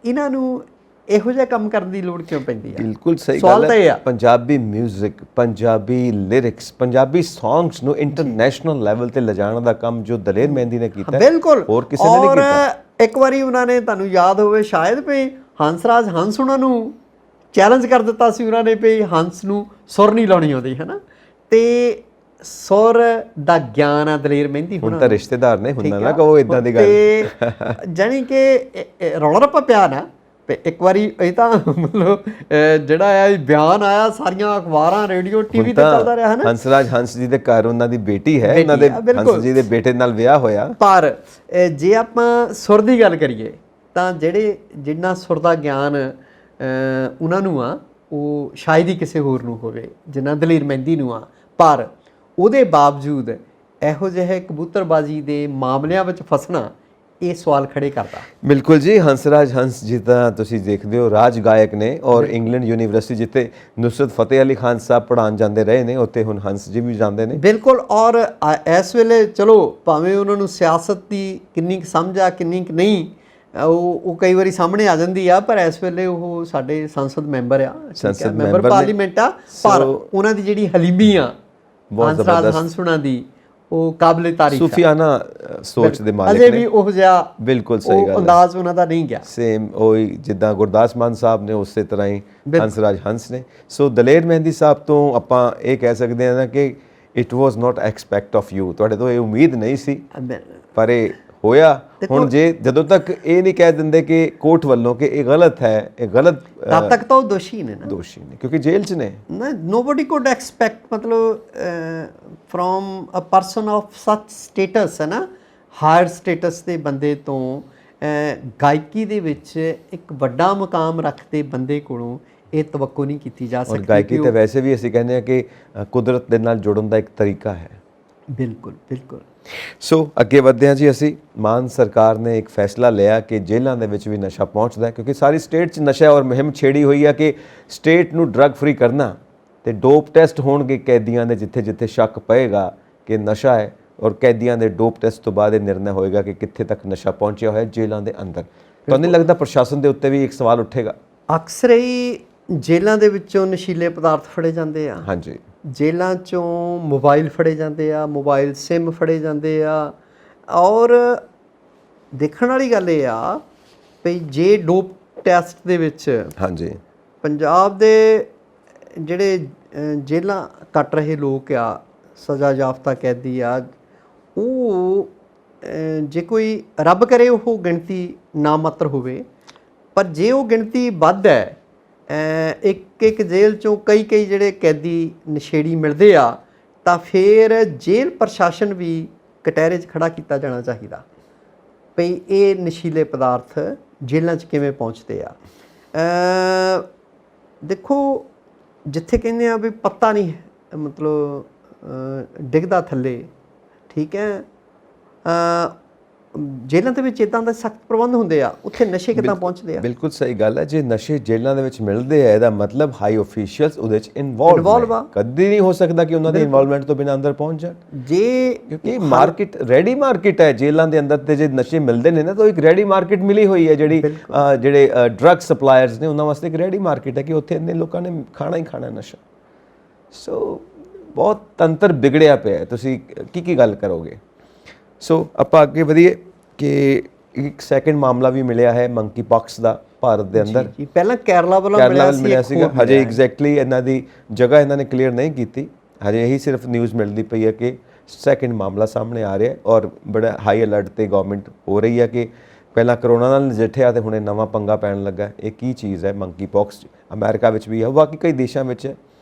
ਇਹਨਾਂ ਨੂੰ ਇਹੋ ਜਿਹਾ ਕੰਮ ਕਰਨ ਦੀ ਲੋੜ ਕਿਉਂ ਪੈਂਦੀ ਆ? ਬਿਲਕੁਲ ਸਹੀ ਗੱਲ ਹੈ। Punjabi music, Punjabi lyrics, Punjabi songs ਨੂੰ ਇੰਟਰਨੈਸ਼ਨਲ ਲੈਵਲ ਤੇ ਲਿਜਾਣ ਦਾ ਕੰਮ ਜੋ ਦਲੇਰ ਮਹਿੰਦੀ ਨੇ ਕੀਤਾ, ਬਿਲਕੁਲ, ਹੋਰ ਕਿਸੇ ਨੇ ਨਹੀਂ ਕੀਤਾ। ਇੱਕ ਵਾਰੀ ਉਹਨਾਂ ਨੇ, ਤੁਹਾਨੂੰ ਯਾਦ ਹੋਵੇ ਸ਼ਾਇਦ, ਵੀ ਹੰਸਰਾਜ ਹੰਸ ਉਹਨਾਂ ਨੂੰ ਚੈਲੰਜ ਕਰ ਦਿੱਤਾ ਸੀ ਉਹਨਾਂ ਨੇ ਵੀ ਹੰਸ ਨੂੰ ਸੁਰ ਨਹੀਂ ਲਾਉਣੀ ਆਉਂਦੀ, ਹੈ ਨਾ। ਤੇ ਸੁਰ ਦਾ ਗਿਆਨ ਆ ਦਲੇਰ ਮਹਿੰਦੀ ਹੁਣ ਤਾਂ ਰਿਸ਼ਤੇਦਾਰ ਨੇ, ਹੁੰਦਾ ਨਾ ਕਹੋ ਇਦਾਂ ਦੀ ਗੱਲ। ਤੇ ਜਾਣੀ ਕਿ ਰੌਲਾ ਰੱਪਾ ਪਿਆ ਨਾ, ਇੱਕ ਵਾਰੀ ਇਹ ਤਾਂ ਮਤਲਬ ਜਿਹੜਾ ਆ ਬਿਆਨ ਆਇਆ, ਸਾਰੀਆਂ ਅਖਬਾਰਾਂ, ਰੇਡੀਓ, ਟੀਵੀ ਤੇ ਚੱਲਦਾ ਰਿਹਾ, ਹੈ ਨਾ। ਹੰਸਰਾਜ ਹੰਸ ਜੀ ਦੇ ਘਰ ਉਹਨਾਂ ਦੀ ਬੇਟੀ ਹੈ, ਉਹਨਾਂ ਦੇ ਹੰਸ ਜੀ ਦੇ ਬੇਟੇ ਨਾਲ ਵਿਆਹ ਹੋਇਆ। ਪਰ ਜੇ ਆਪਾਂ ਸੁਰ ਦੀ ਗੱਲ ਕਰੀਏ ਤਾਂ ਜਿੰਨਾ ਸੁਰ ਦਾ ਗਿਆਨ ਉਹਨਾਂ ਨੂੰ ਆ, ਉਹ ਸ਼ਾਇਦ ਹੀ ਕਿਸੇ ਹੋਰ ਨੂੰ ਹੋਵੇ ਜਿੰਨਾ ਦਲੇਰ ਮਹਿੰਦੀ ਨੂੰ ਆ। ਪਰ ਉਹਦੇ ਬਾਵਜੂਦ ਇਹੋ ਜਿਹੇ ਕਬੂਤਰਬਾਜ਼ੀ ਦੇ ਮਾਮਲਿਆਂ ਵਿੱਚ ਫਸਣਾ ਇਹ ਸਵਾਲ ਖੜੇ ਕਰਦਾ। ਬਿਲਕੁਲ ਜੀ, ਹੰਸਰਾਜ ਹੰਸ ਜੀ ਤਾਂ ਤੁਸੀਂ ਦੇਖਦੇ ਹੋ ਰਾਜ ਗਾਇਕ ਨੇ, ਔਰ ਇੰਗਲੈਂਡ ਯੂਨੀਵਰਸਿਟੀ ਜਿੱਥੇ ਨੁਸਰਤ ਫਤਿਹ ਅਲੀ ਖਾਨ ਸਾਹਿਬ ਪੜ੍ਹਾਉਣ ਜਾਂਦੇ ਰਹੇ ਨੇ, ਉੱਥੇ ਹੁਣ ਹੰਸ ਜੀ ਵੀ ਜਾਂਦੇ ਨੇ। ਬਿਲਕੁਲ, ਔਰ ਇਸ ਵੇਲੇ ਚਲੋ ਭਾਵੇਂ ਉਹਨਾਂ ਨੂੰ ਸਿਆਸਤ ਦੀ ਕਿੰਨੀ ਕੁ ਸਮਝ ਆ, ਕਿੰਨੀ ਕੁ ਨਹੀਂ, ਉਹ ਕਈ ਵਾਰੀ ਸਾਹਮਣੇ ਆ ਜਾਂਦੀ ਆ, ਪਰ ਇਸ ਵੇਲੇ ਉਹ ਸਾਡੇ ਸੰਸਦ ਮੈਂਬਰ ਆ, ਮੈਂਬਰ ਪਾਰਲੀਮੈਂਟ ਆ। ਪਰ ਉਹਨਾਂ ਦੀ ਜਿਹੜੀ ਹਲੀਮੀ ਆ ਹੰਸਰਾਜ ਹੰਸ ਉਹਨਾਂ ਦੀ, ਉਹ ਕਾਬਲੇ ਤਾਰੀਫ, ਸੂਫੀਆਨਾ ਸੋਚ ਦੇ ਮਾਲਕ ਨੇ। ਅਜੇ ਵੀ ਉਹ ਜਿਹਾ, ਬਿਲਕੁਲ ਸਹੀ ਗੱਲ, ਅੰਦਾਜ਼ ਉਹਨਾਂ ਦਾ ਨਹੀਂ ਗਿਆ। ਸੇਮ ਉਹੀ ਜਿੱਦਾਂ ਗੁਰਦਾਸ ਮਾਨ ਸਾਹਿਬ ਨੇ, ਉਸੇ ਤਰ੍ਹਾਂ ਹੀ ਹੰਸਰਾਜ ਹੰਸ ਨੇ। ਸੋ ਦਲੇਰ ਮਹਿੰਦੀ ਸਾਹਿਬ ਤੋਂ ਆਪਾਂ ਇਹ ਕਹਿ ਸਕਦੇ ਹਾਂ ਨਾ ਕਿ it was not expect of you, ਤੁਹਾਡੇ ਤੋਂ ਇਹ ਉਮੀਦ ਨਹੀਂ ਸੀ, ਪਰ ਇਹ ਹੋਇਆ। ਹੁਣ ਜਦੋਂ ਤੱਕ ਇਹ ਨਹੀਂ ਕਹਿ ਦਿੰਦੇ ਕਿ ਕੋਰਟ ਵੱਲੋਂ ਕਿ ਇਹ ਗਲਤ ਹੈ, ਇਹ ਗਲਤ, ਤਦ ਤੱਕ ਤਾਂ ਉਹ ਦੋਸ਼ੀ ਨੇ ਨਾ, ਦੋਸ਼ੀ ਨੇ, ਕਿਉਂਕਿ ਜੇਲ੍ਹ 'ਚ ਨੇ। ਨੋਬਡੀ ਕੁਡ ਐਕਸਪੈਕਟ, ਮਤਲਬ ਫਰੋਮ ਅ ਪਰਸਨ ਆਫ ਸੱਚ ਸਟੇਟਸ, ਹੈ ਨਾ, ਹਾਇਰ ਸਟੇਟਸ ਦੇ ਬੰਦੇ ਤੋਂ, ਗਾਇਕੀ ਦੇ ਵਿੱਚ ਇੱਕ ਵੱਡਾ ਮੁਕਾਮ ਰੱਖਦੇ ਬੰਦੇ ਕੋਲੋਂ ਇਹ ਤਵੱਕੋ ਨਹੀਂ ਕੀਤੀ ਜਾ ਸਕਦੀ। ਗਾਇਕੀ ਤਾਂ ਵੈਸੇ ਵੀ ਅਸੀਂ ਕਹਿੰਦੇ ਹਾਂ ਕਿ ਕੁਦਰਤ ਦੇ ਨਾਲ ਜੁੜਨ ਦਾ ਇੱਕ ਤਰੀਕਾ ਹੈ। ਬਿਲਕੁਲ ਬਿਲਕੁਲ। ਸੋ ਅੱਗੇ ਵਧਦੇ ਹਾਂ ਜੀ ਅਸੀਂ। ਮਾਨ ਸਰਕਾਰ ਨੇ ਇੱਕ ਫੈਸਲਾ ਲਿਆ ਕਿ ਜੇਲ੍ਹਾਂ ਦੇ ਵਿੱਚ ਵੀ ਨਸ਼ਾ ਪਹੁੰਚਦਾ, ਕਿਉਂਕਿ ਸਾਰੀ ਸਟੇਟ 'ਚ ਨਸ਼ਾ ਔਰ ਮੁਹਿੰਮ ਛੇੜੀ ਹੋਈ ਹੈ ਕਿ ਸਟੇਟ ਨੂੰ ਡਰੱਗ ਫਰੀ ਕਰਨਾ, ਤੇ ਡੋਪ ਟੈਸਟ ਹੋਣਗੇ ਕੈਦੀਆਂ ਦੇ ਜਿੱਥੇ ਜਿੱਥੇ ਸ਼ੱਕ ਪਏਗਾ ਕਿ ਨਸ਼ਾ ਹੈ, ਔਰ ਕੈਦੀਆਂ ਦੇ ਡੋਪ ਟੈਸਟ ਤੋਂ ਬਾਅਦ ਇਹ ਨਿਰਣਾ ਹੋਏਗਾ ਕਿ ਕਿੱਥੇ ਤੱਕ ਨਸ਼ਾ ਪਹੁੰਚਿਆ ਹੋਇਆ ਜੇਲ੍ਹਾਂ ਦੇ ਅੰਦਰ। ਤੁਹਾਨੂੰ ਨਹੀਂ ਲੱਗਦਾ ਪ੍ਰਸ਼ਾਸਨ ਦੇ ਉੱਤੇ ਵੀ ਇੱਕ ਸਵਾਲ ਉੱਠੇਗਾ? ਅਕਸਰ ਹੀ ਜੇਲ੍ਹਾਂ ਦੇ ਵਿੱਚੋਂ ਨਸ਼ੀਲੇ ਪਦਾਰਥ ਫੜੇ ਜਾਂਦੇ ਆ। ਹਾਂਜੀ, ਜੇਲ੍ਹਾਂ 'ਚੋਂ ਮੋਬਾਈਲ ਫੜੇ ਜਾਂਦੇ ਆ, ਮੋਬਾਈਲ ਸਿਮ ਫੜੇ ਜਾਂਦੇ ਆ। ਔਰ ਦੇਖਣ ਵਾਲੀ ਗੱਲ ਇਹ ਆ ਵੀ ਜੇ ਡੋਪ ਟੈਸਟ ਦੇ ਵਿੱਚ, ਹਾਂਜੀ, ਪੰਜਾਬ ਦੇ ਜਿਹੜੇ ਜੇਲ੍ਹਾਂ ਕੱਟ ਰਹੇ ਲੋਕ ਆ, ਸਜ਼ਾ ਯਾਫਤਾ ਕੈਦੀ ਆ, ਉਹ ਜੇ ਕੋਈ ਰੱਬ ਕਰੇ ਉਹ ਗਿਣਤੀ ਨਾ ਮਾਤਰ ਹੋਵੇ, ਪਰ ਜੇ ਉਹ ਗਿਣਤੀ ਵੱਧ ਹੈ, ਇੱਕ ਜੇਲ੍ਹ 'ਚੋਂ ਕਈ ਜਿਹੜੇ ਕੈਦੀ ਨਸ਼ੇੜੀ ਮਿਲਦੇ ਆ, ਤਾਂ ਫਿਰ ਜੇਲ੍ਹ ਪ੍ਰਸ਼ਾਸਨ ਵੀ ਕਟਹਿਰੇ 'ਚ ਖੜਾ ਕੀਤਾ ਜਾਣਾ ਚਾਹੀਦਾ ਵੀ ਇਹ ਨਸ਼ੀਲੇ ਪਦਾਰਥ ਜੇਲ੍ਹਾਂ 'ਚ ਕਿਵੇਂ ਪਹੁੰਚਦੇ ਆ। ਦੇਖੋ, ਜਿੱਥੇ ਕਹਿੰਦੇ ਆ ਵੀ ਪੱਤਾ ਨਹੀਂ ਮਤਲਬ ਡਿੱਗਦਾ ਥੱਲੇ, ਠੀਕ ਹੈ, ਜੇਲ੍ਹਾਂ ਦੇ ਵਿੱਚ ਇੱਦਾਂ ਦੇ ਸਖਤ ਪ੍ਰਬੰਧ ਹੁੰਦੇ ਆ, ਉੱਥੇ ਨਸ਼ੇ ਕਿੱਦਾਂ ਪਹੁੰਚਦੇ ਆ? ਬਿਲਕੁਲ ਸਹੀ ਗੱਲ ਹੈ। ਜੇ ਨਸ਼ੇ ਜੇਲ੍ਹਾਂ ਦੇ ਵਿੱਚ ਮਿਲਦੇ ਆ, ਇਹਦਾ ਮਤਲਬ ਹਾਈ ਅਫੀਸ਼ੀਅਲਸ ਉਹਦੇ 'ਚ ਇਨਵੋਲਵ ਆ। ਕਦੀ ਨਹੀਂ ਹੋ ਸਕਦਾ ਕਿ ਉਹਨਾਂ ਦੀ ਇਨਵੋਲਵਮੈਂਟ ਤੋਂ ਬਿਨਾਂ ਅੰਦਰ ਪਹੁੰਚ ਜਾਣ, ਕਿਉਂਕਿ ਮਾਰਕੀਟ ਰੈਡੀ ਮਾਰਕੀਟ ਹੈ ਜੇਲ੍ਹਾਂ ਦੇ ਅੰਦਰ। ਤੇ ਜੇ ਨਸ਼ੇ ਮਿਲਦੇ ਨੇ ਨਾ, ਤਾਂ ਇੱਕ ਰੈਡੀ ਮਾਰਕੀਟ ਮਿਲੀ ਹੋਈ ਹੈ, ਜਿਹੜੇ ਡਰੱਗ ਸਪਲਾਇਰਸ ਨੇ ਉਹਨਾਂ ਵਾਸਤੇ ਇੱਕ ਰੈਡੀ ਮਾਰਕੀਟ ਹੈ ਕਿ ਉੱਥੇ ਇੰਨੇ ਲੋਕਾਂ ਨੇ ਖਾਣਾ ਹੀ ਖਾਣਾ ਨਸ਼ਾ। ਸੋ ਬਹੁਤ ਤੰਤਰ ਵਿਗੜਿਆ ਪਿਆ। ਤੁਸੀਂ ਕੀ ਗੱਲ ਕਰੋਗੇ? ਸੋ ਆਪਾਂ ਅੱਗੇ ਵਧੀਏ ਕਿ ਇੱਕ ਸੈਕਿੰਡ ਮਾਮਲਾ ਵੀ ਮਿਲਿਆ ਹੈ ਮੰਕੀ ਪੌਕਸ ਦਾ ਭਾਰਤ ਦੇ ਅੰਦਰ। ਪਹਿਲਾਂ ਕੇਰਲਾ ਵੱਲੋਂ ਮਿਲਿਆ ਸੀਗਾ, ਹਜੇ ਐਗਜ਼ੈਕਟਲੀ ਇਹਨਾਂ ਦੀ ਜਗ੍ਹਾ ਇਹਨਾਂ ਨੇ ਕਲੀਅਰ ਨਹੀਂ ਕੀਤੀ, ਹਜੇ ਇਹੀ ਸਿਰਫ ਨਿਊਜ਼ ਮਿਲਦੀ ਪਈ ਹੈ ਕਿ ਸੈਕਿੰਡ ਮਾਮਲਾ ਸਾਹਮਣੇ ਆ ਰਿਹਾ, ਔਰ ਬੜਾ ਹਾਈ ਅਲਰਟ ਤੇ ਗਵਰਨਮੈਂਟ ਹੋ ਰਹੀ ਹੈ ਕਿ ਪਹਿਲਾਂ ਕਰੋਨਾ ਨਾਲ ਨਜਿੱਠਿਆ ਤੇ ਹੁਣ ਇਹ ਨਵਾਂ ਪੰਗਾ ਪੈਣ ਲੱਗਾ। ਇਹ ਕੀ ਚੀਜ਼ ਹੈ ਮੰਕੀ ਪੌਕਸ? ਅਮਰੀਕਾ ਵਿੱਚ ਵੀ ਹੈ, ਬਾਕੀ ਕਈ ਦੇਸ਼ਾਂ ਵਿੱਚ ਹੈ।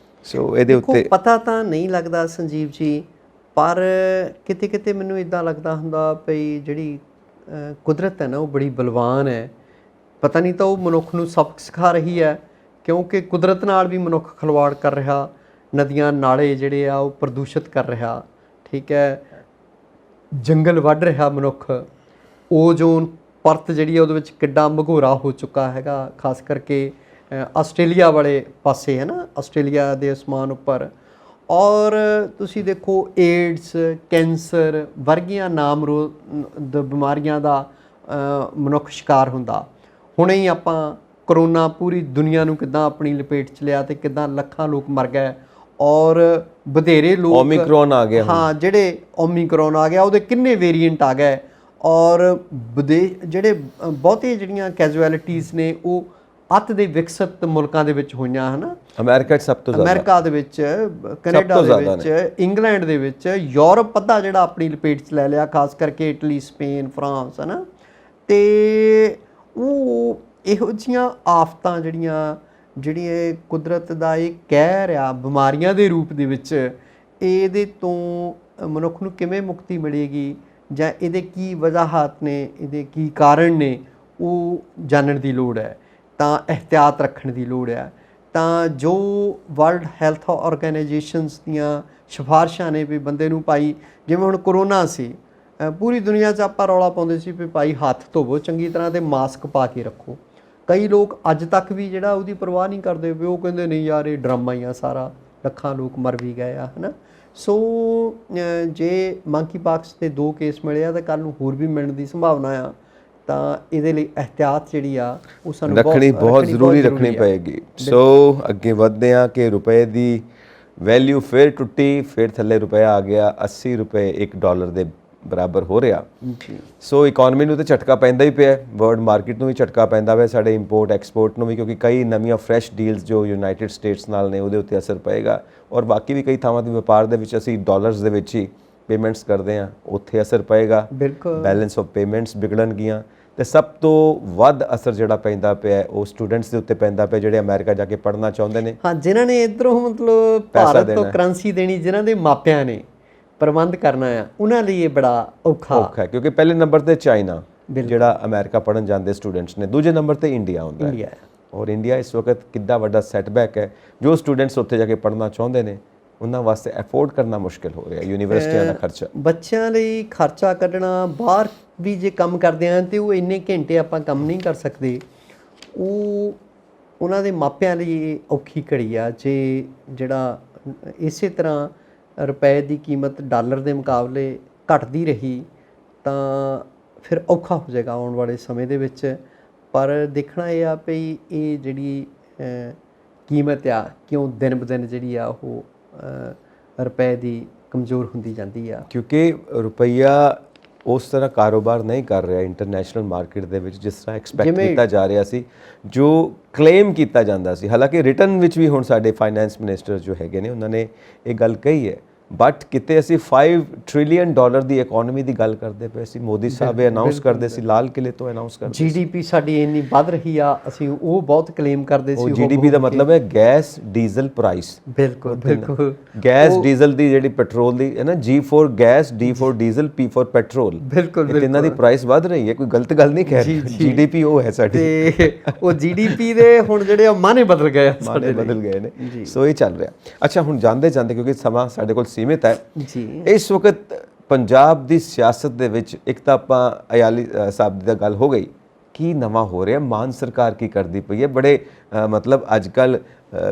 ਸੋ ਇਹਦੇ ਦੇਖੋ, ਉੱਤੇ ਪਤਾ ਤਾਂ ਨਹੀਂ ਲੱਗਦਾ ਸੰਜੀਵ ਜੀ, ਪਰ ਕਿਤੇ ਕਿਤੇ ਮੈਨੂੰ ਇਦਾਂ ਲੱਗਦਾ ਹੁੰਦਾ ਵੀ ਜਿਹੜੀ ਕੁਦਰਤ ਹੈ ਨਾ ਉਹ ਬੜੀ ਬਲਵਾਨ ਹੈ। ਪਤਾ ਨਹੀਂ ਤਾਂ ਉਹ ਮਨੁੱਖ ਨੂੰ ਸਬਕ ਸਿਖਾ ਰਹੀ ਹੈ, ਕਿਉਂਕਿ ਕੁਦਰਤ ਨਾਲ ਵੀ ਮਨੁੱਖ ਖਿਲਵਾੜ ਕਰ ਰਿਹਾ, ਨਦੀਆਂ ਨਾਲੇ ਜਿਹੜੇ ਆ ਉਹ ਪ੍ਰਦੂਸ਼ਿਤ ਕਰ ਰਿਹਾ, ਠੀਕ ਹੈ, ਜੰਗਲ ਵੱਢ ਰਿਹਾ ਮਨੁੱਖ, ਓਜ਼ੋਨ ਪਰਤ ਜਿਹੜੀ ਹੈ ਉਹਦੇ ਵਿੱਚ ਕਿੱਡਾ ਮਘੋਰਾ ਹੋ ਚੁੱਕਾ ਹੈਗਾ, ਖਾਸ ਕਰਕੇ ਆਸਟ੍ਰੇਲੀਆ ਵਾਲੇ ਪਾਸੇ ਹੈ ਨਾ, ਆਸਟ੍ਰੇਲੀਆ ਦੇ ਅਸਮਾਨ ਉੱਪਰ। ਔਰ ਤੁਸੀਂ ਦੇਖੋ ਏਡਸ, ਕੈਂਸਰ ਵਰਗੀਆਂ ਨਾਮਰੋਦ ਬਿਮਾਰੀਆਂ ਦਾ ਮਨੁੱਖ ਸ਼ਿਕਾਰ ਹੁੰਦਾ। ਹੁਣੇ ਹੀ ਆਪਾਂ ਕਰੋਨਾ ਪੂਰੀ ਦੁਨੀਆ ਨੂੰ ਕਿੱਦਾਂ ਆਪਣੀ ਲਪੇਟ 'ਚ ਲਿਆ ਤੇ ਕਿੱਦਾਂ ਲੱਖਾਂ ਲੋਕ ਮਰ ਗਏ, ਔਰ ਵਧੇਰੇ ਲੋਕ ਓਮਿਕਰੋਨ ਆ ਗਿਆ। ਹਾਂ, ਜਿਹੜੇ ਓਮਿਕਰੋਨ ਆ ਗਿਆ ਉਹਦੇ ਕਿੰਨੇ ਵੇਰੀਐਂਟ ਆ ਗਏ, ਔਰ ਜਿਹੜੇ ਬਹੁਤੇ ਜਿਹੜੀਆਂ ਕੈਜੁਅਲਿਟੀਜ਼ ਨੇ ਉਹ ਅੱਤ ਦੇ ਵਿਕਸਿਤ ਮੁਲਕਾਂ ਦੇ ਵਿੱਚ ਹੋਈਆਂ ਹਨ। ਅਮਰੀਕਾ 'ਚ ਸਭ ਤੋਂ ਜ਼ਿਆਦਾ, ਅਮਰੀਕਾ ਦੇ ਵਿੱਚ, ਕੈਨੇਡਾ ਦੇ ਵਿੱਚ, ਇੰਗਲੈਂਡ ਦੇ ਵਿੱਚ, ਯੂਰਪ ਅੱਧਾ ਜਿਹੜਾ ਆਪਣੀ ਲਪੇਟ 'ਚ ਲੈ ਲਿਆ, ਖਾਸ ਕਰਕੇ ਇਟਲੀ, ਸਪੇਨ, ਫਰਾਂਸ, ਹੈ ਨਾ। ਅਤੇ ਉਹ ਇਹੋ ਜਿਹੀਆਂ ਆਫਤਾਂ ਜਿਹੜੀਆਂ ਕੁਦਰਤ ਦਾ ਇਹ ਕਹਿਰ ਆ ਬਿਮਾਰੀਆਂ ਦੇ ਰੂਪ ਦੇ ਵਿੱਚ, ਇਹਦੇ ਤੋਂ ਮਨੁੱਖ ਨੂੰ ਕਿਵੇਂ ਮੁਕਤੀ ਮਿਲੇਗੀ ਜਾਂ ਇਹਦੇ ਕੀ ਵਜਾਹਤ ਨੇ, ਇਹਦੇ ਕੀ ਕਾਰਨ ਨੇ, ਉਹ ਜਾਣਨ ਦੀ ਲੋੜ ਹੈ। ਤਾਂ ਇਹਤਿਆਤ ਰੱਖਣ ਦੀ ਲੋੜ ਹੈ। ਤਾਂ ਜੋ ਵਰਲਡ ਹੈਲਥ ਆਰਗੇਨਾਈਜੇਸ਼ਨਸ ਦੀਆਂ ਸਿਫਾਰਿਸ਼ਾਂ ਨੇ ਵੀ ਬੰਦੇ ਨੂੰ ਭਾਈ, ਜਿਵੇਂ ਹੁਣ ਕਰੋਨਾ ਸੀ, ਪੂਰੀ ਦੁਨੀਆ 'ਚ ਆਪਾਂ ਰੌਲਾ ਪਾਉਂਦੇ ਸੀ ਵੀ ਭਾਈ ਹੱਥ ਧੋਵੋ ਚੰਗੀ ਤਰ੍ਹਾਂ ਅਤੇ ਮਾਸਕ ਪਾ ਕੇ ਰੱਖੋ। ਕਈ ਲੋਕ ਅੱਜ ਤੱਕ ਵੀ ਜਿਹੜਾ ਉਹਦੀ ਪਰਵਾਹ ਨਹੀਂ ਕਰਦੇ ਵੀ, ਉਹ ਕਹਿੰਦੇ ਨਹੀਂ ਯਾਰ ਇਹ ਡਰਾਮਾ ਹੀ ਆ ਸਾਰਾ, ਲੱਖਾਂ ਲੋਕ ਮਰ ਵੀ ਗਏ ਆ, ਹੈ ਨਾ। ਸੋ ਜੇ ਮੰਕੀ ਪਾਕਸ ਦੇ 2 ਕੇਸ ਮਿਲੇ ਆ ਤਾਂ ਕੱਲ੍ਹ ਨੂੰ ਹੋਰ ਵੀ ਮਿਲਣ ਦੀ ਸੰਭਾਵਨਾ ਆ। ਤਾਂ ਇਹਦੇ ਲਈ ਇਹਤਿਆਤ ਜਿਹੜੀ ਆ ਉਹ ਸਾਨੂੰ ਬਹੁਤ ਜ਼ਰੂਰੀ ਰੱਖਣੀ ਪਏਗੀ। ਸੋ ਅੱਗੇ ਵਧਦੇ ਹਾਂ ਕਿ ਰੁਪਏ ਦੀ ਵੈਲਿਊ ਫਿਰ ਟੁੱਟੀ, ਫਿਰ ਥੱਲੇ ਰੁਪਇਆ ਆ ਗਿਆ 80 ਰੁਪਏ $1 ਦੇ ਬਰਾਬਰ ਹੋ ਰਿਹਾ। ਸੋ ਇਕੋਨਮੀ ਨੂੰ ਤਾਂ ਝਟਕਾ ਪੈਂਦਾ ਹੀ ਪਿਆ, ਵਰਲਡ ਮਾਰਕੀਟ ਨੂੰ ਵੀ ਝਟਕਾ ਪੈਂਦਾ ਪਿਆ, ਸਾਡੇ ਇੰਪੋਰਟ ਐਕਸਪੋਰਟ ਨੂੰ ਵੀ, ਕਿਉਂਕਿ ਕਈ ਨਵੀਆਂ ਫਰੈਸ਼ ਡੀਲਸ ਜੋ ਯੂਨਾਈਟਿਡ ਸਟੇਟਸ ਨਾਲ ਨੇ ਉਹਦੇ ਉੱਤੇ ਅਸਰ ਪਏਗਾ। ਔਰ ਬਾਕੀ ਵੀ ਕਈ ਥਾਵਾਂ ਦੇ ਵਪਾਰ ਦੇ ਵਿੱਚ ਅਸੀਂ ਡਾਲਰਸ ਦੇ ਵਿੱਚ ਹੀ ਪੇਮੈਂਟਸ ਕਰਦੇ ਹਾਂ, ਉੱਥੇ ਅਸਰ ਪਏਗਾ। ਬਿਲਕੁਲ, ਬੈਲੈਂਸ ਆਫ ਪੇਮੈਂਟਸ ਵਿਗੜਨਗੀਆਂ। ਅਤੇ ਸਭ ਤੋਂ ਵੱਧ ਅਸਰ ਜਿਹੜਾ ਪੈਂਦਾ ਪਿਆ ਉਹ ਸਟੂਡੈਂਟਸ ਦੇ ਉੱਤੇ ਪੈਂਦਾ ਪਿਆ, ਜਿਹੜੇ ਅਮਰੀਕਾ ਜਾ ਕੇ ਪੜ੍ਹਨਾ ਚਾਹੁੰਦੇ ਨੇ। ਹਾਂ, ਜਿਨ੍ਹਾਂ ਨੇ ਇੱਧਰੋਂ ਮਤਲਬ ਭਾਰਤ ਤੋਂ ਕਰੰਸੀ ਦੇਣੀ, ਜਿਨ੍ਹਾਂ ਦੇ ਮਾਪਿਆਂ ਨੇ ਪ੍ਰਬੰਧ ਕਰਨਾ ਆ, ਉਹਨਾਂ ਲਈ ਇਹ ਬੜਾ ਔਖਾ ਹੈ, ਕਿਉਂਕਿ ਪਹਿਲੇ ਨੰਬਰ 'ਤੇ ਚਾਈਨਾ ਜਿਹੜਾ ਅਮਰੀਕਾ ਪੜ੍ਹਨ ਜਾਂਦੇ ਸਟੂਡੈਂਟਸ ਨੇ, ਦੂਜੇ ਨੰਬਰ 'ਤੇ ਇੰਡੀਆ ਹੁੰਦਾ ਹੈ। ਔਰ ਇੰਡੀਆ ਇਸ ਵਕਤ ਕਿੱਡਾ ਵੱਡਾ ਸੈਟਬੈਕ ਹੈ। ਜੋ ਸਟੂਡੈਂਟਸ ਉੱਥੇ ਜਾ ਕੇ ਪੜ੍ਹਨਾ ਚਾਹੁੰਦੇ ਨੇ ਉਹਨਾਂ ਵਾਸਤੇ ਅਫੋਰਡ ਕਰਨਾ ਮੁਸ਼ਕਿਲ ਹੋ ਰਿਹਾ, ਯੂਨੀਵਰਸਿਟੀਆਂ ਦਾ ਖਰਚਾ। ਬੱਚਿਆਂ ਲਈ ਖਰਚਾ ਕੱਢਣਾ, ਬਾਹਰ ਵੀ ਜੇ ਕੰਮ ਕਰਦੇ ਹਾਂ ਤਾਂ ਉਹ ਇੰਨੇ ਘੰਟੇ ਆਪਾਂ ਕੰਮ ਨਹੀਂ ਕਰ ਸਕਦੇ, ਉਹ ਉਹਨਾਂ ਦੇ ਮਾਪਿਆਂ ਲਈ ਔਖੀ ਘੜੀ ਆ। ਜੇ ਜਿਹੜਾ ਇਸੇ ਤਰ੍ਹਾਂ ਰੁਪਏ ਦੀ ਕੀਮਤ ਡਾਲਰ ਦੇ ਮੁਕਾਬਲੇ ਘਟਦੀ ਰਹੀ ਤਾਂ ਫਿਰ ਔਖਾ ਹੋ ਜਾਏਗਾ ਆਉਣ ਵਾਲੇ ਸਮੇਂ ਦੇ ਵਿੱਚ। ਪਰ ਦੇਖਣਾ ਇਹ ਆ ਵੀ ਇਹ ਜਿਹੜੀ ਕੀਮਤ ਆ ਕਿਉਂ ਦਿਨ ਬ ਦਿਨ ਜਿਹੜੀ ਆ ਉਹ ਰੁਪਏ ਦੀ ਕਮਜ਼ੋਰ ਹੁੰਦੀ ਜਾਂਦੀ ਆ, ਕਿਉਂਕਿ ਰੁਪਈਆ ਉਸ ਤਰ੍ਹਾਂ ਕਾਰੋਬਾਰ ਨਹੀਂ ਕਰ ਰਿਹਾ ਇੰਟਰਨੈਸ਼ਨਲ ਮਾਰਕੀਟ ਦੇ ਵਿੱਚ ਜਿਸ ਤਰ੍ਹਾਂ ਐਕਸਪੈਕਟ ਕੀਤਾ ਜਾ ਰਿਹਾ ਸੀ, ਜੋ ਕਲੇਮ ਕੀਤਾ ਜਾਂਦਾ ਸੀ। ਹਾਲਾਂਕਿ ਰਿਟਰਨ ਵਿੱਚ ਵੀ ਹੁਣ ਸਾਡੇ ਫਾਈਨੈਂਸ ਮਿਨਿਸਟਰ ਜੋ ਹੈਗੇ ਨੇ ਉਹਨਾਂ ਨੇ ਇਹ ਗੱਲ ਕਹੀ ਹੈ, ਬਟ ਕਿਤੇ ਅਸੀਂ $5 ਟ੍ਰਿਲੀਅਨ ਦੀ ਇਕੋਨਮੀ ਦੀ ਗੱਲ ਕਰਦੇ ਪਏ ਸੀ। ਮੋਦੀ ਸਾਹਿਬ ਇਹ ਅਨਾਉਂਸ ਕਰਦੇ ਸੀ, ਲਾਲ ਕਿਲੇ ਤੋਂ ਅਨਾਉਂਸ ਕਰਦੇ ਸੀ। GDP ਸਾਡੀ ਇੰਨੀ ਵੱਧ ਰਹੀ ਆ, ਅਸੀਂ ਉਹ ਬਹੁਤ ਕਲੇਮ ਕਰਦੇ ਸੀ। GDP ਦਾ ਮਤਲਬ ਹੈ ਗੈਸ ਡੀਜ਼ਲ ਪ੍ਰਾਈਸ। ਬਿਲਕੁਲ ਬਿਲਕੁਲ, ਗੈਸ ਡੀਜ਼ਲ ਦੀ ਜਿਹੜੀ ਪੈਟਰੋਲ ਦੀ ਹੈ ਨਾ, G for gas, D for diesel, P for petrol, ਬਿਲਕੁਲ ਇਹਨਾਂ ਦੀ ਪ੍ਰਾਈਸ ਵੱਧ ਰਹੀ ਹੈ। ਕੋਈ ਗਲਤ ਗੱਲ ਨਹੀਂ ਕਹਿ ਰਹੀ, GDP ਉਹ ਹੈ ਸਾਡੀ। ਤੇ ਉਹ GDP ਦੇ ਹੁਣ ਜਿਹੜੇ ਮਾਨੇ ਬਦਲ ਗਏ, ਮਾਨੇ ਬਦਲ ਗਏ ਨੇ। ਸੋ ਇਹ ਚੱਲ ਰਿਹਾ। ਅੱਛਾ, ਹੁਣ ਜਾਂਦੇ ਜਾਂਦੇ ਕਿਉਂਕਿ ਸਮਾਂ ਸਾਡੇ ਕੋਲ ਸੀਮਿਤ ਹੈ, ਇਸ ਵਕਤ ਪੰਜਾਬ ਦੀ ਸਿਆਸਤ ਦੇ ਵਿੱਚ ਇੱਕ ਤਾਂ ਆਪਾਂ ਅਯਾਲੀ ਸਾਹਿਬ ਦੀ ਤਾਂ ਗੱਲ ਹੋ ਗਈ, ਕੀ ਨਵਾਂ ਹੋ ਰਿਹਾ, ਮਾਨ ਸਰਕਾਰ ਕੀ ਕਰਦੀ ਪਈ ਹੈ। ਬੜੇ ਮਤਲਬ ਅੱਜ ਕੱਲ੍ਹ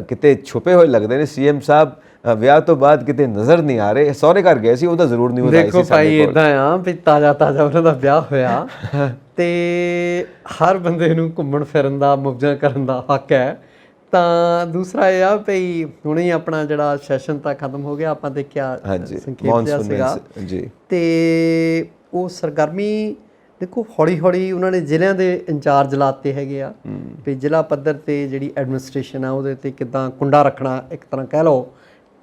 ਕਿਤੇ ਛੁਪੇ ਹੋਏ ਲੱਗਦੇ ਨੇ। CM ਸਾਹਿਬ ਵਿਆਹ ਤੋਂ ਬਾਅਦ ਕਿਤੇ ਨਜ਼ਰ ਨਹੀਂ ਆ ਰਹੇ, ਸਹੁਰੇ ਘਰ ਗਏ ਸੀ, ਉਹਦਾ ਜ਼ਰੂਰ ਨਿਊਜ਼ ਆਈ ਸੀ। ਦੇਖੋ ਭਾਈ, ਇੱਦਾਂ ਆ ਵੀ ਤਾਜ਼ਾ ਉਹਨਾਂ ਦਾ ਵਿਆਹ ਹੋਇਆ ਤੇ ਹਰ ਬੰਦੇ ਨੂੰ ਘੁੰਮਣ ਫਿਰਨ ਦਾ, ਮੌਜਾਂ ਕਰਨ ਦਾ ਹੱਕ ਹੈ। ਤਾਂ ਦੂਸਰਾ ਇਹ ਆ ਵੀ ਹੁਣੇ ਆਪਣਾ ਜਿਹੜਾ ਸੈਸ਼ਨ ਤਾਂ ਖਤਮ ਹੋ ਗਿਆ, ਆਪਾਂ ਦੇਖਿਆ ਸੰਖੇਪ ਜਿਹਾ ਸੀਗਾ ਜੀ, ਤੇ ਉਹ ਸਰਗਰਮੀ ਦੇਖੋ ਹੌਲੀ ਹੌਲੀ ਉਹਨਾਂ ਨੇ ਜ਼ਿਲ੍ਹਿਆਂ ਦੇ ਇੰਚਾਰਜ ਲਾਤੇ ਹੈਗੇ ਆ ਵੀ ਜ਼ਿਲ੍ਹਾ ਪੱਧਰ ਤੇ ਜਿਹੜੀ ਐਡਮਿਨਿਸਟ੍ਰੇਸ਼ਨ ਆ ਉਹਦੇ ਤੇ ਕਿੱਦਾਂ ਕੁੰਡਾ ਰੱਖਣਾ ਇੱਕ ਤਰ੍ਹਾਂ ਕਹਿ ਲਓ।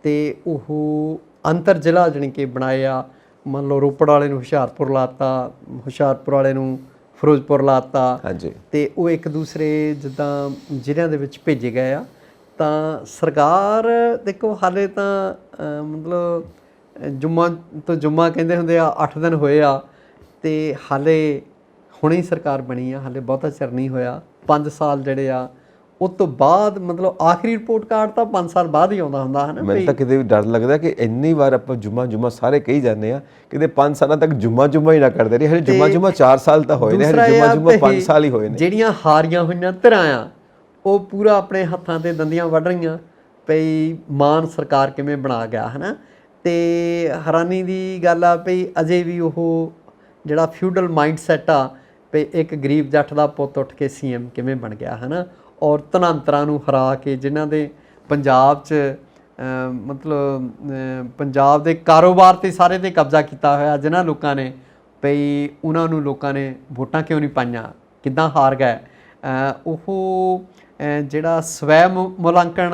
ਤੇ ਉਹ ਅੰਤਰ ਜ਼ਿਲ੍ਹਾ ਜਾਣੀ ਕਿ ਬਣਾਏ ਆ। ਮੰਨ ਲਓ ਰੋਪੜ ਵਾਲੇ ਨੂੰ ਹੁਸ਼ਿਆਰਪੁਰ ਲਾਤਾ, ਹੁਸ਼ਿਆਰਪੁਰ ਵਾਲੇ ਨੂੰ ਫਿਰੋਜ਼ਪੁਰ ਲਾਤਾ, ਤੇ ਉਹ ਇੱਕ ਦੂਸਰੇ ਜਿੱਦਾਂ ਜ਼ਿਲ੍ਹਿਆਂ ਦੇ ਵਿੱਚ ਭੇਜੇ ਗਏ ਆ। ਤਾਂ ਸਰਕਾਰ ਦੇਖੋ ਹਾਲੇ ਤਾਂ ਮਤਲਬ ਜੁਮਾ ਤੋਂ ਜੁਮਾ ਕਹਿੰਦੇ ਹੁੰਦੇ ਆ 8 ਦਿਨ ਹੋਏ ਆ ਤੇ ਹਾਲੇ ਹੁਣੇ ਹੀ ਸਰਕਾਰ ਬਣੀ ਆ, ਹਾਲੇ ਬਹੁਤਾ ਚਿਰ ਨਹੀਂ ਹੋਇਆ। 5 ਸਾਲ ਜਿਹੜੇ ਆ ਉਸ ਤੋਂ ਬਾਅਦ ਮਤਲਬ ਆਖਰੀ ਰਿਪੋਰਟ ਕਾਰਡ ਤਾਂ 5 ਸਾਲ ਬਾਅਦ ਹੀ ਆਉਂਦਾ ਹੁੰਦਾ ਹੈ ਨਾ। ਮੈਨੂੰ ਤਾਂ ਕਿਤੇ ਵੀ ਡਰ ਲੱਗਦਾ ਕਿ ਇੰਨੀ ਵਾਰ ਆਪਾਂ ਜੁਮਾ ਸਾਰੇ ਕਹੀ ਜਾਂਦੇ ਆ ਕਿਤੇ 5 ਸਾਲਾਂ ਤੱਕ ਜੁਮਾ ਹੀ ਨਾ ਕਰਦੇ ਰਹੇ। ਹਲੇ ਜੁਮਾ 4 ਸਾਲ ਤਾਂ ਹੋਏ ਨੇ, ਹਲੇ ਜੁਮਾ 5 ਸਾਲ ਹੀ ਹੋਏ ਨੇ। ਜਿਹੜੀਆਂ ਹਾਰੀਆਂ ਹੋਈਆਂ ਧਿਰਾਂ ਆ ਉਹ ਪੂਰਾ ਆਪਣੇ ਹੱਥਾਂ ਤੇ ਦੰਦੀਆਂ ਵੱਢ ਰਹੀਆਂ ਪਈ ਮਾਨ ਸਰਕਾਰ ਕਿਵੇਂ ਬਣਾ ਗਿਆ ਹੈ ਨਾ। ਤੇ ਹੈਰਾਨੀ ਦੀ ਗੱਲ ਆ ਪਈ ਅਜੇ ਵੀ ਉਹ ਜਿਹੜਾ ਫਿਊਡਲ ਮਾਈਂਡ ਸੈਟ ਆ ਪਈ ਇੱਕ ਗਰੀਬ ਜੱਟ ਦਾ ਪੁੱਤ ਉੱਠ ਕੇ CM ਕਿਵੇਂ ਬਣ ਗਿਆ ਹੈ ਨਾ। ਔਰ ਧਨਾਂਤਰਾਂ ਨੂੰ ਹਰਾ ਕੇ ਜਿਨ੍ਹਾਂ ਦੇ ਪੰਜਾਬ 'ਚ ਮਤਲਬ ਪੰਜਾਬ ਦੇ ਕਾਰੋਬਾਰ ਤੇ ਸਾਰੇ ਤੇ ਕਬਜ਼ਾ ਕੀਤਾ ਹੋਇਆ, ਜਿਨ੍ਹਾਂ ਲੋਕਾਂ ਨੇ ਪਈ ਉਹਨਾਂ ਨੂੰ ਲੋਕਾਂ ਨੇ ਵੋਟਾਂ ਕਿਉਂ ਨਹੀਂ ਪਾਈਆਂ, ਕਿੱਦਾਂ ਹਾਰ ਗਏ। ਉਹ ਜਿਹੜਾ ਸਵੈ ਮੁਲਾਂਕਣ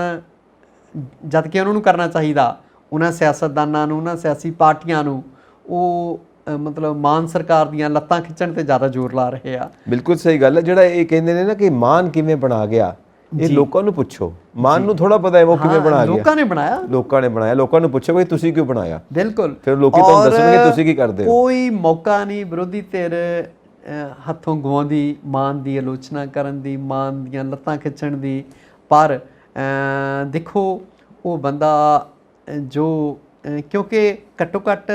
ਜਦ ਕਿ ਉਹਨਾਂ ਨੂੰ ਕਰਨਾ ਚਾਹੀਦਾ, ਉਹਨਾਂ ਸਿਆਸਤਦਾਨਾਂ ਨੂੰ, ਉਹਨਾਂ ਸਿਆਸੀ ਪਾਰਟੀਆਂ ਨੂੰ, ਉਹ ਮਤਲਬ ਮਾਨ ਸਰਕਾਰ ਦੀਆਂ ਲੱਤਾਂ ਖਿੱਚਣ ਤੇ ਜ਼ਿਆਦਾ ਜ਼ੋਰ ਲਾ ਰਹੇ ਆ। ਬਿਲਕੁਲ ਸਹੀ ਗੱਲ ਹੈ। ਜਿਹੜਾ ਇਹ ਕਹਿੰਦੇ ਨੇ ਨਾ ਕਿ ਮਾਨ ਕਿਵੇਂ ਬਣਾ ਗਿਆ, ਇਹ ਲੋਕਾਂ ਨੂੰ ਪੁੱਛੋ। ਮਾਨ ਨੂੰ ਥੋੜਾ ਪਤਾ ਹੈ ਉਹ ਕਿਵੇਂ ਬਣਾ ਗਿਆ। ਲੋਕਾਂ ਨੇ ਬਣਾਇਆ, ਲੋਕਾਂ ਨੂੰ ਪੁੱਛੋ ਵੀ ਤੁਸੀਂ ਕਿਉਂ ਬਣਾਇਆ। ਬਿਲਕੁਲ। ਫਿਰ ਲੋਕੀ ਤੁਹਾਨੂੰ ਦੱਸਣਗੇ ਤੁਸੀਂ ਕੀ ਕਰਦੇ ਹੋ। ਕੋਈ ਮੌਕਾ ਨਹੀਂ ਵਿਰੋਧੀ ਧਿਰ ਹੱਥੋਂ ਗਵਾਉਂਦੀ ਮਾਨ ਦੀ ਆਲੋਚਨਾ ਕਰਨ ਦੀ, ਮਾਨ ਦੀਆਂ ਲੱਤਾਂ ਖਿੱਚਣ ਦੀ। ਪਰ ਦੇਖੋ ਉਹ ਬੰਦਾ ਜੋ ਕਿਉਂਕਿ ਘੱਟੋ ਘੱਟ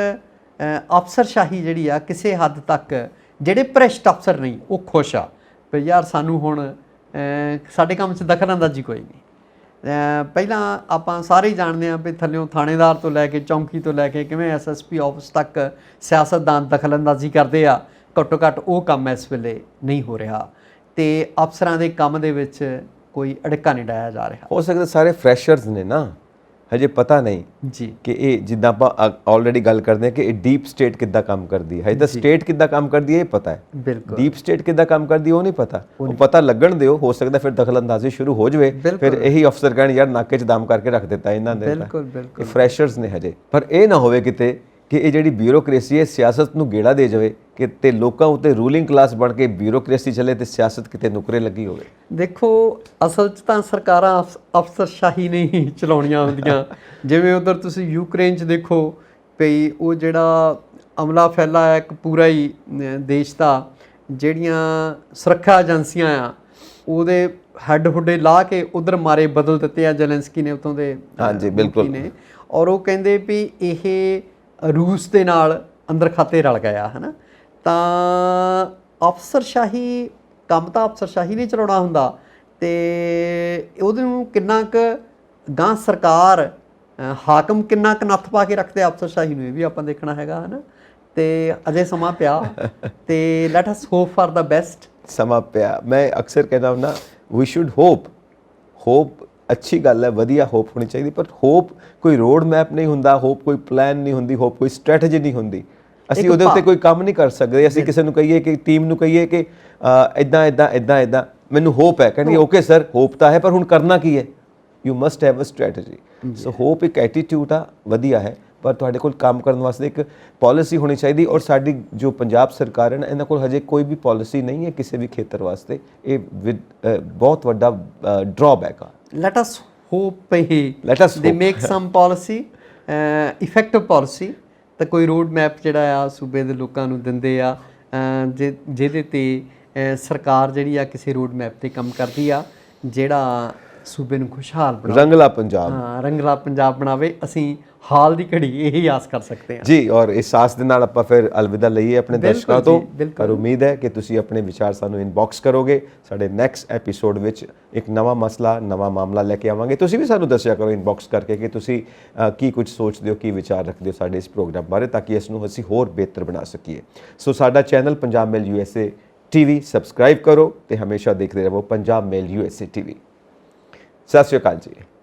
ਅਫਸਰਸ਼ਾਹੀ ਜਿਹੜੀ ਆ ਕਿਸੇ ਹੱਦ ਤੱਕ ਜਿਹੜੇ ਭ੍ਰਿਸ਼ਟ ਅਫਸਰ ਨਹੀਂ ਉਹ ਖੁਸ਼ ਆ ਵੀ ਯਾਰ ਸਾਨੂੰ ਹੁਣ ਸਾਡੇ ਕੰਮ 'ਚ ਦਖਲਅੰਦਾਜ਼ੀ ਕੋਈ ਨਹੀਂ। ਪਹਿਲਾਂ ਆਪਾਂ ਸਾਰੇ ਹੀ ਜਾਣਦੇ ਹਾਂ ਵੀ ਥੱਲਿਓਂ ਥਾਣੇਦਾਰ ਤੋਂ ਲੈ ਕੇ ਚੌਂਕੀ ਤੋਂ ਲੈ ਕੇ ਕਿਵੇਂ SSP ਆਫਿਸ ਤੱਕ ਸਿਆਸਤਦਾਨ ਦਖਲਅੰਦਾਜ਼ੀ ਕਰਦੇ ਆ। ਘੱਟੋ ਘੱਟ ਉਹ ਕੰਮ ਇਸ ਵੇਲੇ ਨਹੀਂ ਹੋ ਰਿਹਾ ਤੇ ਅਫਸਰਾਂ ਦੇ ਕੰਮ ਦੇ ਵਿੱਚ ਕੋਈ ਅੜਿੱਕਾ ਨਹੀਂ ਡਾਇਆ ਜਾ ਰਿਹਾ। ਹੋ ਸਕਦਾ ਸਾਰੇ ਫਰੈਸ਼ਰਸ ਨੇ ਨਾ, ਹਜੇ ਪਤਾ ਨਹੀਂ ਜੀ ਕਿ ਇਹ ਜਿੱਦਾਂ ਆਪਾਂ ਆਲਰੇਡੀ ਗੱਲ ਕਰਦੇ ਹਾਂ ਕਿ ਇਹ ਡੀਪ ਸਟੇਟ ਕਿੱਦਾਂ ਕੰਮ ਕਰਦੀ ਹੈ। ਹਜੇ ਤਾਂ ਸਟੇਟ ਕਿੱਦਾਂ ਕੰਮ ਕਰਦੀ ਹੈ ਇਹ ਪਤਾ ਹੈ, ਬਿਲਕੁਲ। ਡੀਪ ਸਟੇਟ ਕਿੱਦਾਂ ਕੰਮ ਕਰਦੀ ਹੈ ਉਹ ਨਹੀਂ ਪਤਾ। ਉਹ ਪਤਾ ਲੱਗਣ ਦਿਓ, ਹੋ ਸਕਦਾ ਫਿਰ ਦਖਲਅੰਦਾਜ਼ੀ ਸ਼ੁਰੂ ਹੋ ਜਾਵੇ। ਫਿਰ ਇਹੀ ਅਫਸਰ ਕਹਿਣ ਯਾਰ ਨਾਕੇ 'ਚ ਦਮ ਕਰਕੇ ਰੱਖ ਦਿੱਤਾ ਇਹਨਾਂ ਨੇ। ਬਿਲਕੁਲ ਬਿਲਕੁਲ। ਇਹ ਫਰੈਸ਼ਰਸ ਨੇ ਹਜੇ। ਪਰ ਇਹ ਨਾ ਹੋਵੇ ਕਿਤੇ ਕਿ ਇਹ ਜਿਹੜੀ ਬਿਊਰੋਕ੍ਰੇਸੀ ਹੈ ਸਿਆਸਤ ਨੂੰ ਗੇੜਾ ਦੇ ਜਾਵੇ ਕਿ ਤੇ ਲੋਕਾਂ ਉੱਤੇ ਰੂਲਿੰਗ ਕਲਾਸ ਬਣ ਕੇ ਬਿਊਰੋਕ੍ਰੇਸੀ ਚੱਲੇ ਤੇ ਸਿਆਸਤ ਕਿਤੇ ਨੁਕਰੇ ਲੱਗੀ ਹੋਵੇ। ਦੇਖੋ ਅਸਲ 'ਚ ਤਾਂ ਸਰਕਾਰਾਂ ਅਫਸਰਸ਼ਾਹੀ ਨਹੀਂ ਚਲਾਉਣੀਆਂ ਹੁੰਦੀਆਂ। ਜਿਵੇਂ ਉਧਰ ਤੁਸੀਂ ਯੂਕਰੇਨ 'ਚ ਦੇਖੋ ਪਈ ਉਹ ਜਿਹੜਾ ਅਮਲਾ ਫੈਲਾ ਹੈ ਇੱਕ ਪੂਰਾ ਹੀ ਦੇਸ਼ ਦਾ, ਜਿਹੜੀਆਂ ਸੁਰੱਖਿਆ ਏਜੰਸੀਆਂ ਆ ਉਹਦੇ ਹੈੱਡ ਹੁੱਡੇ ਲਾ ਕੇ ਉਧਰ ਮਾਰੇ ਬਦਲ ਦਿੱਤੇ ਆ ਜ਼ੈਲੈਂਸਕੀ ਨੇ ਉੱਥੋਂ ਦੇ। ਹਾਂਜੀ ਬਿਲਕੁਲ ਨੇ। ਔਰ ਉਹ ਕਹਿੰਦੇ ਵੀ ਇਹ ਰੂਸ ਦੇ ਨਾਲ ਅੰਦਰ ਖਾਤੇ ਰਲ ਗਿਆ ਹੈ ਨਾ। ਤਾਂ ਅਫਸਰਸ਼ਾਹੀ ਕੰਮ ਤਾਂ ਅਫਸਰਸ਼ਾਹੀ ਨਹੀਂ ਚਲਾਉਣਾ ਹੁੰਦਾ ਤੇ ਉਹਦੇ ਨੂੰ ਕਿੰਨਾ ਕੁ ਗਾਂ ਸਰਕਾਰ ਹਾਕਮ ਕਿੰਨਾ ਕੁ ਨੱਥ ਪਾ ਕੇ ਰੱਖਦੇ ਅਫਸਰਸ਼ਾਹੀ ਨੂੰ, ਇਹ ਵੀ ਆਪਾਂ ਦੇਖਣਾ ਹੈਗਾ ਹੈ ਨਾ। ਤੇ ਅਜੇ ਸਮਾਂ ਪਿਆ ਤੇ let us hop for the best. ਸਮਾਂ ਪਿਆ। ਮੈਂ ਅਕਸਰ ਕਹਿੰਦਾ ਹੁੰਦਾ ਵੀ ਸ਼ੁੱਡ ਹੋਪ ਅੱਛੀ ਗੱਲ ਹੈ, ਵਧੀਆ ਹੋਪ ਹੋਣੀ ਚਾਹੀਦੀ। ਪਰ ਹੋਪ ਕੋਈ ਰੋਡ ਮੈਪ ਨਹੀਂ ਹੁੰਦਾ, ਹੋਪ ਕੋਈ ਪਲਾਨ ਨਹੀਂ ਹੁੰਦੀ, ਹੋਪ ਕੋਈ ਸਟ੍ਰੈਟਜੀ ਨਹੀਂ ਹੁੰਦੀ। ਅਸੀਂ ਉਹਦੇ ਉੱਤੇ ਕੋਈ ਕੰਮ ਨਹੀਂ ਕਰ ਸਕਦੇ। ਅਸੀਂ ਕਿਸੇ ਨੂੰ ਕਹੀਏ ਕਿ ਟੀਮ ਨੂੰ ਕਹੀਏ ਕਿ ਇੱਦਾਂ ਮੈਨੂੰ ਹੋਪ ਹੈ, ਕਹਿੰਦੇ ਓਕੇ ਸਰ ਹੋਪ ਤਾਂ ਹੈ ਪਰ ਹੁਣ ਕਰਨਾ ਕੀ ਹੈ। You must have a strategy. So hope ਇੱਕ ਐਟੀਟਿਊਡ ਆ, ਵਧੀਆ ਹੈ, ਪਰ ਤੁਹਾਡੇ ਕੋਲ ਕੰਮ ਕਰਨ ਵਾਸਤੇ ਇੱਕ ਪਾਲਿਸੀ ਹੋਣੀ ਚਾਹੀਦੀ। ਔਰ ਸਾਡੀ ਜੋ ਪੰਜਾਬ ਸਰਕਾਰ ਹੈ ਨਾ, ਇਹਨਾਂ ਕੋਲ ਹਜੇ ਕੋਈ ਵੀ ਪਾਲਿਸੀ ਨਹੀਂ ਹੈ ਕਿਸੇ ਵੀ ਖੇਤਰ ਵਾਸਤੇ। ਇਹ ਬਹੁਤ ਵੱਡਾ ਡਰਾਬੈਕ ਆ। Let us hope they make some policy, effective policy, ਤਾਂ ਕੋਈ ਰੋਡ ਮੈਪ ਜਿਹੜਾ ਆ ਸੂਬੇ ਦੇ ਲੋਕਾਂ ਨੂੰ ਦਿੰਦੇ ਆ ਜਿਹਦੇ ਤੇ ਸਰਕਾਰ ਜਿਹੜੀ ਆ ਕਿਸੇ ਰੋਡ ਮੈਪ ਤੇ ਕੰਮ ਕਰਦੀ ਆ ਜਿਹੜਾ ਸੂਬੇ ਨੂੰ ਖੁਸ਼ਹਾਲ ਬਣਾਵੇ, ਰੰਗਲਾ ਪੰਜਾਬ। ਹਾਂ, ਰੰਗਲਾ ਪੰਜਾਬ ਬਣਾਵੇ। ਅਸੀਂ ਹਾਲ ਦੀ ਘੜੀ ਇਹੀ ਆਸ ਕਰ ਸਕਦੇ ਹਾਂ ਜੀ। ਔਰ ਇਸ ਆਸ ਦੇ ਨਾਲ ਆਪਾਂ ਫਿਰ ਅਲਵਿਦਾ ਲਈਏ ਆਪਣੇ ਦਰਸ਼ਕਾਂ ਤੋਂ। ਪਰ ਉਮੀਦ ਹੈ ਕਿ ਤੁਸੀਂ ਆਪਣੇ ਵਿਚਾਰ ਸਾਨੂੰ ਇਨਬਾਕਸ ਕਰੋਗੇ। ਸਾਡੇ ਨੈਕਸਟ ਐਪੀਸੋਡ ਵਿੱਚ ਇੱਕ ਨਵਾਂ ਮਸਲਾ, ਨਵਾਂ ਮਾਮਲਾ ਲੈ ਕੇ ਆਵਾਂਗੇ। ਤੁਸੀਂ ਵੀ ਸਾਨੂੰ ਦੱਸਿਆ ਕਰੋ ਇਨਬਾਕਸ ਕਰਕੇ ਕਿ ਤੁਸੀਂ ਕੀ ਕੁਝ ਸੋਚਦੇ ਹੋ, ਕੀ ਵਿਚਾਰ ਰੱਖਦੇ ਹੋ ਸਾਡੇ ਇਸ ਪ੍ਰੋਗਰਾਮ ਬਾਰੇ, ਤਾਂ ਕਿ ਇਸ ਨੂੰ ਅਸੀਂ ਹੋਰ ਬਿਹਤਰ ਬਣਾ ਸਕੀਏ। ਸੋ ਸਾਡਾ ਚੈਨਲ ਪੰਜਾਬ ਮੇਲ USA TV ਸਬਸਕ੍ਰਾਈਬ ਕਰੋ ਤੇ ਹਮੇਸ਼ਾ ਦੇਖਦੇ ਰਹੋ ਪੰਜਾਬ ਮੇਲ USA TV। ਸਤਿ ਸ਼੍ਰੀ ਅਕਾਲ ਜੀ।